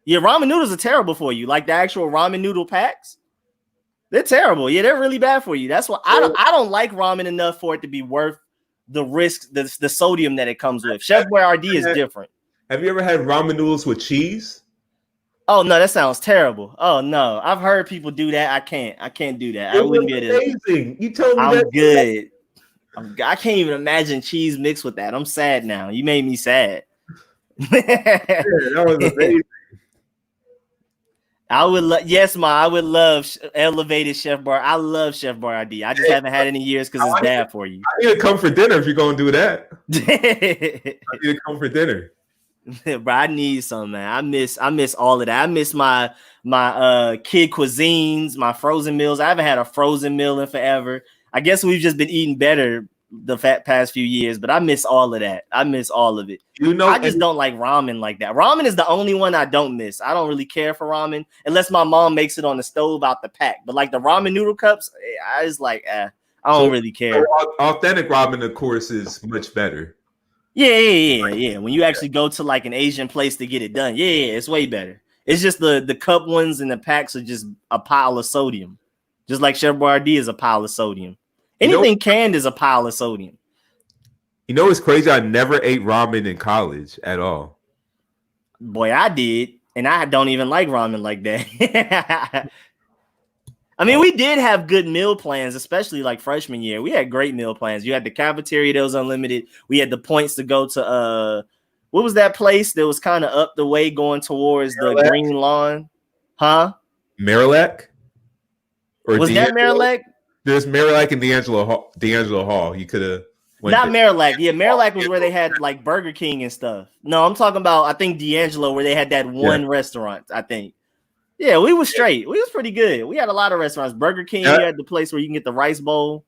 S1: Yeah, ramen noodles are terrible for you. Like the actual ramen noodle packs, they're terrible. Yeah, they're really bad for you. That's why I don't like ramen enough for it to be worth the risk, the sodium that it comes with. Chef Boyardee is different.
S2: Have you ever had ramen noodles with cheese?
S1: Oh no, that sounds terrible. Oh no, I've heard people do that. I can't do that. I wouldn't be able to.
S2: Amazing. You told me
S1: I'm good. I can't even imagine cheese mixed with that. I'm sad now. You made me sad.
S2: That was amazing.
S1: I would love elevated Chef Bar. I love Chef Boyardee. I just haven't had it in years because it's bad for you.
S2: I need to come for dinner if you're gonna do that. I need to come for dinner.
S1: Bro, I need some, man. I miss all of that. I miss my kid cuisines, my frozen meals. I haven't had a frozen meal in forever. I guess we've just been eating better the past few years, but I miss all of that. I miss all of it. I just don't like ramen like that. Ramen is the only one I don't miss. I don't really care for ramen unless my mom makes it on the stove out the pack. But like the ramen noodle cups, I just like, I don't really care.
S2: Authentic ramen, of course, is much better.
S1: Yeah. When you actually go to like an Asian place to get it done, it's way better. It's just the cup ones and the packs are just a pile of sodium. Just like Chef Boyardee is a pile of sodium. Anything canned is a pile of sodium.
S2: You know what's crazy? I never ate ramen in college at all.
S1: Boy, I did, and I don't even like ramen like that. I mean, we did have good meal plans, especially like freshman year. We had great meal plans. You had the cafeteria that was unlimited. We had the points to go to what was that place that was kind of up the way going towards the Green Lawn? Huh?
S2: Marillac?
S1: Or was that Marillac?
S2: There's Marillac and D'Angelo Hall. You could have
S1: not Marillac. Yeah, Marillac was where they had like Burger King and stuff. No, I'm talking about I think D'Angelo where they had that one restaurant. I think. Yeah, we was straight. We was pretty good. We had a lot of restaurants. Burger King. You had the place where you can get the rice bowl.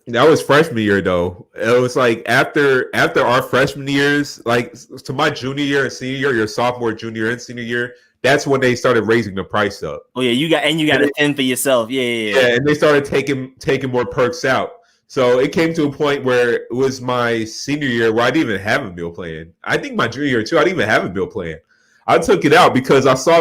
S2: That was freshman year though. It was like after our freshman years, like to my junior year and senior year, your sophomore, junior, and senior year. That's when they started raising the price up. Oh yeah, you got a 10 for yourself. Yeah, and they started taking more perks out. So it came to a point where it was my senior year where I didn't even have a meal plan. I think my junior year too, I didn't even have a meal plan. I took it out because I saw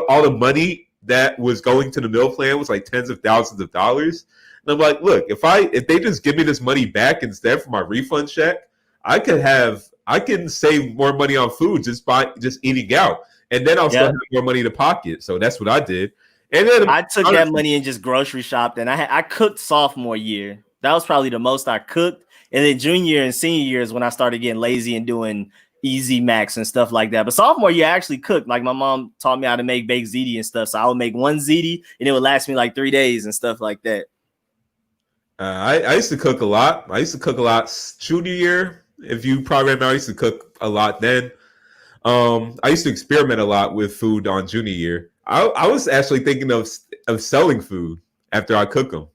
S2: all the money that was going to the meal plan was like tens of thousands of dollars. And I'm like, look, if they just give me this money back instead for my refund check, I can save more money on food just eating out. And then I'll still have more money to pocket. So that's what I did. And then I took that money and just grocery shopped. And I cooked sophomore year. That was probably the most I cooked. And then junior and senior year is when I started getting lazy and doing Easy Macs and stuff like that. But sophomore year, I actually cooked. Like my mom taught me how to make baked ziti and stuff. So I would make one ziti and it would last me like 3 days and stuff like that. I used to cook a lot. Junior year. If you probably remember, I used to cook a lot then. I used to experiment a lot with food on junior year. I was actually thinking of selling food after I cook them.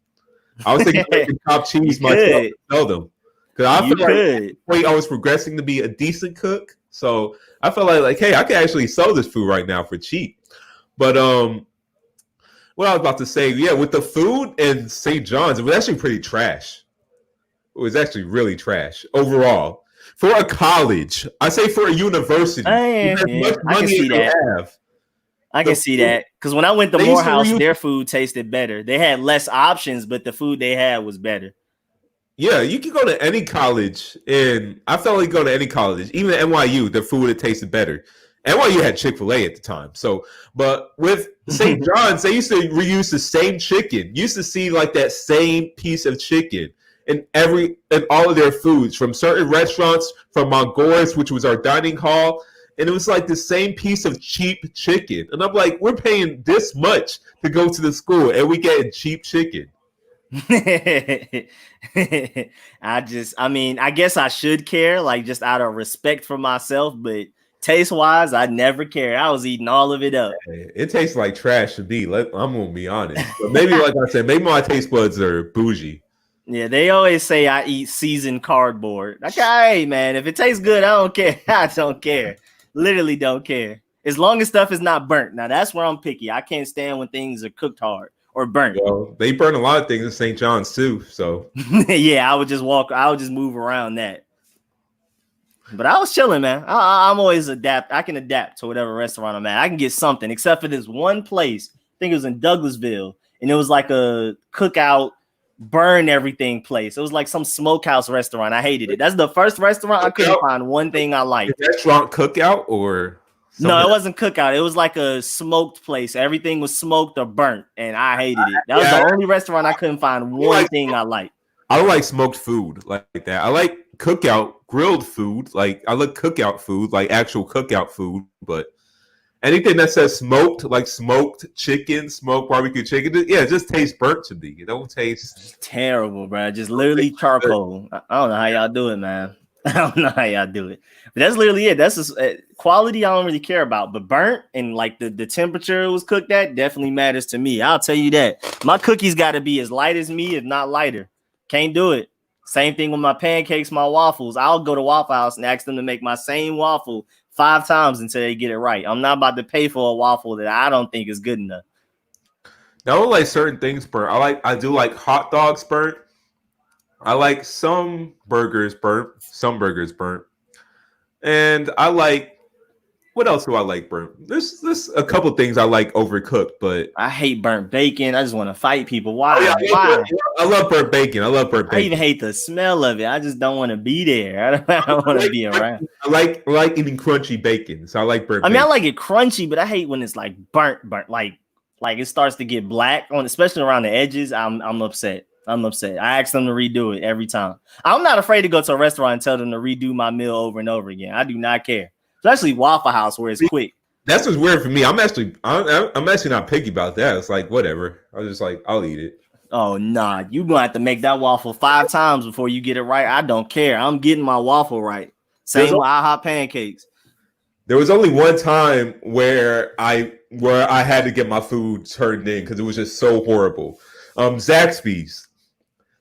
S2: I was thinking of top cheese myself and sell them because I feel like I was progressing to be a decent cook. So I felt like hey, I could actually sell this food right now for cheap. But what I was about to say, yeah, with the food in St. John's, it was actually pretty trash. It was actually really trash overall. For a college, I say for a university,
S1: Yeah,
S2: much
S1: I can
S2: money
S1: see
S2: as they
S1: that.
S2: have.
S1: I can see that because when I went to Morehouse, their food tasted better. They had less options, but the food they had was better.
S2: Yeah, you can go to any college, and I felt like go to any college, even at NYU, the food it tasted better. NYU had Chick-fil-A at the time, so but with St. John's, they used to reuse the same chicken. You used to see like that same piece of chicken in all of their foods, from certain restaurants, from Mongore's, which was our dining hall, and it was like the same piece of cheap chicken. And I'm like, we're paying this much to go to the school, and we get cheap chicken.
S1: I guess I should care, like just out of respect for myself, but taste wise, I never cared. I was eating all of it up.
S2: It tastes like trash to me. I'm gonna be honest. But maybe, like I said, maybe my taste buds are bougie.
S1: Yeah, they always say I eat seasoned cardboard. Like, hey man, if it tastes good, I don't care. I don't care. Literally don't care. As long as stuff is not burnt. Now that's where I'm picky. I can't stand when things are cooked hard or burnt.
S2: Well, they burn a lot of things in St. John's too. So
S1: yeah, I would just move around that. But I was chilling, man. I'm always adapt. I can adapt to whatever restaurant I'm at. I can get something, except for this one place. I think it was in Douglasville, and it was like a cookout, burn everything place. It was like some smokehouse restaurant. I hated it. That's the first restaurant I couldn't find one thing I liked.
S2: Restaurant cookout or
S1: something? No, it wasn't cookout. It was like a smoked place. Everything was smoked or burnt, and I hated it. That was the only restaurant I couldn't find one thing I liked.
S2: I don't like smoked food like that. I like cookout grilled food. Like I like cookout food, like actual cookout food. But anything that says smoked, like smoked chicken, smoked barbecue chicken, yeah, it just tastes burnt to me. It don't taste
S1: it's terrible, bro. Just literally charcoal. I don't know how y'all do it, man. I don't know how y'all do it. But that's literally it. That's just quality I don't really care about. But burnt and like the temperature it was cooked at definitely matters to me. I'll tell you that. My cookies got to be as light as me, if not lighter. Can't do it. Same thing with my pancakes, my waffles. I'll go to Waffle House and ask them to make my same waffle 5 times until they get it right. I'm not about to pay for a waffle that I don't think is good enough.
S2: I don't like certain things burnt. I do like hot dogs burnt. I like some burgers burnt. And I like, what else do I like burnt? There's a couple things I like overcooked, but
S1: I hate burnt bacon. I just want to fight people. Why?
S2: Why? I love burnt bacon. I
S1: even hate the smell of it. I just don't want to be there. I don't want to be around.
S2: I like eating crunchy bacon, so I like burnt.
S1: I like it crunchy, but I hate when it's like burnt, like it starts to get black on, especially around the edges. I'm upset. I ask them to redo it every time. I'm not afraid to go to a restaurant and tell them to redo my meal over and over again. I do not care. Especially Waffle House where it's quick.
S2: That's what's weird for me. I'm actually not picky about that. It's like whatever. I was just like, I'll eat it.
S1: Oh nah, you gonna have to make that waffle 5 times before you get it right. I don't care. I'm getting my waffle right. Same with IHOP pancakes.
S2: There was only one time where I had to get my food turned in because it was just so horrible. Zaxby's,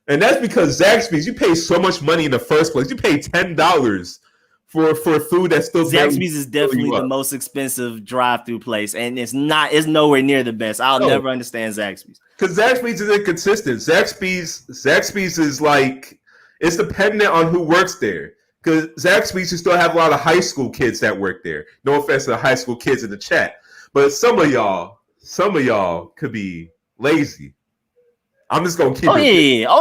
S2: and that's because Zaxby's, you pay so much money in the first place. You pay $10 for food that's still
S1: Zaxby's is definitely the most expensive drive-through place, and it's nowhere near the best. I'll never understand Zaxby's
S2: because Zaxby's is inconsistent. Zaxby's is like, it's dependent on who works there. Because Zaxby's, you still have a lot of high school kids that work there. No offense to the high school kids in the chat, but some of y'all could be lazy. I'm just gonna keep.
S1: Oh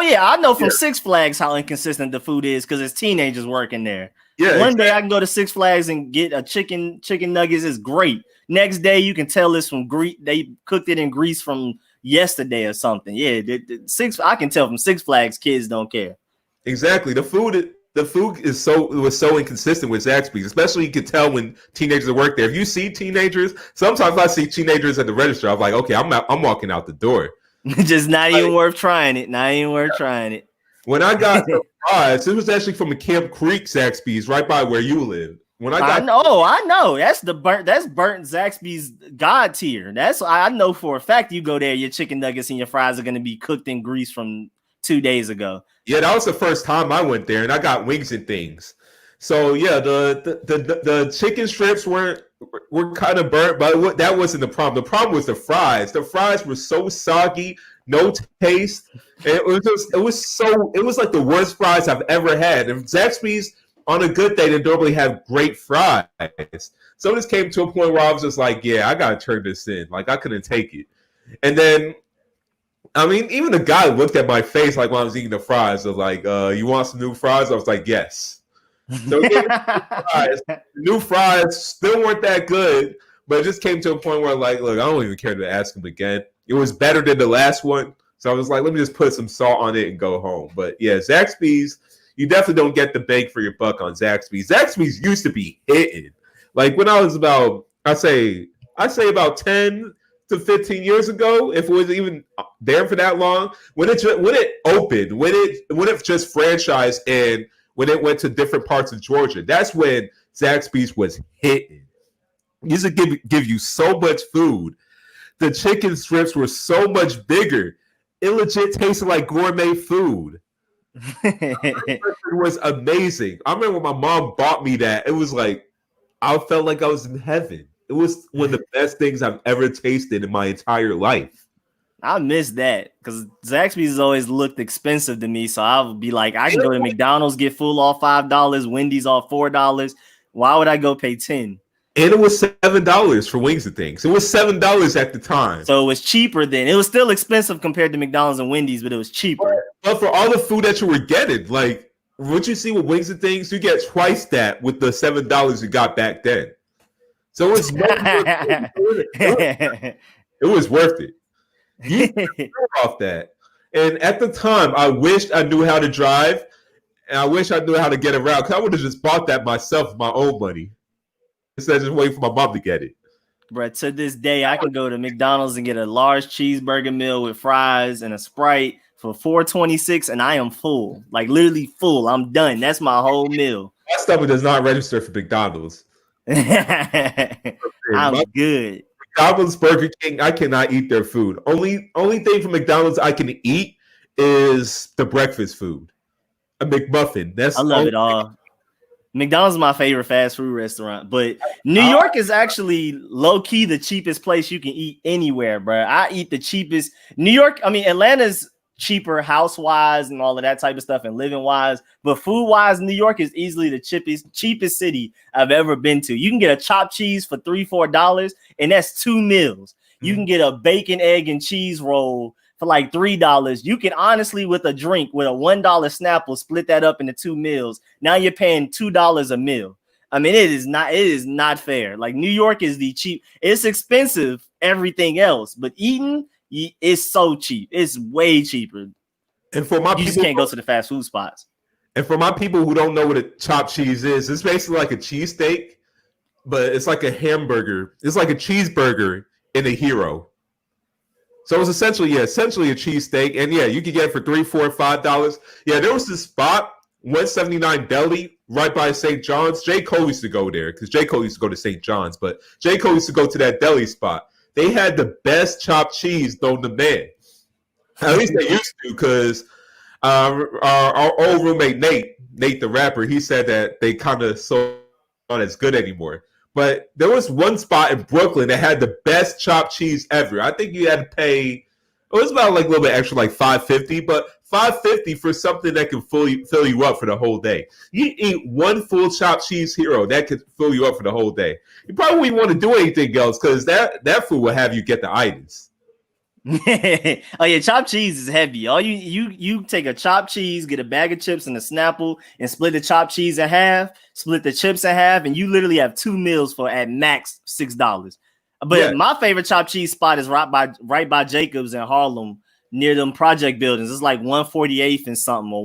S1: yeah. I know from Six Flags how inconsistent the food is because it's teenagers working there. Yeah. One day I can go to Six Flags and get a chicken nuggets. Is great. Next day you can tell it's from grease. They cooked it in grease from yesterday or something. Yeah. I can tell from Six Flags kids don't care.
S2: Exactly. The food was so inconsistent with Zaxby's, especially you could tell when teenagers work there. If you see teenagers, sometimes I see teenagers at the register. I'm like, okay, I'm walking out the door.
S1: Just not even worth trying it. Not even worth trying it.
S2: When I got the fries, it was actually from a Camp Creek Zaxby's right by where you live. I know. That's burnt Zaxby's God tier. I know for a fact you go there, your chicken nuggets and your fries are going to be cooked in grease from 2 days ago. Yeah, that was the first time I went there, and I got wings and things. So yeah, the chicken strips weren't were kind of burnt, but that wasn't the problem. The problem was the fries. The fries were so soggy, no taste. It was like the worst fries I've ever had. And Zaxby's on a good day, they normally have great fries. So this came to a point where I was just like, yeah, I gotta turn this in. Like I couldn't take it. And then I mean, even the guy looked at my face like when I was eating the fries. I was like, you want some new fries? I was like, yes. So fries. New fries still weren't that good, but it just came to a point where like, look, I don't even care to ask him again. It was better than the last one. So I was like, let me just put some salt on it and go home. But yeah, Zaxby's, you definitely don't get the bang for your buck on Zaxby's. Zaxby's used to be hitting. Like when I was about, I say about 10 to 15 years ago, if it was even there for that long, when it opened, when it just franchised and when it went to different parts of Georgia, that's when Zaxby's was hitting. It used to give you so much food. The chicken strips were so much bigger. It legit tasted like gourmet food. It was amazing. I remember when my mom bought me that. It was like I felt like I was in heaven. It was one of the best things I've ever tasted in my entire life.
S1: I miss that because Zaxby's has always looked expensive to me. So I'll be like, I can go to McDonald's, get full off $5, Wendy's off $4. Why would I go pay 10?
S2: And it was $7 for wings and things. It was $7 at the time.
S1: So it was cheaper then. It was still expensive compared to McDonald's and Wendy's, but it was cheaper.
S2: But for all the food that you were getting, like what you see with wings and things, you get twice that with the $7 you got back then. So it was worth it. You off that. And at the time, I wished I knew how to drive, and I wish I knew how to get around. Because I would have just bought that myself with my own money instead of just waiting for my mom to get it.
S1: Bro, to this day, I can go to McDonald's and get a large cheeseburger meal with fries and a Sprite for $4.26, and I am full. Like literally full. I'm done. That's my whole meal.
S2: My stomach does not register for McDonald's.
S1: I'm good.
S2: McDonald's, Burger King, I cannot eat their food. Only thing from McDonald's I can eat is the breakfast food. A McMuffin. I
S1: love it all. McDonald's is my favorite fast food restaurant, but New York is actually low-key the cheapest place you can eat anywhere, bro. I eat the cheapest. New York, I mean, Atlanta's cheaper house-wise and all of that type of stuff and living-wise, but food-wise, New York is easily the cheapest city I've ever been to. You can get a chopped cheese for $3-4, and that's 2 meals. You can get a bacon, egg, and cheese roll for like $3. You can honestly, with a drink, with a $1 Snapple, split that up into 2 meals. Now you're paying $2 a meal. I mean, it is not fair. Like New York is the cheap. It's expensive, everything else, but eating is so cheap. It's way cheaper.
S2: And for my
S1: you just can't go to the fast food spots.
S2: And for my people who don't know what a chopped cheese is, it's basically like a cheesesteak, but it's like a hamburger. It's like a cheeseburger in a hero. So it's essentially a cheesesteak, and yeah, you can get it for $3, $4, $5. Yeah, there was this spot, 179 Deli, right by St. John's. J. Cole used to go there because J. Cole used to go to St. John's, but J. Cole used to go to that deli spot. They had the best chopped cheese known to man. At least they used to, because our old roommate Nate the rapper, he said that they kind of so not as good anymore. But there was one spot in Brooklyn that had the best chopped cheese ever. I think you had to pay, it was about like a little bit extra, like $5.50, but $5.50 for something that can fill you up for the whole day. You eat one full chopped cheese hero, that could fill you up for the whole day. You probably wouldn't want to do anything else because that food will have you get the itis.
S1: Oh yeah, chopped cheese is heavy. All you take a chopped cheese, get a bag of chips and a Snapple, and split the chopped cheese in half, split the chips in half, and you literally have 2 meals for at max $6. But my favorite chopped cheese spot is right by Jacobs in Harlem, near them project buildings. It's like 148th and something, or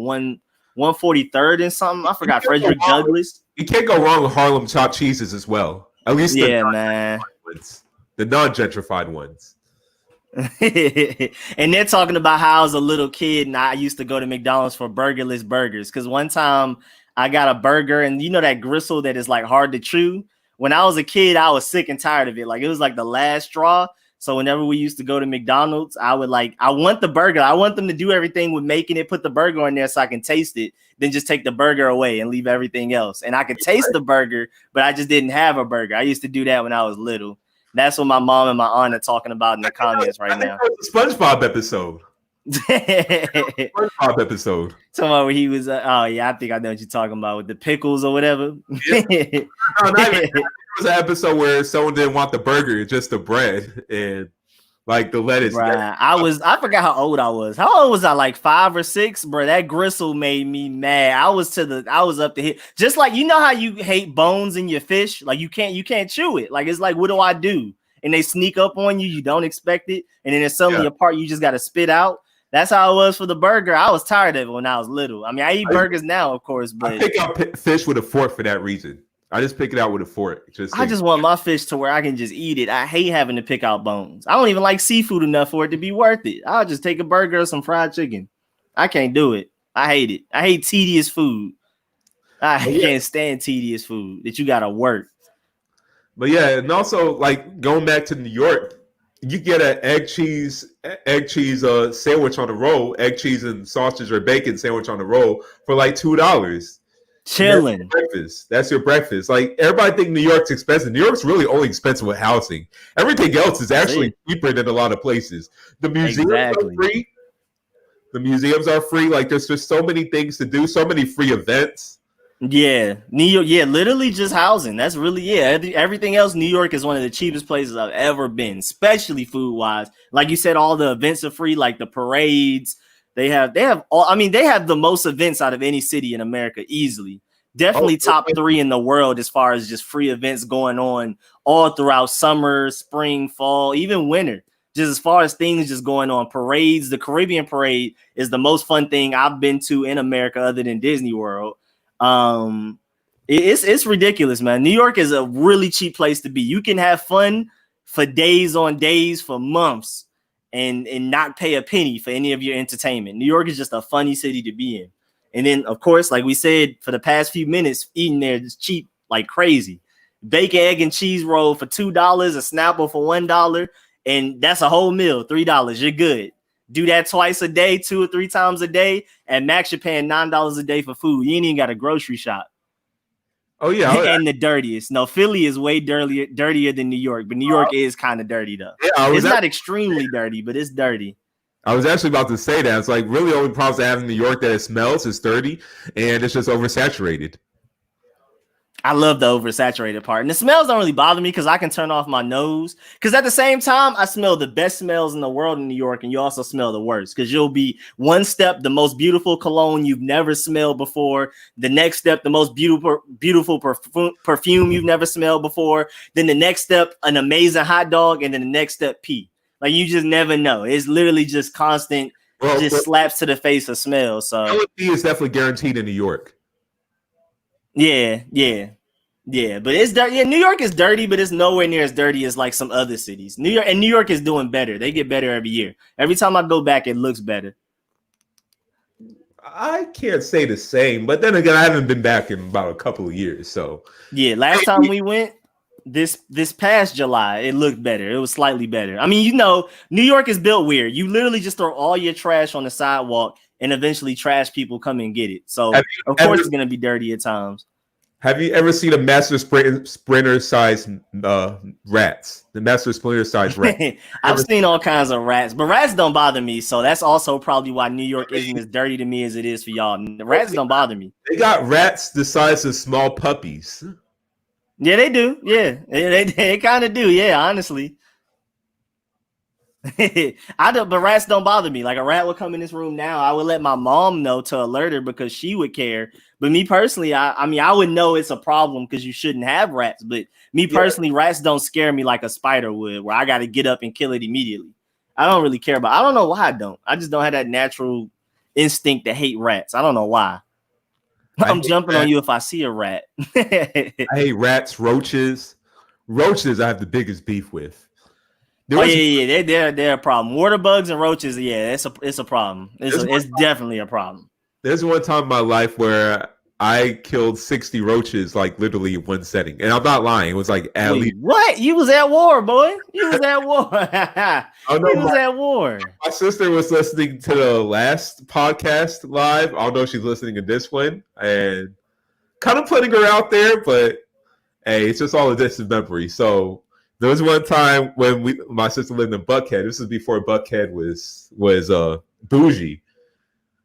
S1: 143rd and something. I forgot. Frederick Douglass.
S2: You can't go wrong with Harlem chopped cheeses as well. At least the non-gentrified ones.
S1: And they're talking about how I was a little kid and I used to go to McDonald's for burgerless burgers, because one time I got a burger, and you know that gristle that is like hard to chew. When I was a kid, I was sick and tired of it. Like it was like the last straw. So whenever we used to go to McDonald's, I want the burger. I want them to do everything with making it, put the burger on there so I can taste it, then just take the burger away and leave everything else. And I could taste the burger, but I just didn't have a burger. I used to do that when I was little. That's what my mom and my aunt are talking about in the comments right now.
S2: That was a SpongeBob episode. SpongeBob episode.
S1: Somewhere where he was, oh yeah, I think I know what you're talking about with the pickles or whatever.
S2: Yeah. No, not even. It was an episode where someone didn't want the burger, just the bread and like the lettuce.
S1: Right. I forgot how old I was. How old was I? Like 5 or 6, bro. That gristle made me mad. I was up to hit. Just like, you know how you hate bones in your fish? Like you can't chew it. Like, it's like, what do I do? And they sneak up on you. You don't expect it. And then it's suddenly a part you just got to spit out. That's how it was for the burger. I was tired of it when I was little. I mean, I eat burgers now, of course, but
S2: I pick out fish with a fork for that reason. I just pick it out with a fork.
S1: I just want my fish to where I can just eat it. I hate having to pick out bones. I don't even like seafood enough for it to be worth it. I'll just take a burger or some fried chicken. I can't do it. I hate it. I hate tedious food. I can't stand tedious food that you got to work.
S2: But yeah, and also like going back to New York, you get an egg cheese sandwich on the roll, egg cheese and sausage or bacon sandwich on the roll for like $2.
S1: Chilling.
S2: That's your breakfast. Like everybody think New York's expensive. New York's really only expensive with housing. Everything else is actually cheaper than a lot of places. The museums are free. The museums are free. Like there's just so many things to do, so many free events.
S1: Yeah, New York. Yeah, literally just housing. That's really everything else. New York is one of the cheapest places I've ever been, especially food wise. Like you said, all the events are free, like the parades. They have all. I mean, they have the most events out of any city in America, easily. Definitely top 3 in the world as far as just free events going on all throughout summer, spring, fall, even winter. Just as far as things just going on, parades. The Caribbean parade is the most fun thing I've been to in America, other than Disney World. It's ridiculous, man. New York is a really cheap place to be. You can have fun for days on days, for months, and not pay a penny for any of your entertainment. New York is just a funny city to be in. And then, of course, like we said, for the past few minutes, eating there is cheap like crazy. Bacon, egg, and cheese roll for $2, a Snapple for $1, and that's a whole meal, $3. You're good. Do that twice a day, 2 or 3 times a day, and max you're paying $9 a day for food. You ain't even got a grocery shop.
S2: Oh yeah,
S1: and the dirtiest. No, Philly is way dirtier than New York, but New York is kind of dirty though. Yeah, it's not extremely dirty, but it's dirty.
S2: I was actually about to say that. It's like really only problem I have in New York that it smells, it's dirty, and it's just oversaturated.
S1: I love the oversaturated part. And the smells don't really bother me because I can turn off my nose. Because at the same time, I smell the best smells in the world in New York, and you also smell the worst. Because you'll be one step, the most beautiful cologne you've never smelled before. The next step, the most beautiful perfume you've never smelled before. Then the next step, an amazing hot dog. And then the next step, pee. Like, you just never know. It's literally just constant, slaps to the face of smell. So
S2: pee is definitely guaranteed in New York.
S1: Yeah, but it's dirty. Yeah, New York is dirty, but it's nowhere near as dirty as like some other cities. New York is doing better. They get better every year. Every time I go back, it looks better.
S2: I can't say the same, but then again, I haven't been back in about a couple of years. So
S1: yeah, last time we went, this past July, it looked better. It was slightly better. I mean, New York is built weird. You literally just throw all your trash on the sidewalk, and eventually trash people come and get it. So of course it's going to be dirty at times.
S2: Have you ever seen a Master Splinter size rats? The Master Splinter size rats.
S1: I've seen all kinds of rats, but rats don't bother me. So that's also probably why New York isn't as dirty to me as it is for y'all. The rats don't bother me.
S2: They got rats the size of small puppies.
S1: Yeah, they do. Yeah, they kind of do. Yeah, honestly. But rats don't bother me. Like a rat would come in this room now, I would let my mom know to alert her because she would care. But me personally, I would know it's a problem because you shouldn't have rats. But me personally, rats don't scare me like a spider would, where I got to get up and kill it immediately. I don't really care about. I don't know why I don't. I just don't have that natural instinct to hate rats. I don't know why. I'm jumping on you if I see a rat.
S2: I hate rats, roaches. Roaches, I have the biggest beef with.
S1: They're a problem. Water bugs and roaches, it's a problem. It's definitely a problem.
S2: There's one time in my life where I killed 60 roaches like literally in one setting, and I'm not lying. It was like at least.
S1: What? You was at war, boy. You was at war.
S2: Oh, no,
S1: you was at war.
S2: My sister was listening to the last podcast live, although she's listening to this one, and kind of putting her out there, but hey, it's just all a distant memory. So there was one time when my sister lived in Buckhead. This was before Buckhead was bougie.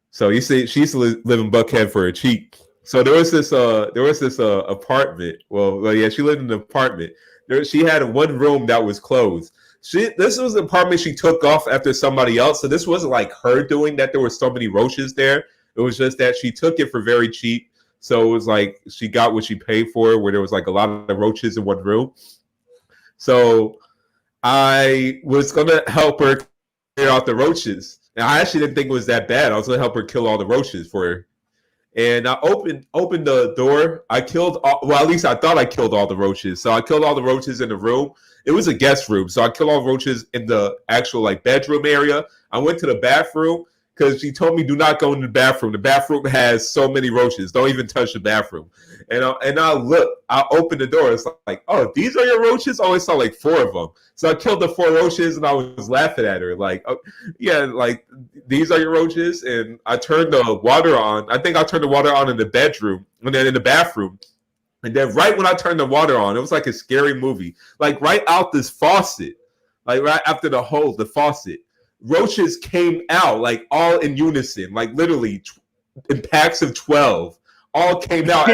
S2: So you see, she used to live in Buckhead for a cheap. So there was this apartment. Well, yeah, she lived in an apartment. She had one room that was closed. This was an apartment she took off after somebody else. So this wasn't like her doing that. There were so many roaches there. It was just that she took it for very cheap. So it was like she got what she paid for, where there was like a lot of roaches in one room. So I was gonna help her clear out the roaches. And I actually didn't think it was that bad. I was gonna help her kill all the roaches for her. And I opened the door. I killed at least I thought I killed all the roaches. So I killed all the roaches in the room. It was a guest room. So I killed all the roaches in the actual like bedroom area. I went to the bathroom because she told me do not go in the bathroom. The bathroom has so many roaches. Don't even touch the bathroom. And I look, I opened the door. It's like, oh, these are your roaches? I only saw like 4 of them. So I killed the 4 roaches and I was laughing at her. Like, oh, yeah, like these are your roaches. And I turned the water on. I think I turned the water on in the bedroom and then in the bathroom. And then right when I turned the water on, it was like a scary movie. Like right out this faucet, like right after the faucet, roaches came out like all in unison, like literally in packs of 12. All came out.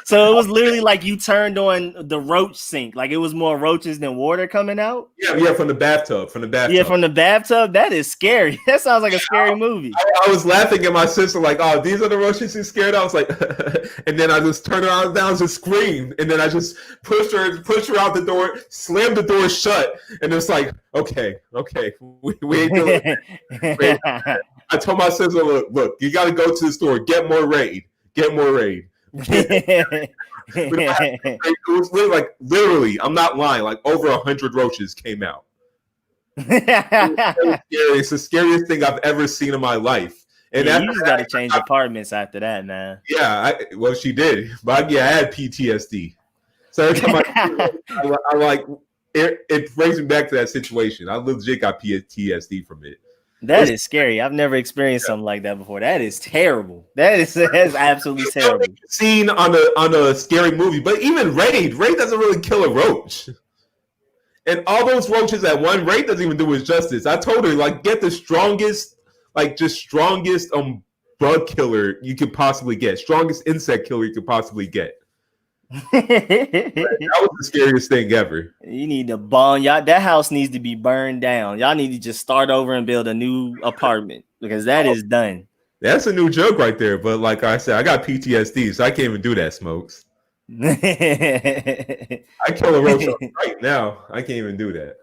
S1: So it was literally like you turned on the roach sink. Like it was more roaches than water coming out.
S2: Yeah, from the bathtub.
S1: Yeah, from the bathtub. That is scary. That sounds like a scary movie.
S2: I was laughing at my sister, like, "Oh, these are the roaches you scared." I was like, and then I just turned around and just screamed, and then I just pushed her out the door, slammed the door shut, and it's like, okay, we ain't doing it. I told my sister, look, you got to go to the store, get more raid. It was literally, I'm not lying, like over 100 roaches came out. It's the scariest thing I've ever seen in my life. And
S1: you just got to change apartments after that, man.
S2: Yeah, well, she did, but yeah, I had PTSD. So every time I like it brings me back to that situation. I legit got PTSD from it.
S1: That is scary. I've never experienced something like that before. That is terrible. That's absolutely terrible.
S2: Seen on a scary movie, but even Raid doesn't really kill a roach. And all those roaches at one, Raid doesn't even do his justice. I told her, like, get the strongest bug killer you could possibly get, strongest insect killer you could possibly get. That was the scariest thing ever.
S1: You need to bomb y'all. That house needs to be burned down. Y'all need to just start over and build a new apartment because that is done.
S2: That's a new joke right there. But like I said, I got PTSD, so I can't even do that, Smokes. I kill a roach right now. I can't even do that.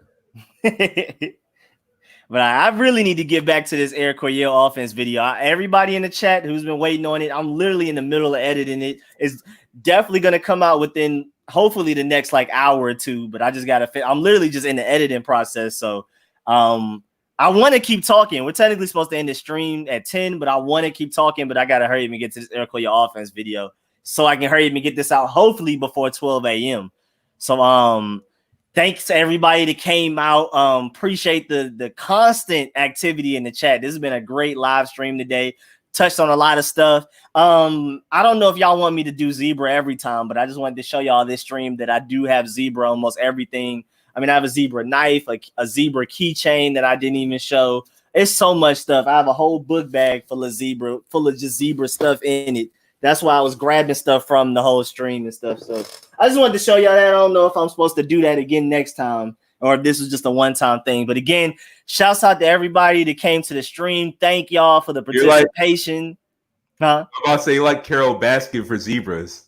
S1: But I really need to get back to this Air Coryell offense video. Everybody in the chat who's been waiting on it, I'm literally in the middle of editing it. It's definitely going to come out within hopefully the next like hour or two. But I just got to I'm literally just in the editing process. So I want to keep talking. We're technically supposed to end the stream at 10, but I want to keep talking. But I got to hurry up and get to this Air Coryell offense video so I can hurry up and get this out hopefully before 12 a.m. So thanks to everybody that came out. Appreciate the constant activity in the chat. This has been a great live stream today. Touched on a lot of stuff. I don't know if y'all want me to do zebra every time, but I just wanted to show y'all this stream that I do have zebra almost everything. I mean, I have a zebra knife, like a zebra keychain that I didn't even show. It's so much stuff. I have a whole book bag full of just zebra stuff in it. That's why I was grabbing stuff from the whole stream and stuff. So I just wanted to show y'all that. I don't know if I'm supposed to do that again next time or if this was just a one-time thing. But again, shouts out to everybody that came to the stream. Thank y'all for the participation.
S2: I'm about to say you like Carol Baskin for zebras.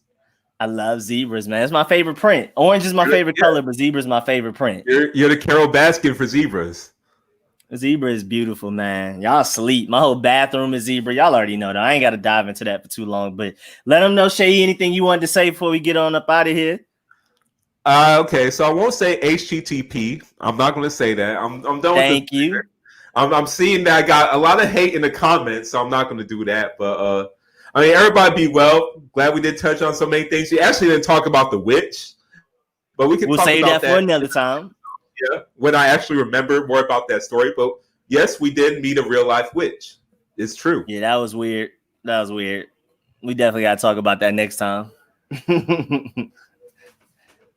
S1: I love zebras, man. It's my favorite print. Orange is my favorite color, but zebra is my favorite print.
S2: You're the Carol Baskin for zebras.
S1: Zebra is beautiful, man. Y'all sleep. My whole bathroom is zebra. Y'all already know that. I ain't got to dive into that for too long, but let them know, Seyi, anything you wanted to say before we get on up out of here.
S2: Okay, so I won't say HTTP. I'm not going to say that. I'm done.
S1: Thank you.
S2: I'm seeing that I got a lot of hate in the comments, so I'm not going to do that. But I mean, everybody be well. Glad we did touch on so many things. We actually didn't talk about the witch, but we can
S1: We'll
S2: talk
S1: save
S2: about
S1: that for another time.
S2: Yeah, when I actually remember more about that story. But yes, we did meet a real life witch. It's true.
S1: Yeah, that was weird. We definitely got to talk about that next time.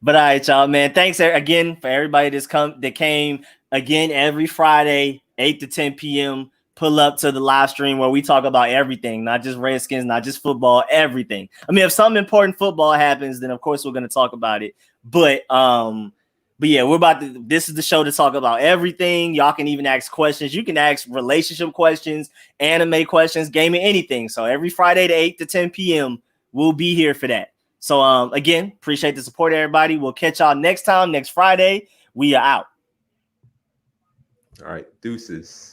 S1: But all right, y'all, man. Thanks again for everybody that came again every Friday, 8 to 10 p.m. Pull up to the live stream where we talk about everything, not just Redskins, not just football, everything. I mean, if something important football happens, then of course we're going to talk about it. But yeah, this is the show to talk about everything. Y'all can even ask questions. You can ask relationship questions, anime questions, gaming, anything. So every Friday to 8 to 10 p.m. we'll be here for that. So again, appreciate the support, everybody. We'll catch y'all next time, next Friday. We are out.
S2: All right, deuces.